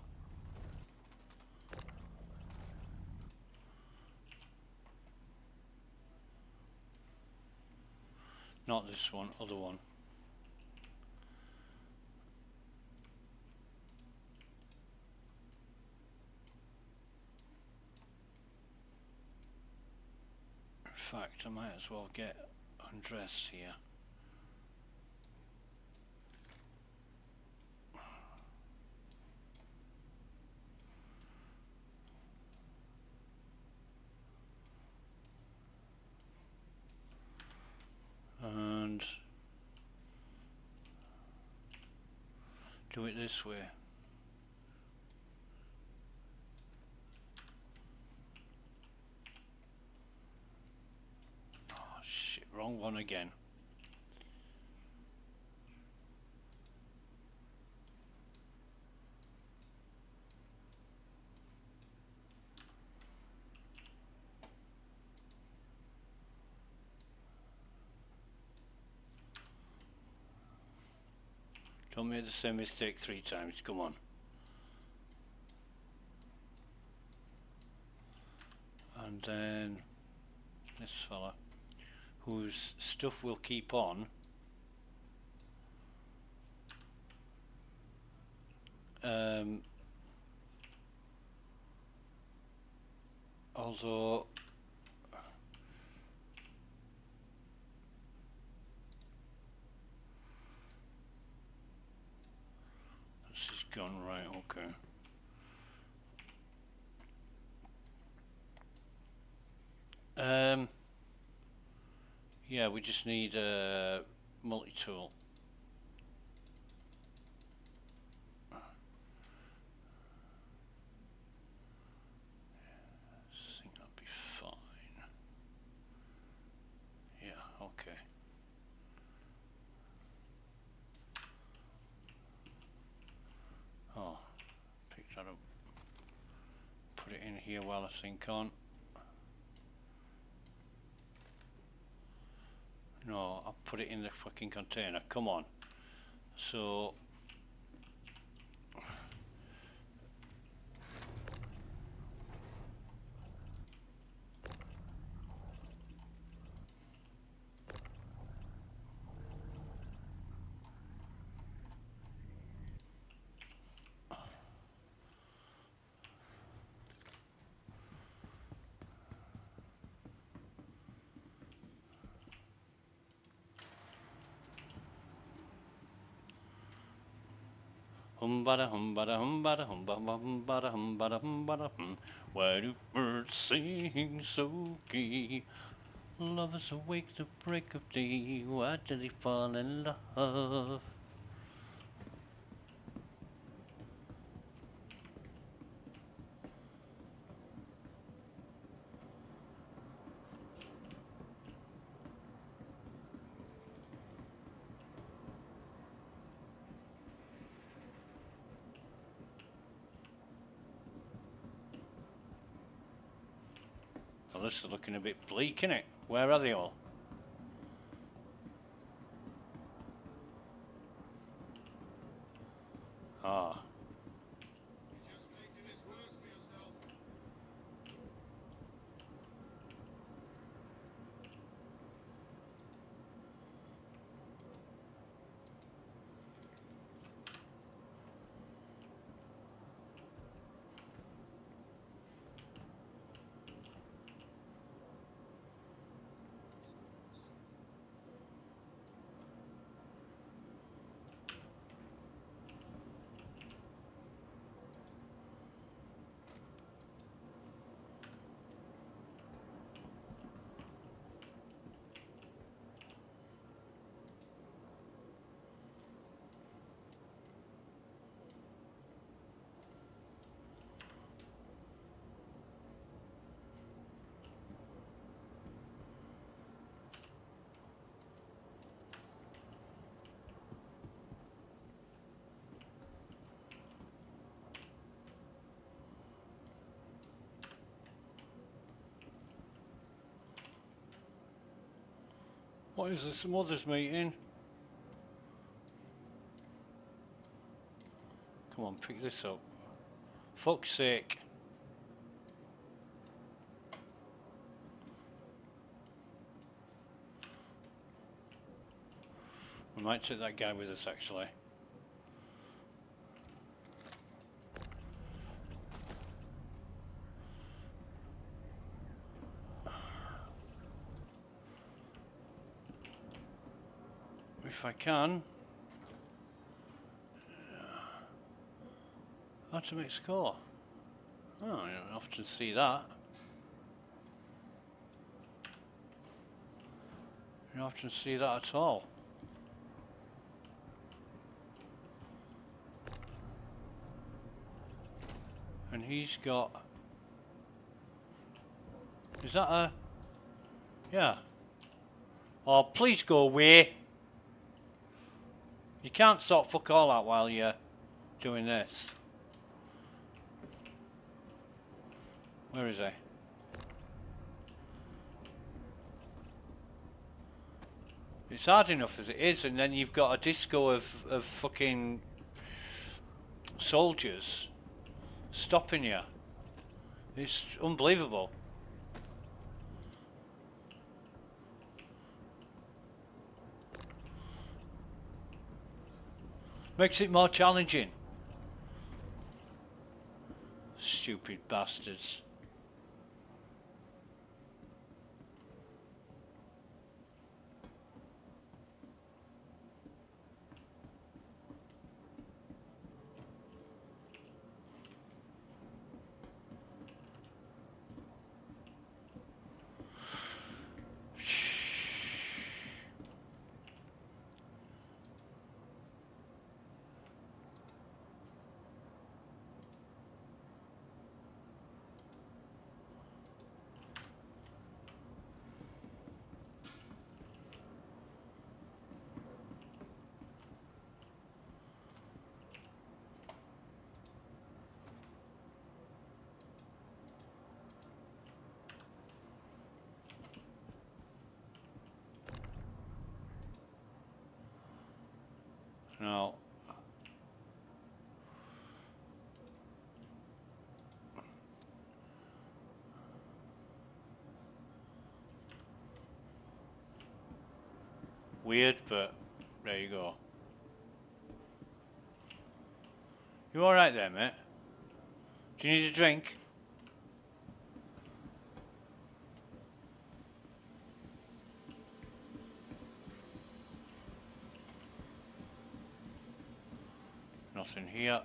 Not this one, other one. In fact, I might as well get undressed here. And do it this way. Oh shit, wrong one again. Don't make the same mistake 3 times, come on. And then this fella, whose stuff will keep on. Also, this is gone right, okay. Yeah, we just need a multi-tool. I think that'll be fine. Yeah, okay. Oh, pick that up. Put it in here while I think on. No, I'll put it in the fucking container. Come on. So humbada humbada humbada humbada humbada humbada humbada hum. Why do birds sing so gay? Lovers awake the break of day. Why do they fall in love? Well, this is looking a bit bleak, innit? Where are they all? Ah. What is this mother's meeting? Come on, pick this up. Fuck's sake. might take that guy with us actually. If I can. How to make score? Oh, I don't often see that. You don't often see that at all. And he's got... Is that a... Yeah. Oh, please go away. You can't sort fuck all out while you're doing this. Where is he? It's hard enough as it is, and then you've got a disco of fucking soldiers stopping you. It's unbelievable. Makes it more challenging. Stupid bastards. No. Weird, but there you go. You alright there, mate? Do you need a drink? Nothing here.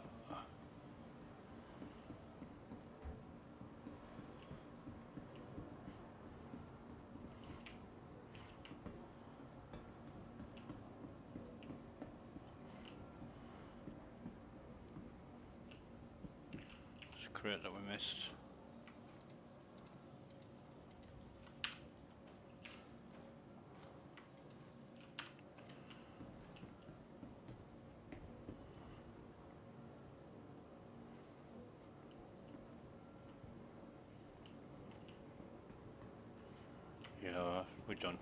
It's a crate that we missed. Yeah, we're done.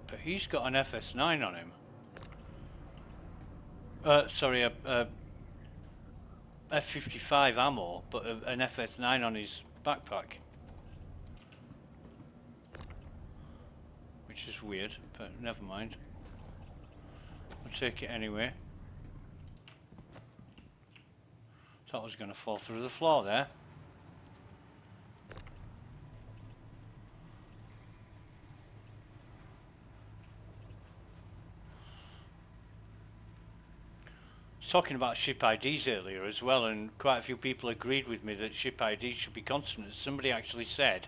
But he's got an FS9 on him. Sorry, a F55 ammo, but an FS9 on his backpack. Which is weird, but never mind. I'll take it anyway. Thought I was going to fall through the floor there. I was talking about ship IDs earlier as well, and quite a few people agreed with me that ship IDs should be constant. Somebody actually said,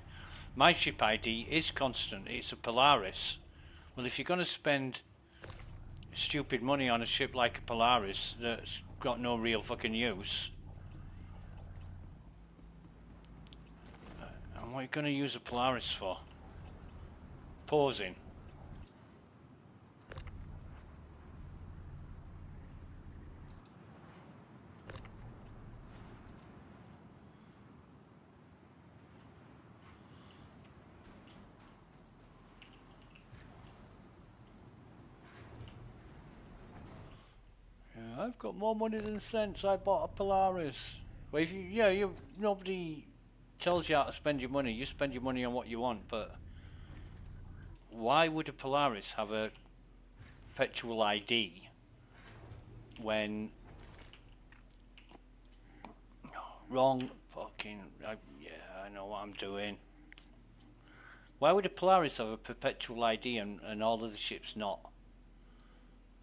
my ship ID is constant, it's a Polaris. Well, if you're going to spend stupid money on a ship like a Polaris that's got no real fucking use, and what are you going to use a Polaris for? Posing. Yeah, I've got more money than sense. I bought a Polaris. Well, if you, yeah, you nobody tells you how to spend your money. You spend your money on what you want, but why would a Polaris have a perpetual ID when wrong fucking yeah, I know what I'm doing. Why would a Polaris have a perpetual ID and all of the ships not?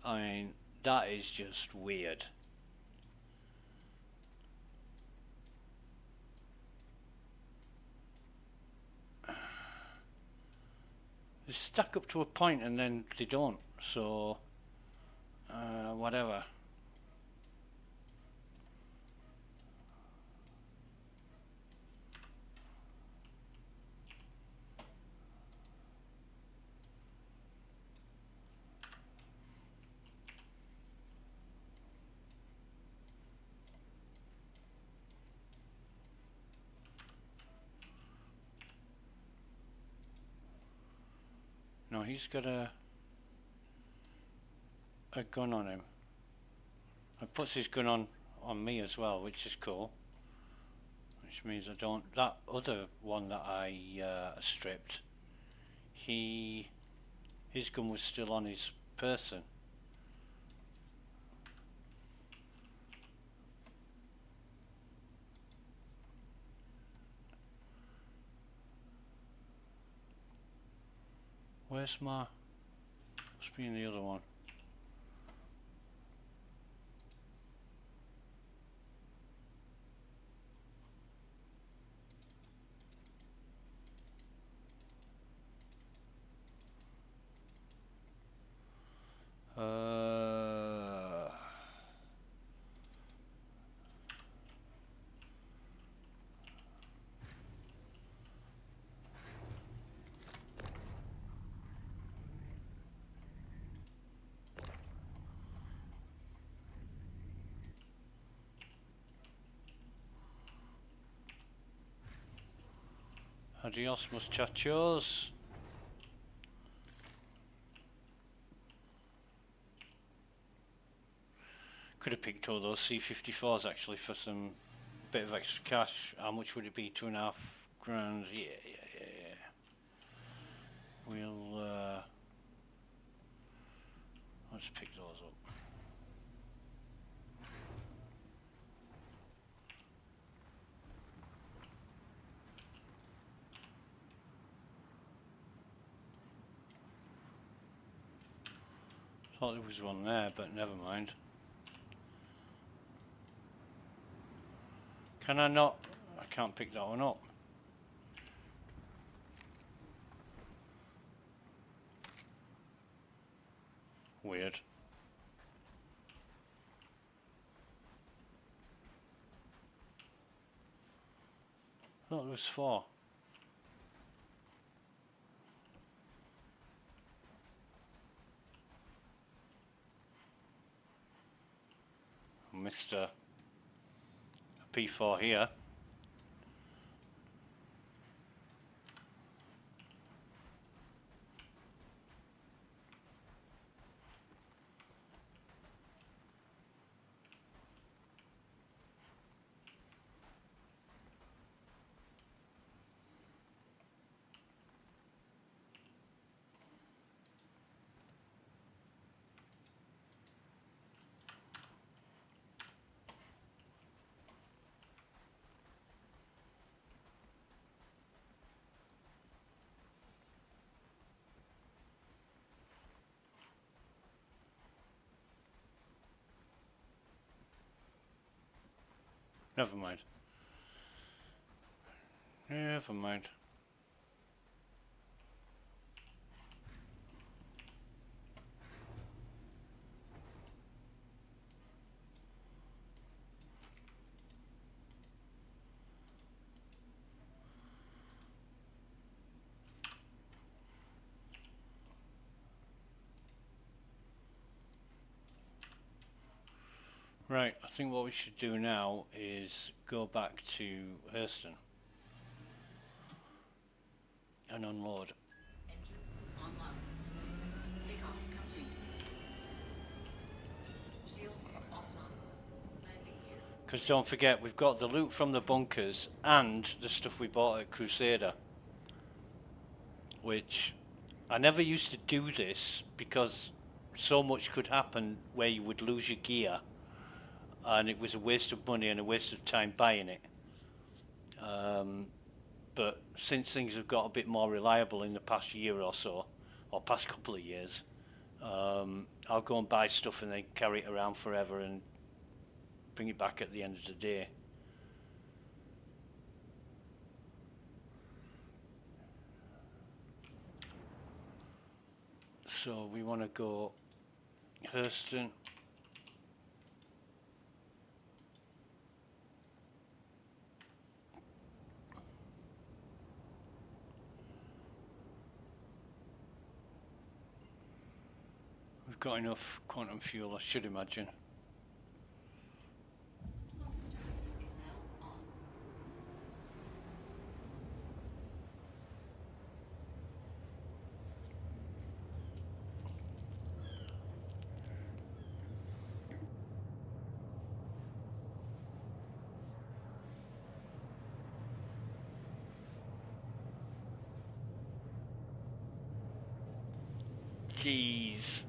I mean, that is just weird. They stack up to a point and then they don't, so whatever. No, he's got a gun on him. It puts his gun on me as well, which is cool. Which means I don't. That other one that I stripped, his gun was still on his person. Where's my? Must be in the other one. Adios, muchachos. Could have picked all those C-54s actually for some bit of extra cash. How much would it be? $2.5 grand? Yeah. We'll let's pick those up. Thought there was one there, but never mind. Can I not? I can't pick that one up. Weird. I thought there was 4. Missed a P4 here. Never mind. Never mind. Right, I think what we should do now is go back to Hurston and unload. Engines online. Takeoff complete. Shields offline. Landing gear Because don't forget, we've got the loot from the bunkers and the stuff we bought at Crusader. Which, I never used to do this because so much could happen where you would lose your gear. And it was a waste of money and a waste of time buying it. But since things have got a bit more reliable in the past year or so, or past couple of years, I'll go and buy stuff and then carry it around forever and bring it back at the end of the day. So we want to go Hurston. We've got enough quantum fuel, I should imagine. Quantum drive is now on. Jeez.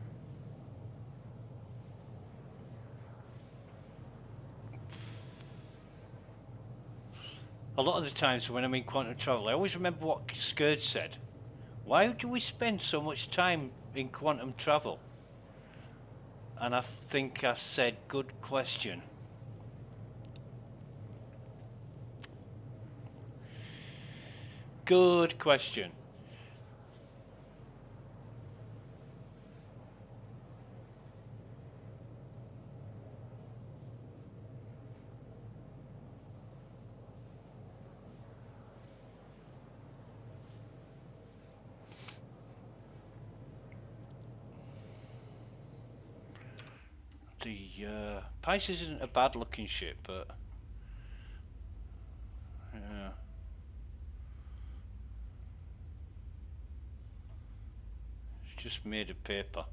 A lot of the times when I'm in quantum travel, I always remember what Scourge said. Why do we spend so much time in quantum travel? And I think I said, good question. Good question. The Pisces isn't a bad looking ship, but yeah. It's just made of paper.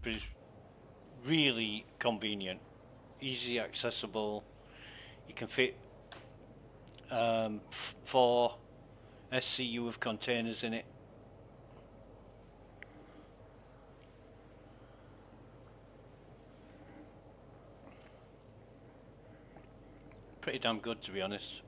But it's really convenient, easy accessible. You can fit 4 SCU of containers in it. Pretty damn good, to be honest.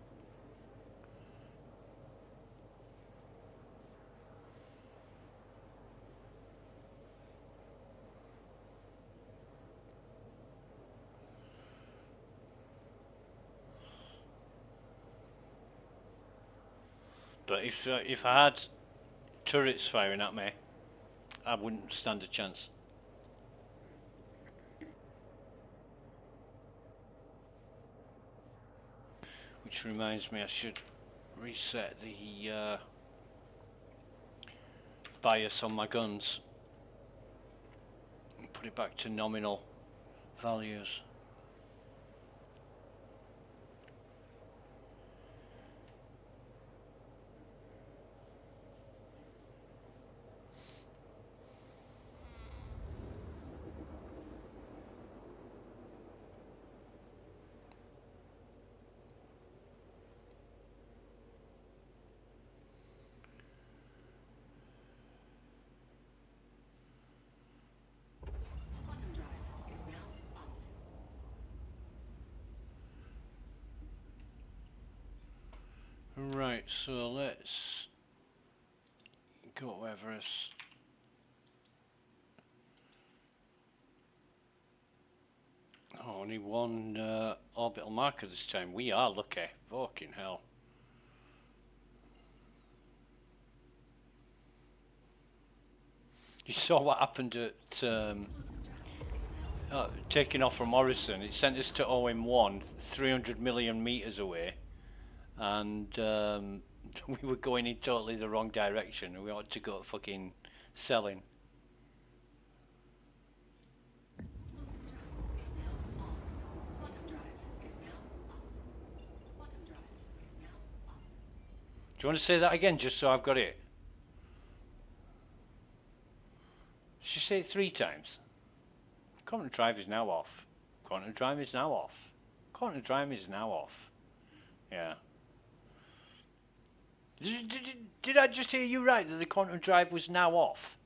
But if I had turrets firing at me, I wouldn't stand a chance. Which reminds me, I should reset the bias on my guns and put it back to nominal values. Quantum drive is now off. Right, so let's go to Everest. Oh, only one orbital marker this time. We are lucky. Fucking hell. You saw what happened at taking off from Morrison. It sent us to OM1, 300 million meters away, and we were going in totally the wrong direction. We ought to go fucking selling. Quantum drive is now off. Quantum drive is now off. Do you want to say that again, just so I've got it? Did she say it 3 times? Quantum drive is now off. Quantum drive is now off. Quantum drive is now off. Yeah. Did I just hear you right that the quantum drive was now off?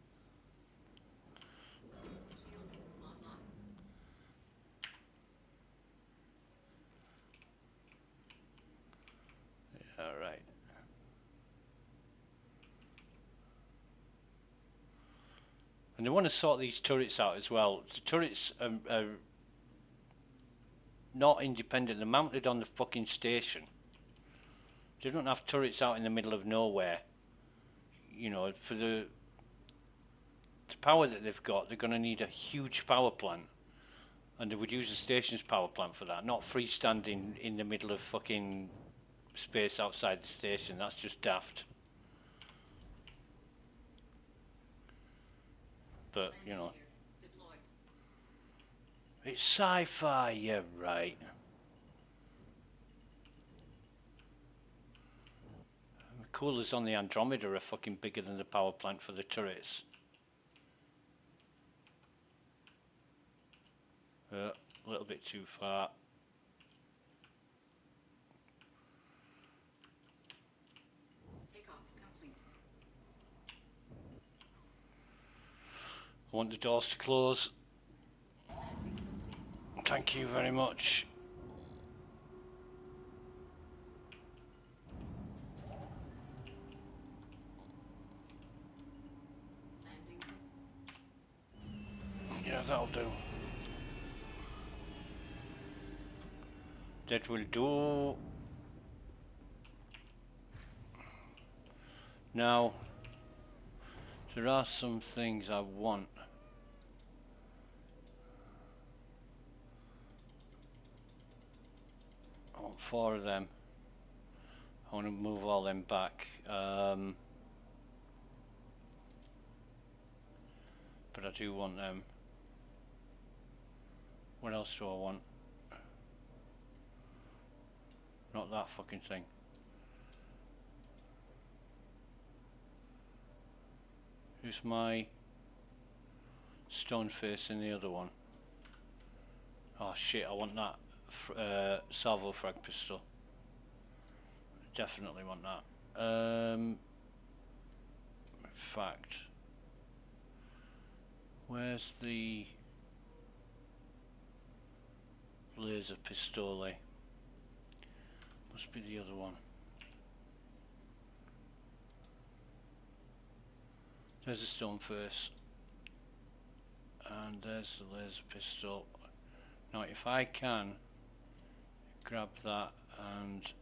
All right. And they want to sort these turrets out as well. The turrets are not independent. They're mounted on the fucking station. They don't have turrets out in the middle of nowhere. You know, for the power that they've got, they're going to need a huge power plant. And they would use the station's power plant for that, not freestanding in the middle of fucking space outside the station. That's just daft. But, you know, Deployed. it's sci-fi, yeah, right. The coolers on the Andromeda are fucking bigger than the power plant for the turrets. A little bit too far. Takeoff complete. I want the doors to close. Thank you very much. Landing. Yeah, that'll do. That will do. Now, there are some things I want. I want 4 of them. I want to move all them back. But I do want them. What else do I want? Not that fucking thing. Who's my stone face in the other one? Oh shit, I want that salvo frag pistol. Definitely want that. In fact, where's the laser pistole? Must be the other one. There's a stone face. And there's the laser pistol. Now if I can grab that and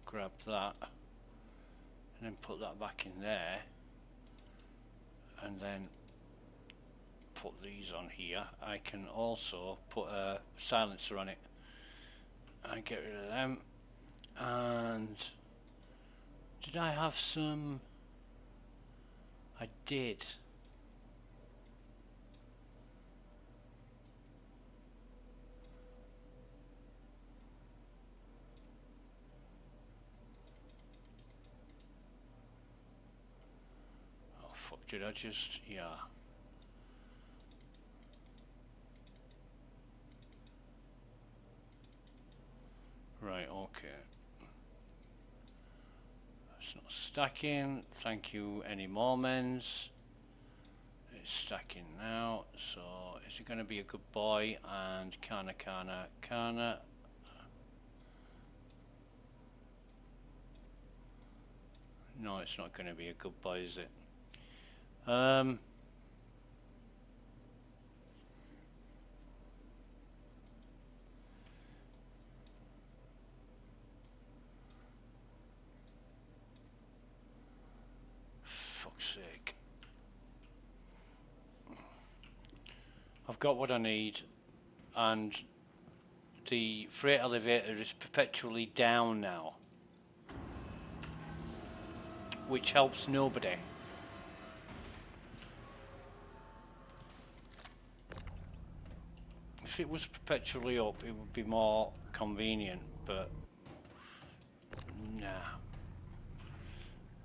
grab that and then put that back in there and then put these on here, I can also put a silencer on it and get rid of them. And did I have some? I did. Oh fuck, did I just, yeah. Right, okay. It's not stacking. Thank you, any more mens. It's stacking now. So is it going to be a good boy? And Kana. No, it's not going to be a good boy, is it? Fuck's sake. I've got what I need, and the freight elevator is perpetually down now, which helps nobody. If it was perpetually up, it would be more convenient, but nah.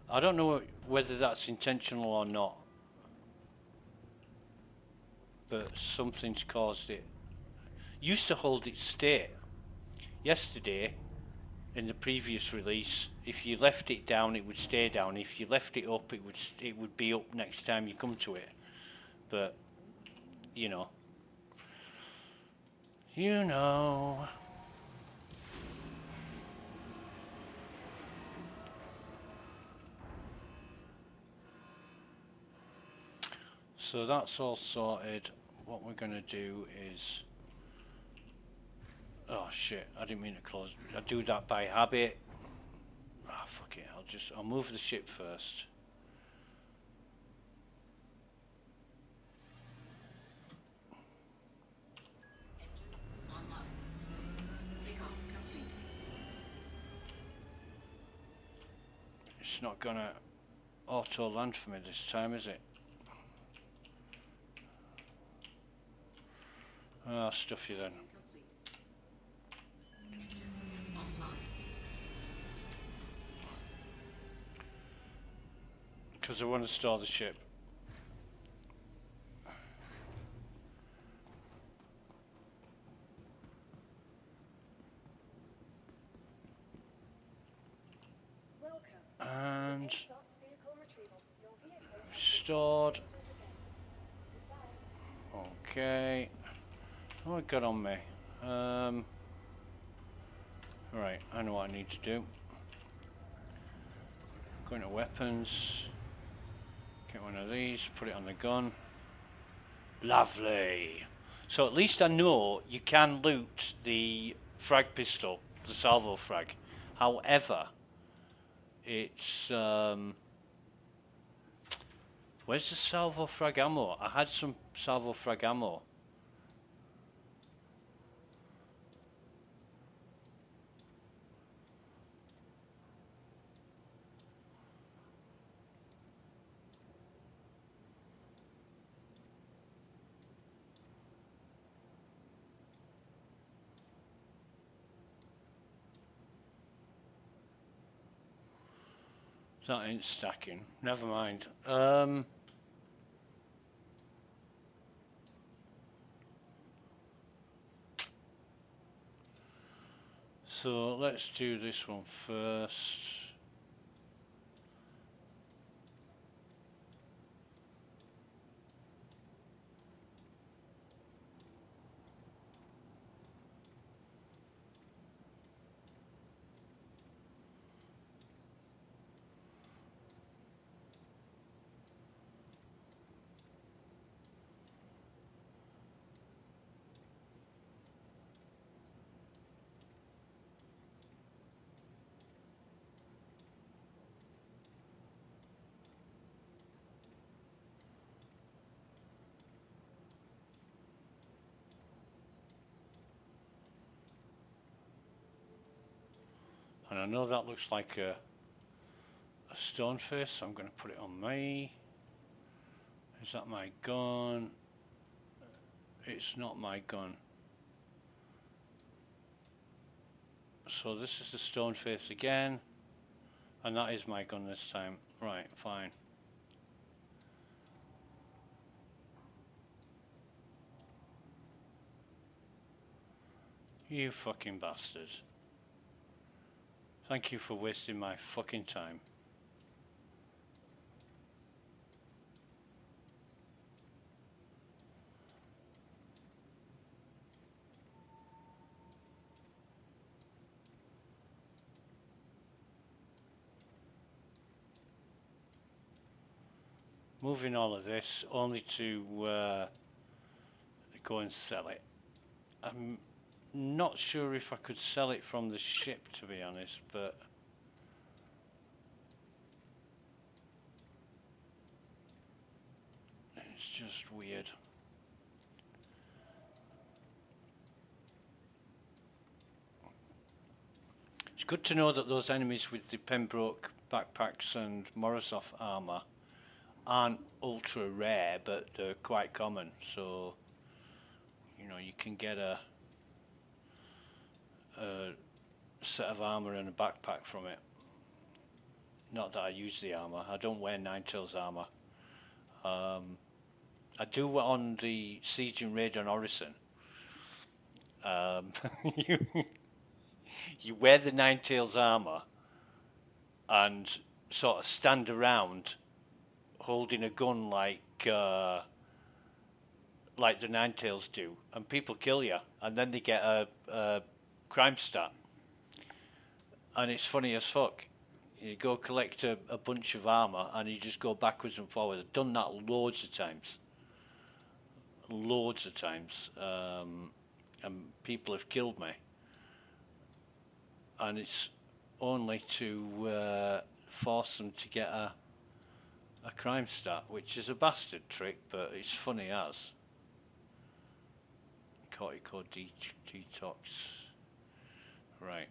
I don't know whether that's intentional or not, but something's caused it. Used to hold its state. Yesterday, in the previous release, if you left it down, it would stay down. If you left it up, it would be up next time you come to it. But you know. So that's all sorted. What we're gonna do is, oh shit, I didn't mean to close. I do that by habit. Ah, fuck it, I'll move the ship first. Engines online. Takeoff complete. It's not gonna auto land for me this time, is it? I'll stuff you then. Complete. Engines offline. Because I want to store the ship. Welcome. And ASOP vehicle retrieval. Your vehicle has stored. been Goodbye. Okay. What I got on me? Right, I know what I need to do. Go into weapons. Get one of these, put it on the gun. Lovely. So at least I know you can loot the frag pistol, the salvo frag. However, it's where's the salvo frag ammo? I had some salvo frag ammo. That ain't stacking. Never mind. So let's do this one first. And I know that looks like a stone face, so I'm going to put it on me. Is that my gun? It's not my gun. So this is the stone face again, and that is my gun this time. Right, fine. You fucking bastard. Thank you for wasting my fucking time. Moving all of this only to go and sell it. I'm not sure if I could sell it from the ship, to be honest, but it's just weird. good to know that those enemies with the Pembroke backpacks and Morozov armour aren't ultra rare, but they're quite common. So, you know, you can get a set of armour and a backpack from it. Not that I use the armour. I don't wear Ninetales armour. I do on the Siege and Raid on Orison. You, you wear the Ninetales armour and sort of stand around holding a gun like the Ninetales do, and people kill you, and then they get a crime stat. And it's funny as fuck. You go collect a bunch of armour and you just go backwards and forwards. I've done that loads of times. And people have killed me. And it's only to force them to get a crime stat, which is a bastard trick, but it's funny as. Cortico detox. Right.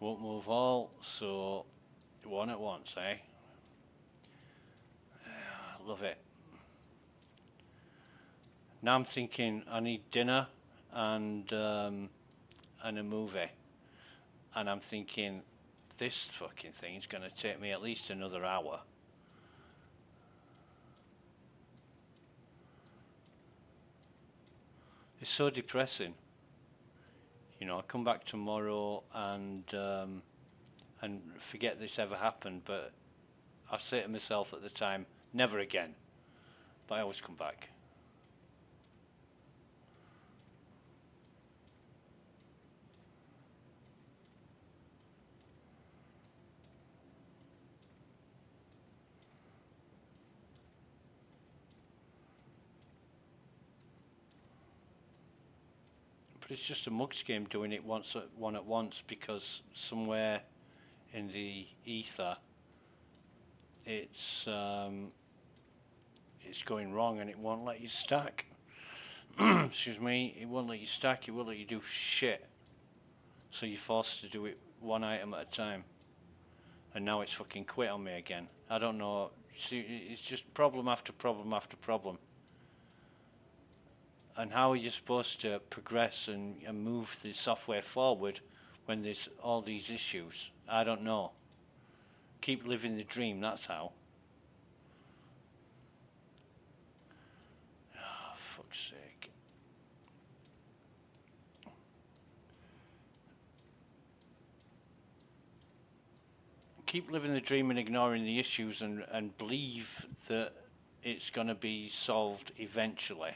Won't move all, so one at once, eh? Love it. Now I'm thinking I need dinner and a movie, and I'm thinking this fucking thing is going to take me at least another hour. It's so depressing. You know, I come back tomorrow and forget this ever happened, but I say to myself at the time, never again. But I always come back. But it's just a mugs game doing it one at once, because somewhere in the ether it's going wrong and it won't let you stack. Excuse me, it won't let you stack, it won't let you do shit. So you're forced to do it one item at a time. And now it's fucking quit on me again. I don't know. See, it's just problem after problem after problem. And how are you supposed to progress and move the software forward when there's all these issues? I don't know. Keep living the dream, that's how. Oh, fuck's sake. Keep living the dream and ignoring the issues and believe that it's going to be solved eventually.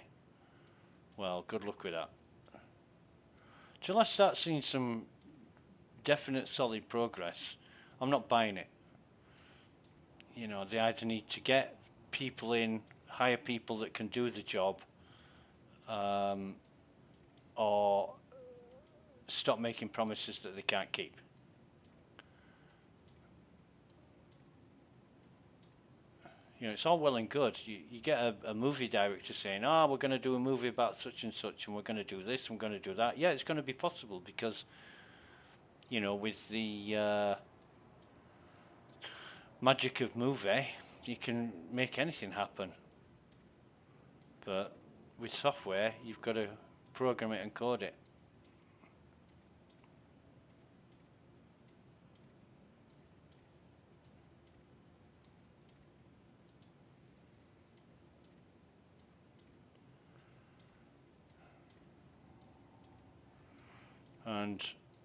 Well, good luck with that. Till I start seeing some definite solid progress, I'm not buying it. You know, they either need to get people in, hire people that can do the job, or stop making promises that they can't keep. You know, it's all well and good. You get a movie director saying, oh, we're going to do a movie about such and such, and we're going to do this, and we're going to do that. Yeah, it's going to be possible because, you know, with the magic of movie, you can make anything happen. But with software, you've got to program it and code it. And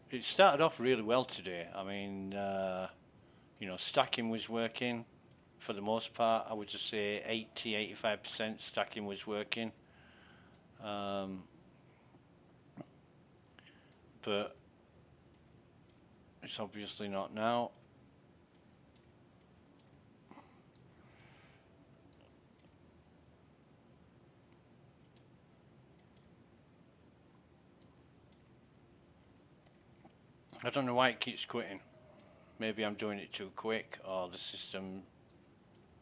it started off really well today. I mean, you know, stacking was working for the most part. I would just say 80-85% stacking was working. But it's obviously not now. I don't know why it keeps quitting. Maybe I'm doing it too quick, or the system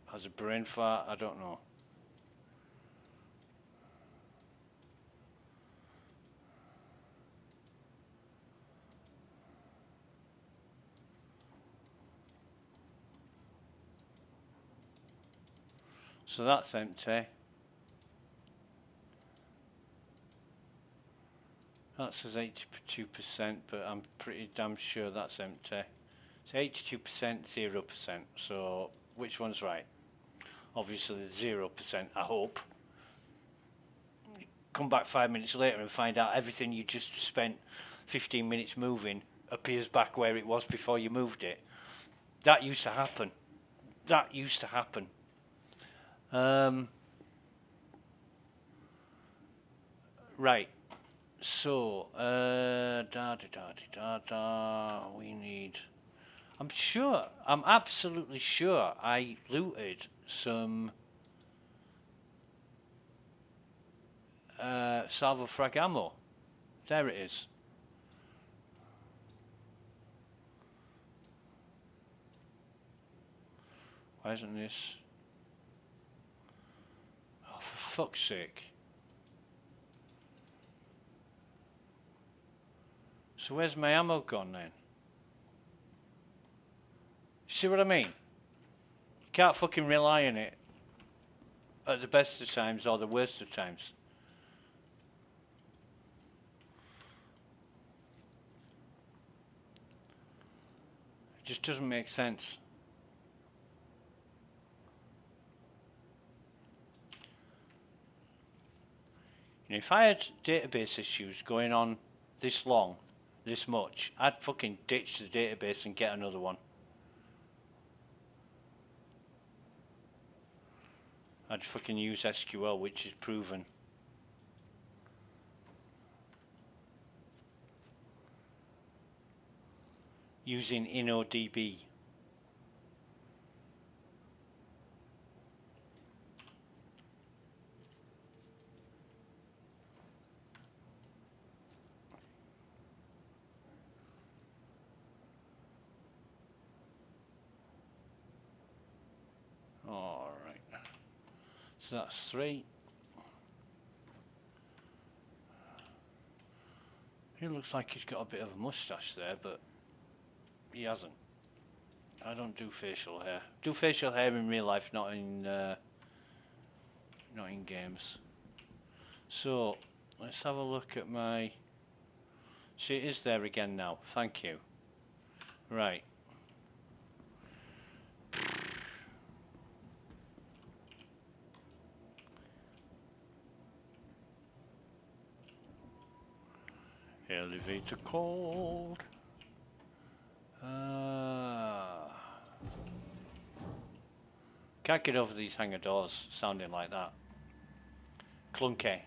has a brain fart, I don't know. So that's empty. That says 82%, but I'm pretty damn sure that's empty. It's 82%, 0%. So which one's right? Obviously 0%, I hope. Come back 5 minutes later and find out everything you just spent 15 minutes moving appears back where it was before you moved it. That used to happen. That used to happen. Right. So, we need... I'm absolutely sure I looted some salvo frag ammo. There it is. Why isn't this? Oh, for fuck's sake. So where's my ammo gone then? See what I mean? You can't fucking rely on it at the best of times or the worst of times. It just doesn't make sense. You know, if I had database issues going on this long, this much, I'd fucking ditch the database and get another one. I'd fucking use SQL, which is proven. Using InnoDB. All right. So that's 3. He looks like he's got a bit of a mustache there, but he hasn't. I don't do facial hair. Do facial hair in real life, not in games. So let's have a look at my... See, it is there again now. Thank you. Right. Elevator called. Can't get over these hangar doors sounding like that. Clunky.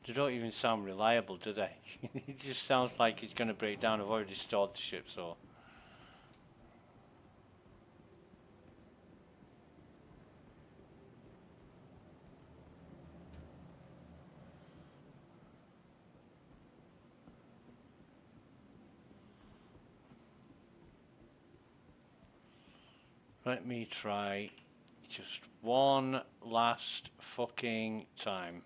They don't even sound reliable, do they? It just sounds like it's going to break down. I've already stored the ship, so... Let me try just one last fucking time.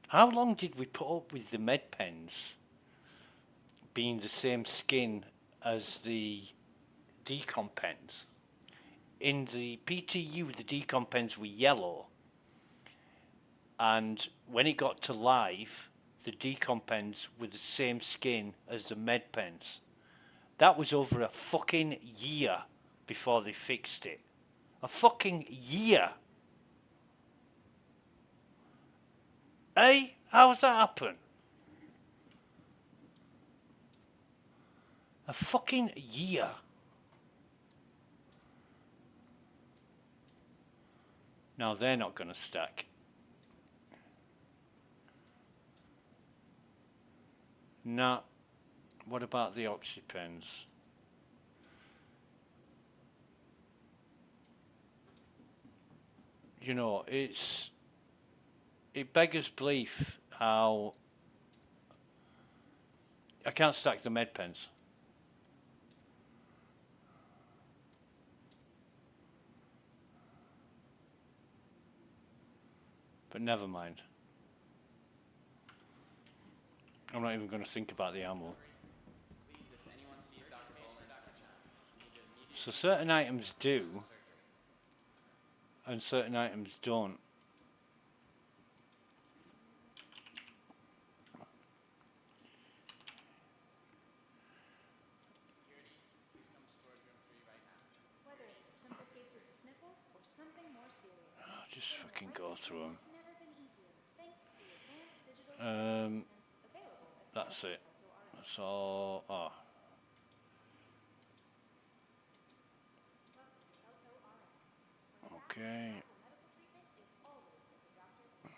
How long did we put up with the med pens being the same skin as the decom pens? In the PTU, the decom pens were yellow, and when it got to live, the decom pens were the same skin as the med pens. That was over a fucking year before they fixed it. A fucking year. Hey, how's that happen? A fucking year. Now they're not going to stack. Nah. What about the oxypens? You know, it beggars belief how I can't stack the med pens. But never mind. I'm not even going to think about the ammo. So certain items do, and certain items don't. Whether it's a simple case of the sniffles or something more serious. I'll just fucking go through them. It's never been easier, thanks to the advanced digital assistance available at That's it. Telltale RX. That's all. Oh. Welcome to Telltale RX, where Okay. medical treatment is always what the doctor orders.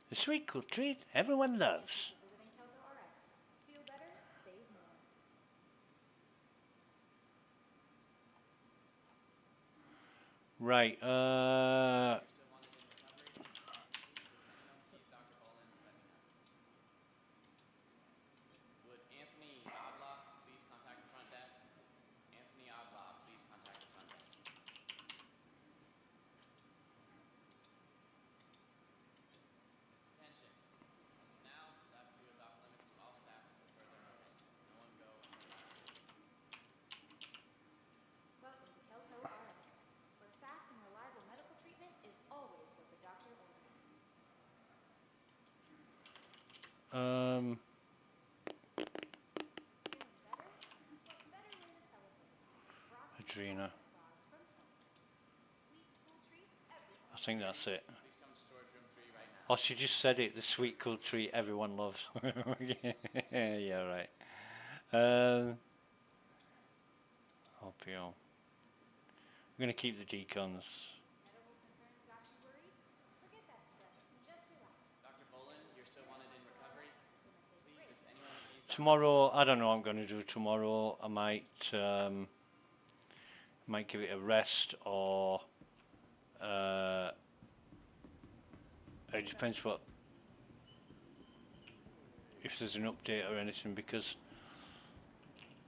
The sweet cool treat everyone loves. Visiting Telltale RX. Feel better, save more. Right. Would Anthony Odlaw please contact the front desk? Anthony Odlaw, please contact the front desk. Attention. As of now, Lab 2 is off limits to all staff until further notice. No one go until activated. Welcome to Telltale RX, where fast and reliable medical treatment is always what the doctor ordered. Um. Feeling better? What better way to celebrate? Frosty Adrena. applause from Telltale. Sweet, cool treat everyone. I think that's it. Please come to storage room 3 right now. Oh, she just said it. The sweet cool treat everyone loves. Yeah, right. RPO. I'm gonna keep the decons. Medical concerns got you worried? Forget that stress and just relax. Dr. Bolin, you're still wanted in recovery. Please, if anyone sees Dr. Tomorrow, I don't know what I'm gonna do tomorrow. I might give it a rest, or it depends what, if there's an update or anything, because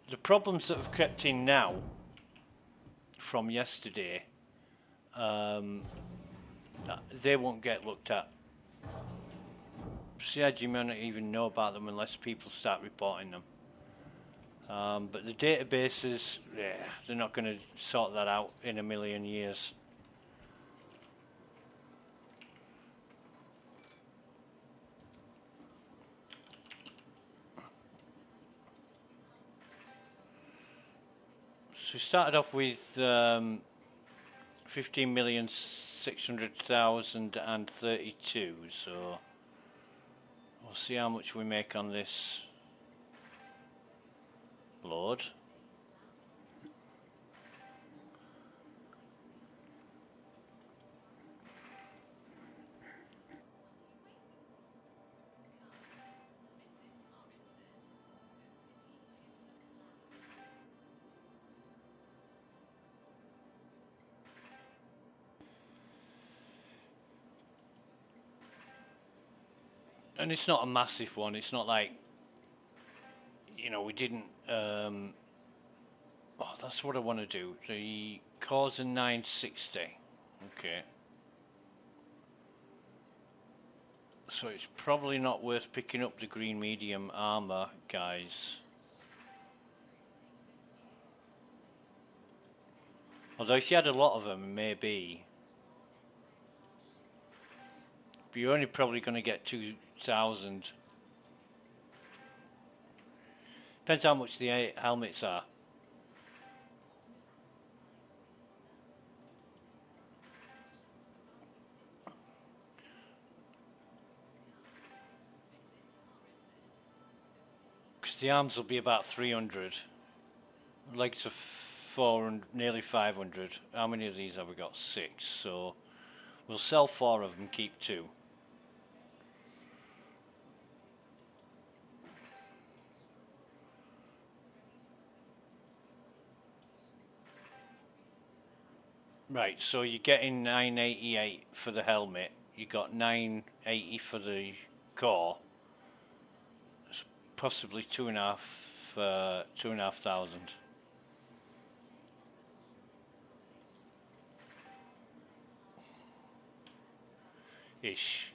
the problems that have crept in now from yesterday, they won't get looked at. CIG may not even know about them unless people start reporting them. But the databases, yeah, they're not going to sort that out in a million years. So we started off with 15,600,032, so we'll see how much we make on this load. And it's not a massive one. It's not like, you know, we didn't. Oh, that's what I want to do. The cause in 960. Okay. So it's probably not worth picking up the green medium armor, guys. Although if you had a lot of them, maybe. But you're only probably going to get 2,000. Depends how much the helmets are. Because the arms will be about 300. Legs are 400, nearly 500. How many of these have we got? 6. So we'll sell 4 of them, keep 2. Right, so you're getting 988 for the helmet. You got 980 for the core. It's possibly 2,500. Ish.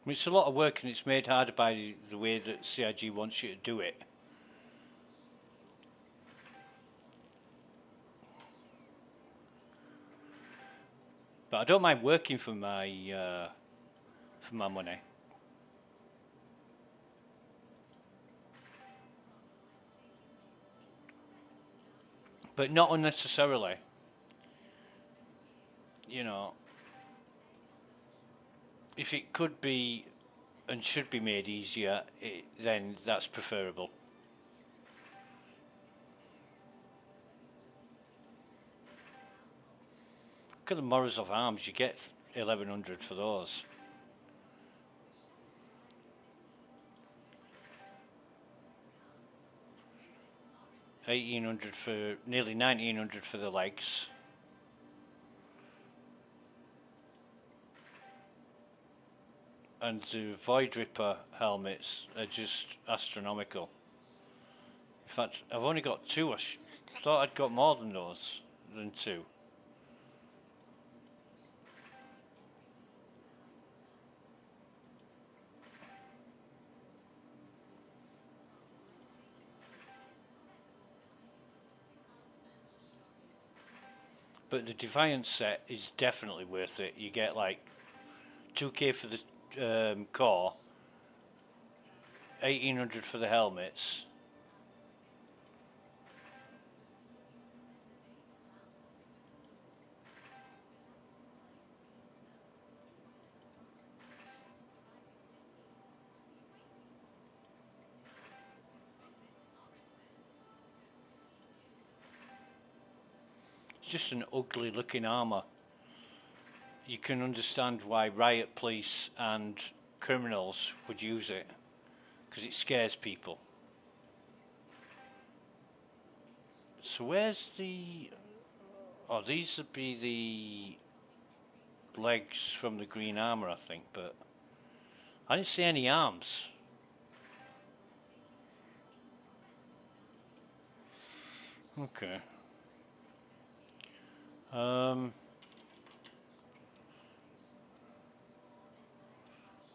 I mean, it's a lot of work and it's made harder by the way that CIG wants you to do it. But I don't mind working for my money. But not unnecessarily. You know, if it could be and should be made easier, then that's preferable. Look at the Morozov arms, you get 1100 for those. $1,800 for, nearly $1,900 for the legs. And the Void Ripper helmets are just astronomical. In fact, I've only got two. I thought I'd got more than those, than two. But the Defiant set is definitely worth it. You get like 2K for the core, 1,800 for the helmets. It's just an ugly looking armor. You can understand why riot police and criminals would use it, because it scares people. So where's the... Oh, these would be the legs from the green armor, I think, but I didn't see any arms. Okay.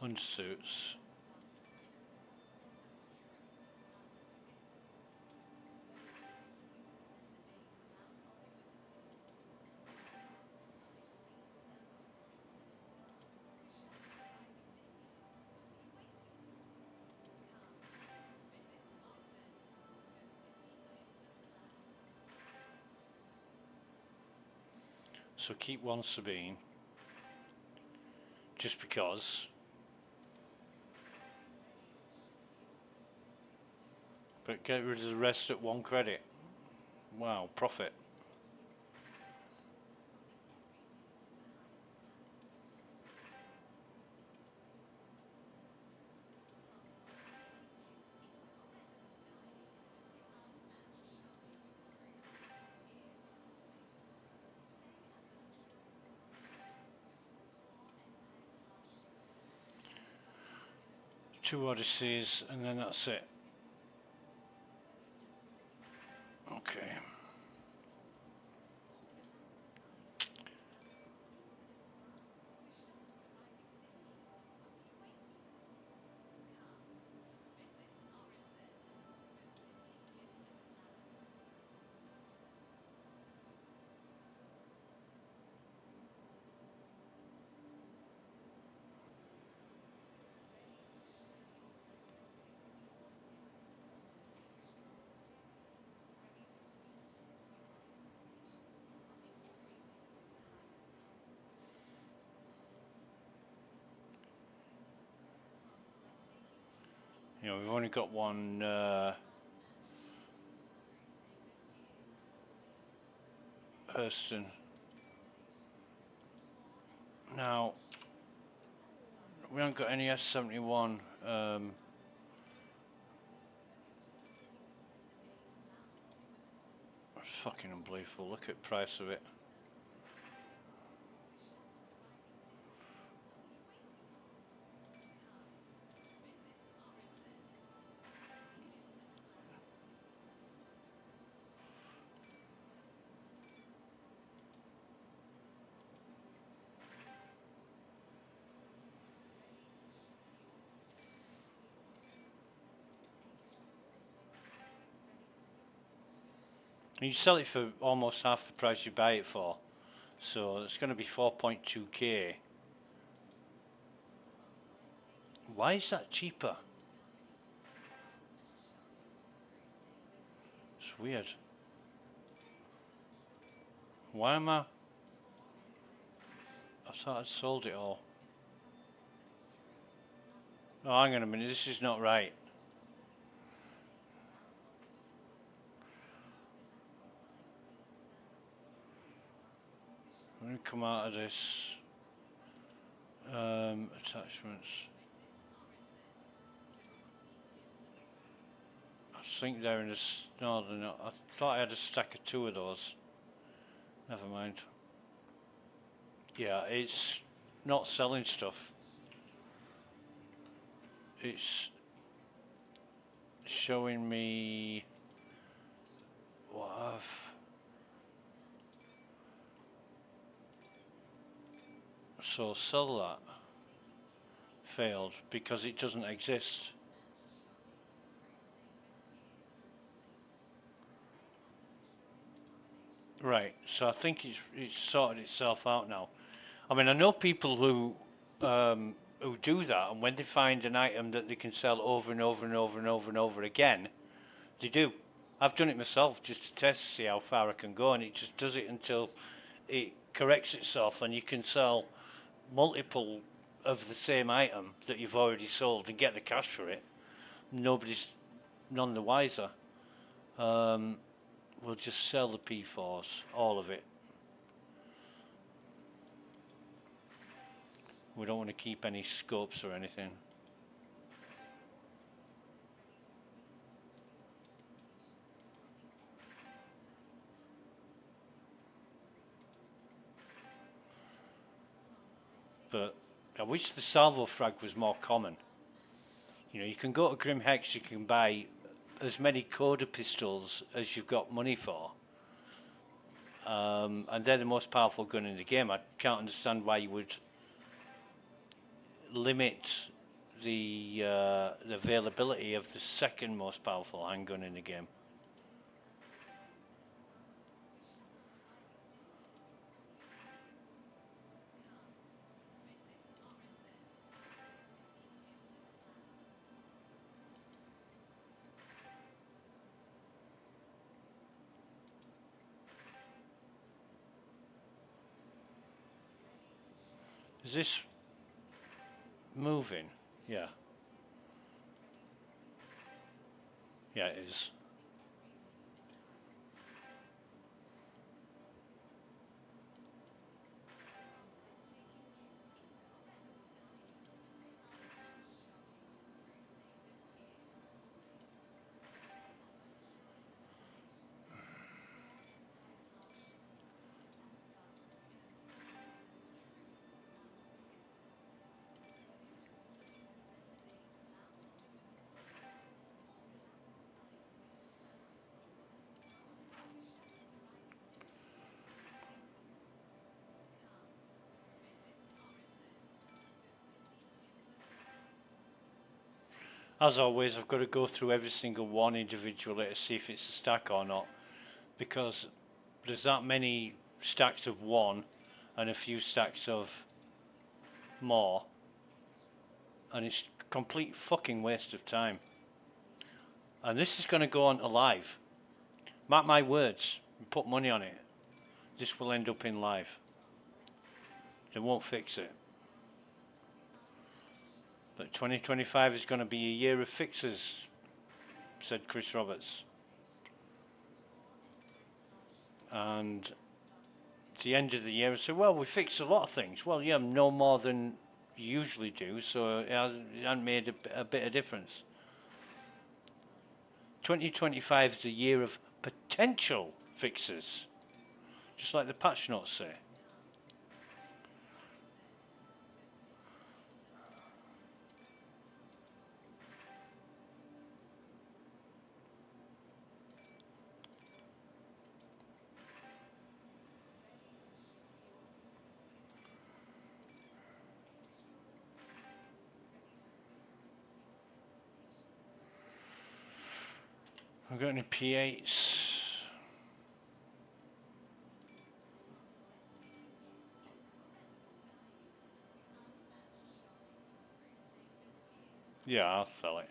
Undersuits. So keep one Sabine, just because. But get rid of the rest at 1 credit. Wow, profit. Two Odysseys, and then that's it. Okay. You know, we've only got one Hurston. Now, we haven't got any S71. It's fucking unbelievable. Look at the price of it. You sell it for almost half the price you buy it for, so it's going to be 4.2k. Why is that cheaper? It's weird. Why am I thought I'd sold it all. Oh, hang on a minute, this is not right. I'm going to come out of this. Attachments. I think they're in this. No, they're not. I thought I had a stack of 2 of those. Never mind. Yeah, it's not selling stuff. It's showing me what I've. So sell that. Failed because it doesn't exist. Right, so I think it's sorted itself out now. I mean, I know people who do that, and when they find an item that they can sell over and over and over and over and over again, they do. I've done it myself just to test, see how far I can go, and it just does it until it corrects itself, and you can sell multiple of the same item that you've already sold and get the cash for it. Nobody's none the wiser. We'll just sell the P4s, all of it. We don't want to keep any scopes or anything. But I wish the salvo frag was more common. You know, you can go to Grim Hex, you can buy as many Coda pistols as you've got money for. And they're the most powerful gun in the game. I can't understand why you would limit the availability of the second most powerful handgun in the game. Is this moving? Yeah. Yeah, it is. As always, I've got to go through every single one individually to see if it's a stack or not, because there's that many stacks of 1 and a few stacks of more, and it's a complete fucking waste of time. And this is going to go on to live. Mark my words, put money on it. This will end up in live. They won't fix it. But 2025 is going to be a year of fixes, said Chris Roberts. And at the end of the year, I said, well, we fixed a lot of things. Well, yeah, no more than you usually do, so it hasn't made a bit of difference. 2025 is the year of potential fixes, just like the patch notes say. Have we got any P8s? Yeah, I'll sell it.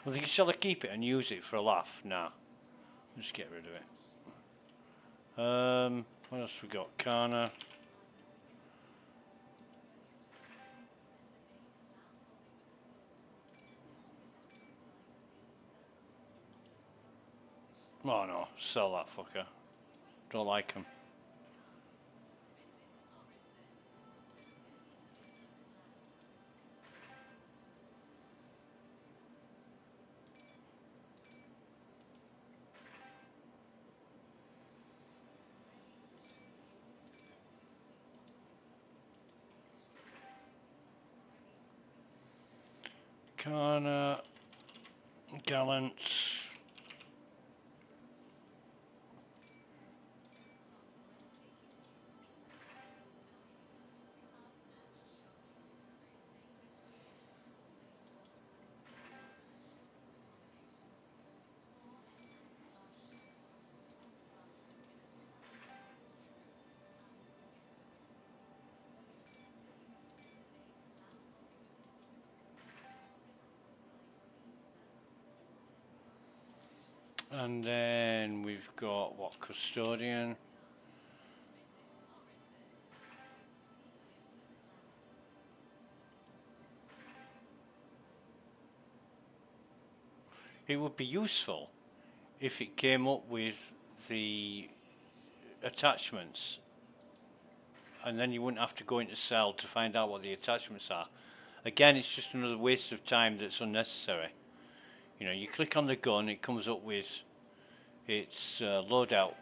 I think shall I keep it and use it for a laugh? Nah, just get rid of it. What else we got? Kana. Oh no, sell that fucker. Don't like him. Kana. Gallant. And then we've got, what, Custodian. It would be useful if it came up with the attachments, and then you wouldn't have to go into Cell to find out what the attachments are. Again, it's just another waste of time that's unnecessary. You know, you click on the gun, it comes up with its loadout,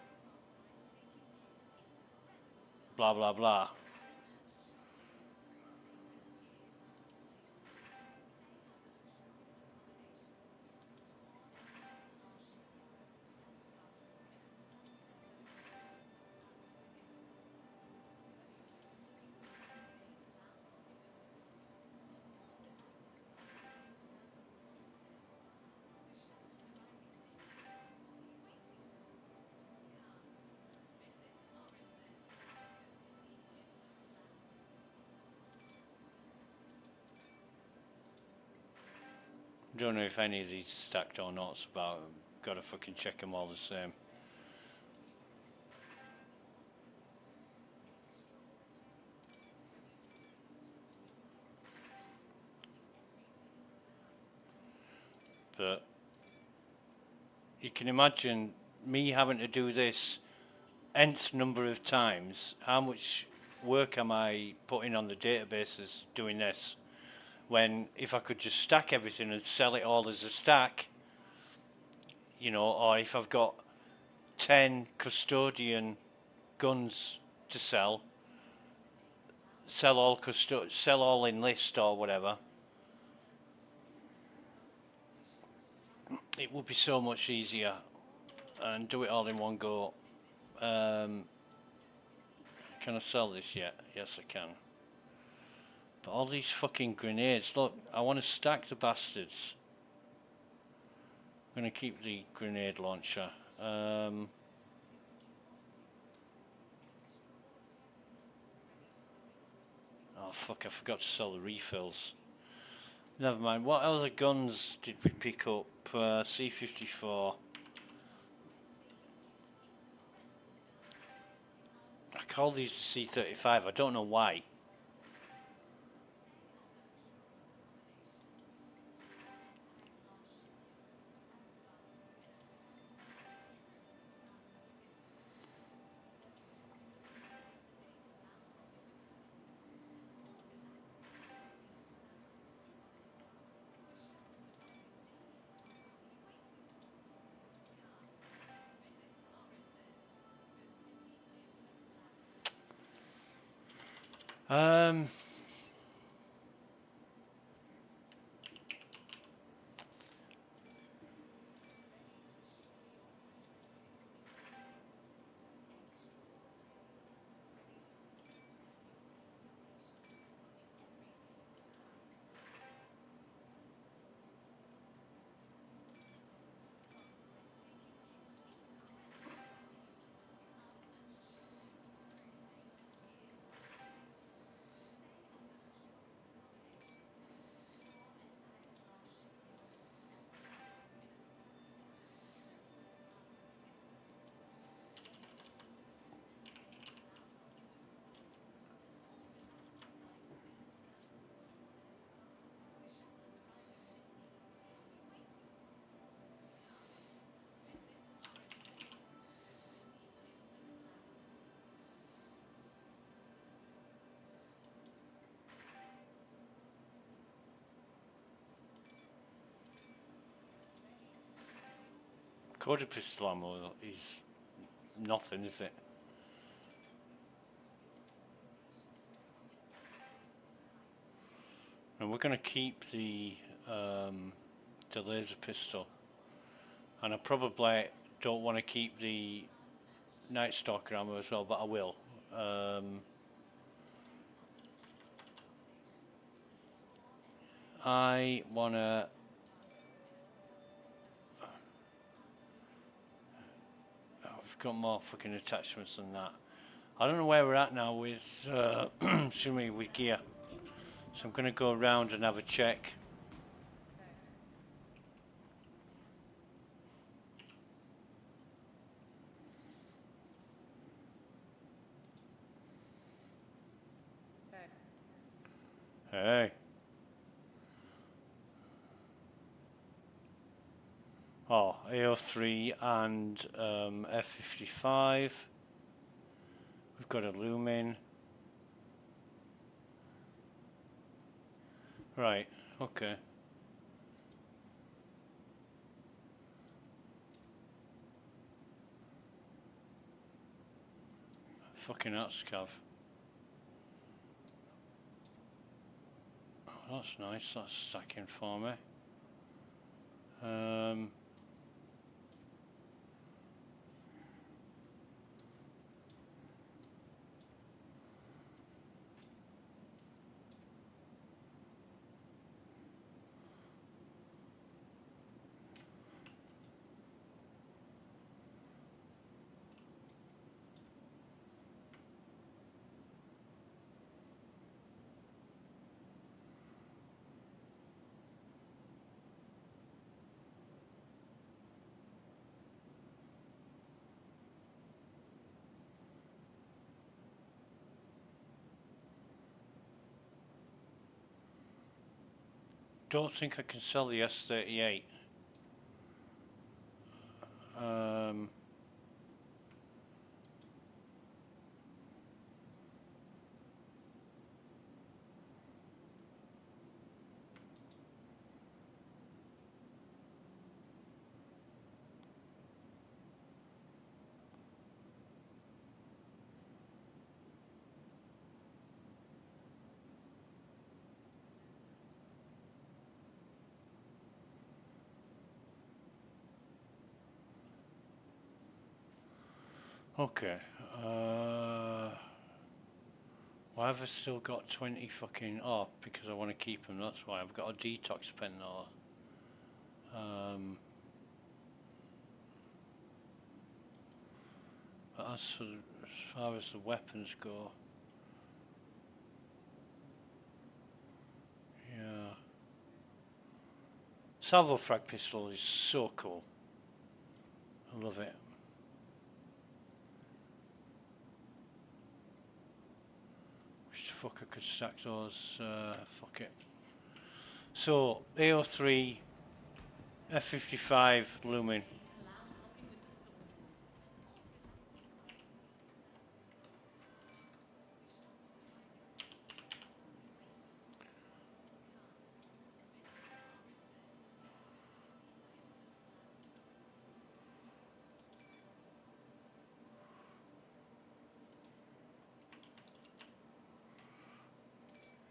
blah blah blah. Don't know if any of these are stacked or not, it's about gotta fucking check them all the same. But you can imagine me having to do this nth number of times. How much work am I putting on the databases doing this? When if I could just stack everything and sell it all as a stack, you know, or if I've got 10 custodian guns to sell all enlist or whatever, it would be so much easier and do it all in one go. Can I sell this yet? Yes, I can. But all these fucking grenades, look, I want to stack the bastards. I'm going to keep the grenade launcher. Oh fuck, I forgot to sell the refills. Never mind, what other guns did we pick up? C-54. I call these the C-35, I don't know why. Um, quarter pistol ammo is nothing, is it? And we're going to keep the laser pistol, and I probably don't want to keep the Night Stalker ammo as well, but I will. I want to... I've got more fucking attachments than that. I don't know where we're at now with excuse me, with gear. So I'm going to go around and have a check. Hey. Oh, AO3 and F55. We've got a lumen. Right, okay. Fucking hot scav. Oh, that's nice, that's stacking for me. Don't think I can sell the S38. Okay. Why have I still got 20 fucking... Oh, because I want to keep them, that's why. I've got a detox pen though. But as far as the weapons go... Yeah. Salvo frag pistol is so cool. I love it. Wish the fuck I could stack those. Fuck it. So, AO3, F55, lumen.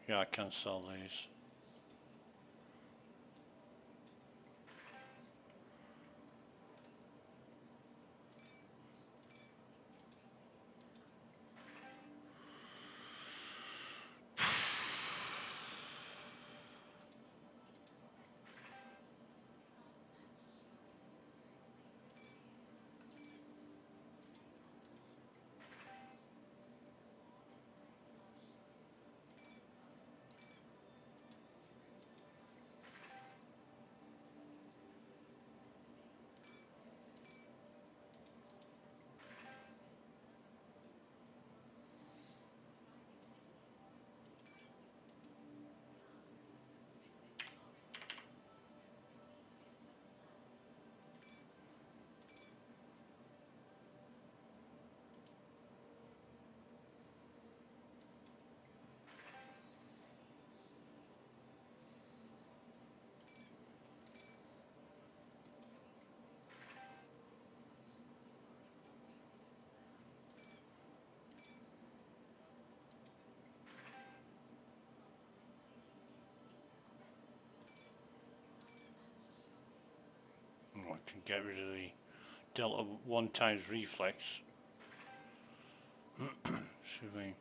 Yeah, I can sell these. Oh, I can get rid of the Delta 1 times reflex. Should we?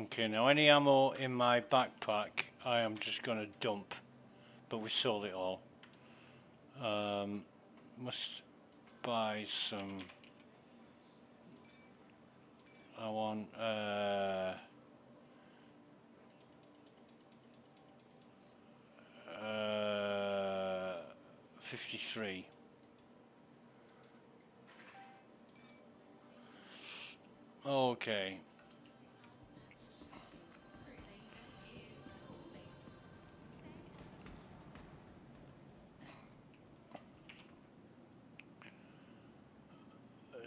Okay, now any ammo in my backpack I am just going to dump, but we sold it all. Must buy some. I want 53. Okay.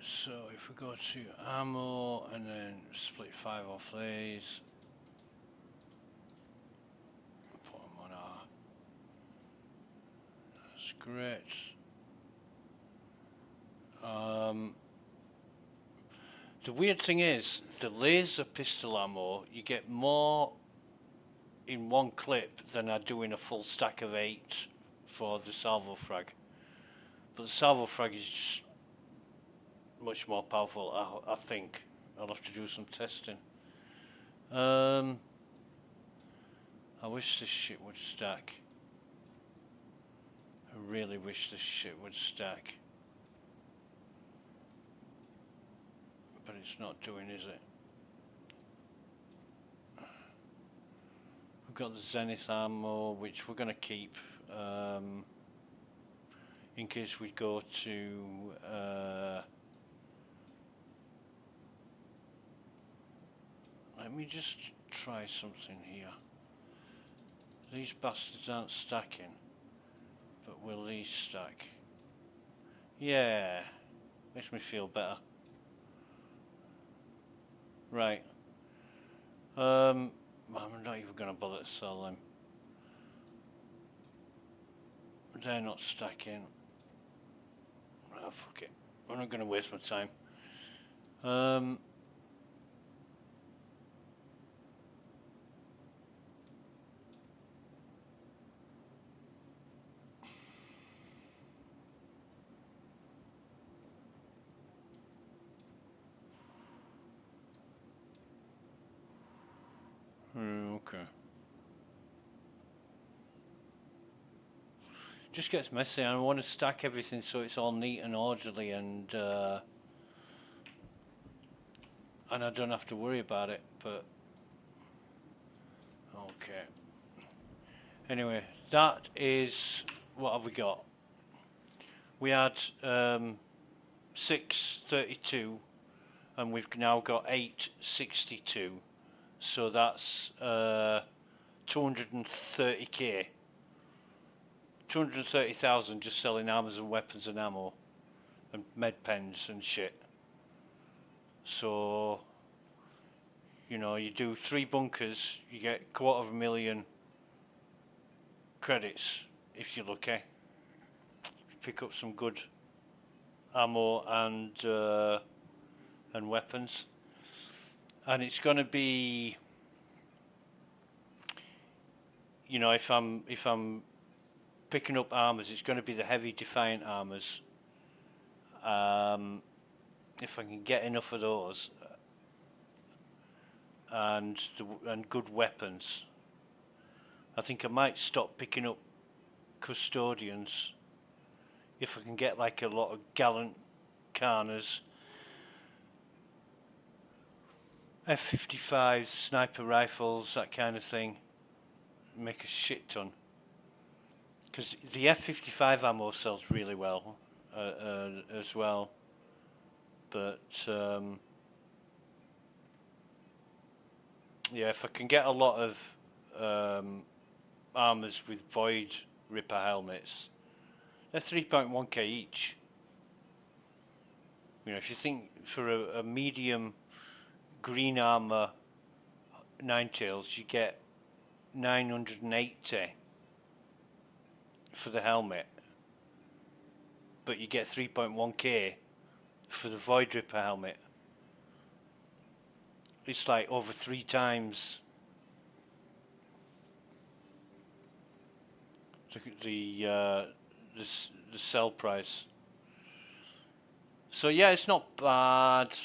So if we go to ammo and then split 5 off these, put them on our. That's great. The weird thing is, the laser pistol ammo, you get more in one clip than I do in a full stack of 8 for the salvo frag. But the salvo frag is just much more powerful, I think. I'll have to do some testing. I wish this shit would stack. I really wish this shit would stack. But it's not doing, is it? We've got the Zenith ammo, which we're going to keep in case we go to let me just try something here. These bastards aren't stacking, but will these stack? Yeah, makes me feel better. Right. I'm not even going to bother to sell them. They're not stacking. Oh, fuck it. I'm not going to waste my time. Okay. Just gets messy. I want to stack everything so it's all neat and orderly, and I don't have to worry about it. But okay. Anyway, that is what have we got? We had 632, and we've now got 862. So that's 230k. 230,000 just selling armors and weapons and ammo and med pens and shit. So, you know, you do 3 bunkers, you get 250,000 credits if you're lucky. Pick up some good ammo and weapons. And it's going to be, you know, if I'm picking up armors, it's going to be the heavy Defiant armors. If I can get enough of those, and good weapons, I think I might stop picking up custodians if I can get like a lot of gallant Karnas, F-55s, sniper rifles, that kind of thing. Make a shit ton. Because the F-55 ammo sells really well as well. But yeah, if I can get a lot of armors with Void Ripper helmets, they're 3.1k each. You know, if you think for a medium green armor Ninetales, you get 980 for the helmet, but you get 3.1k for the Void Ripper helmet. It's like over 3 times the sell price. So yeah, it's not bad.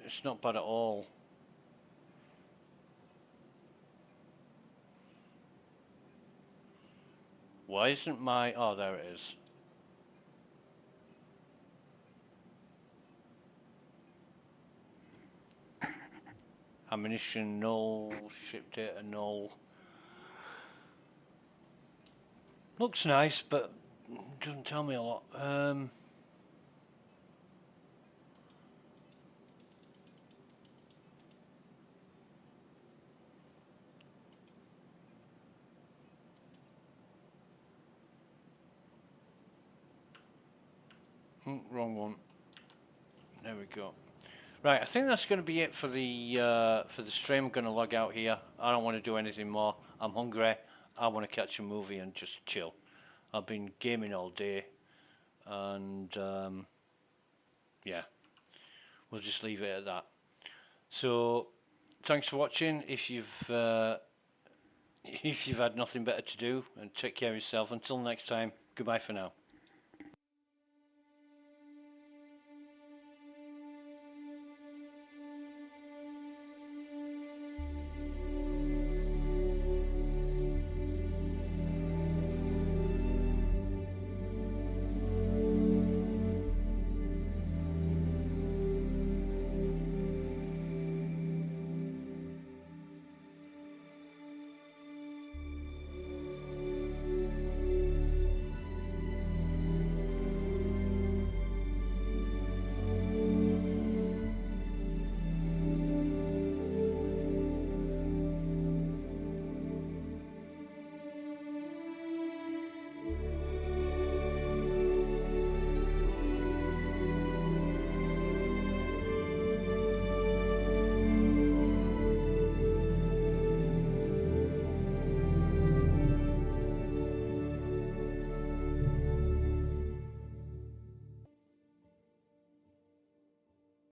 It's not bad at all. Why isn't my... Oh, there it is. Ammunition null, ship data null. Looks nice, but doesn't tell me a lot. Wrong one. There we go. Right, I think that's going to be it for the stream. I'm going to log out here. I don't want to do anything more. I'm hungry. I want to catch a movie and just chill. I've been gaming all day, and yeah, we'll just leave it at that. So, thanks for watching. If you've had nothing better to do, and take care of yourself. Until next time, goodbye for now.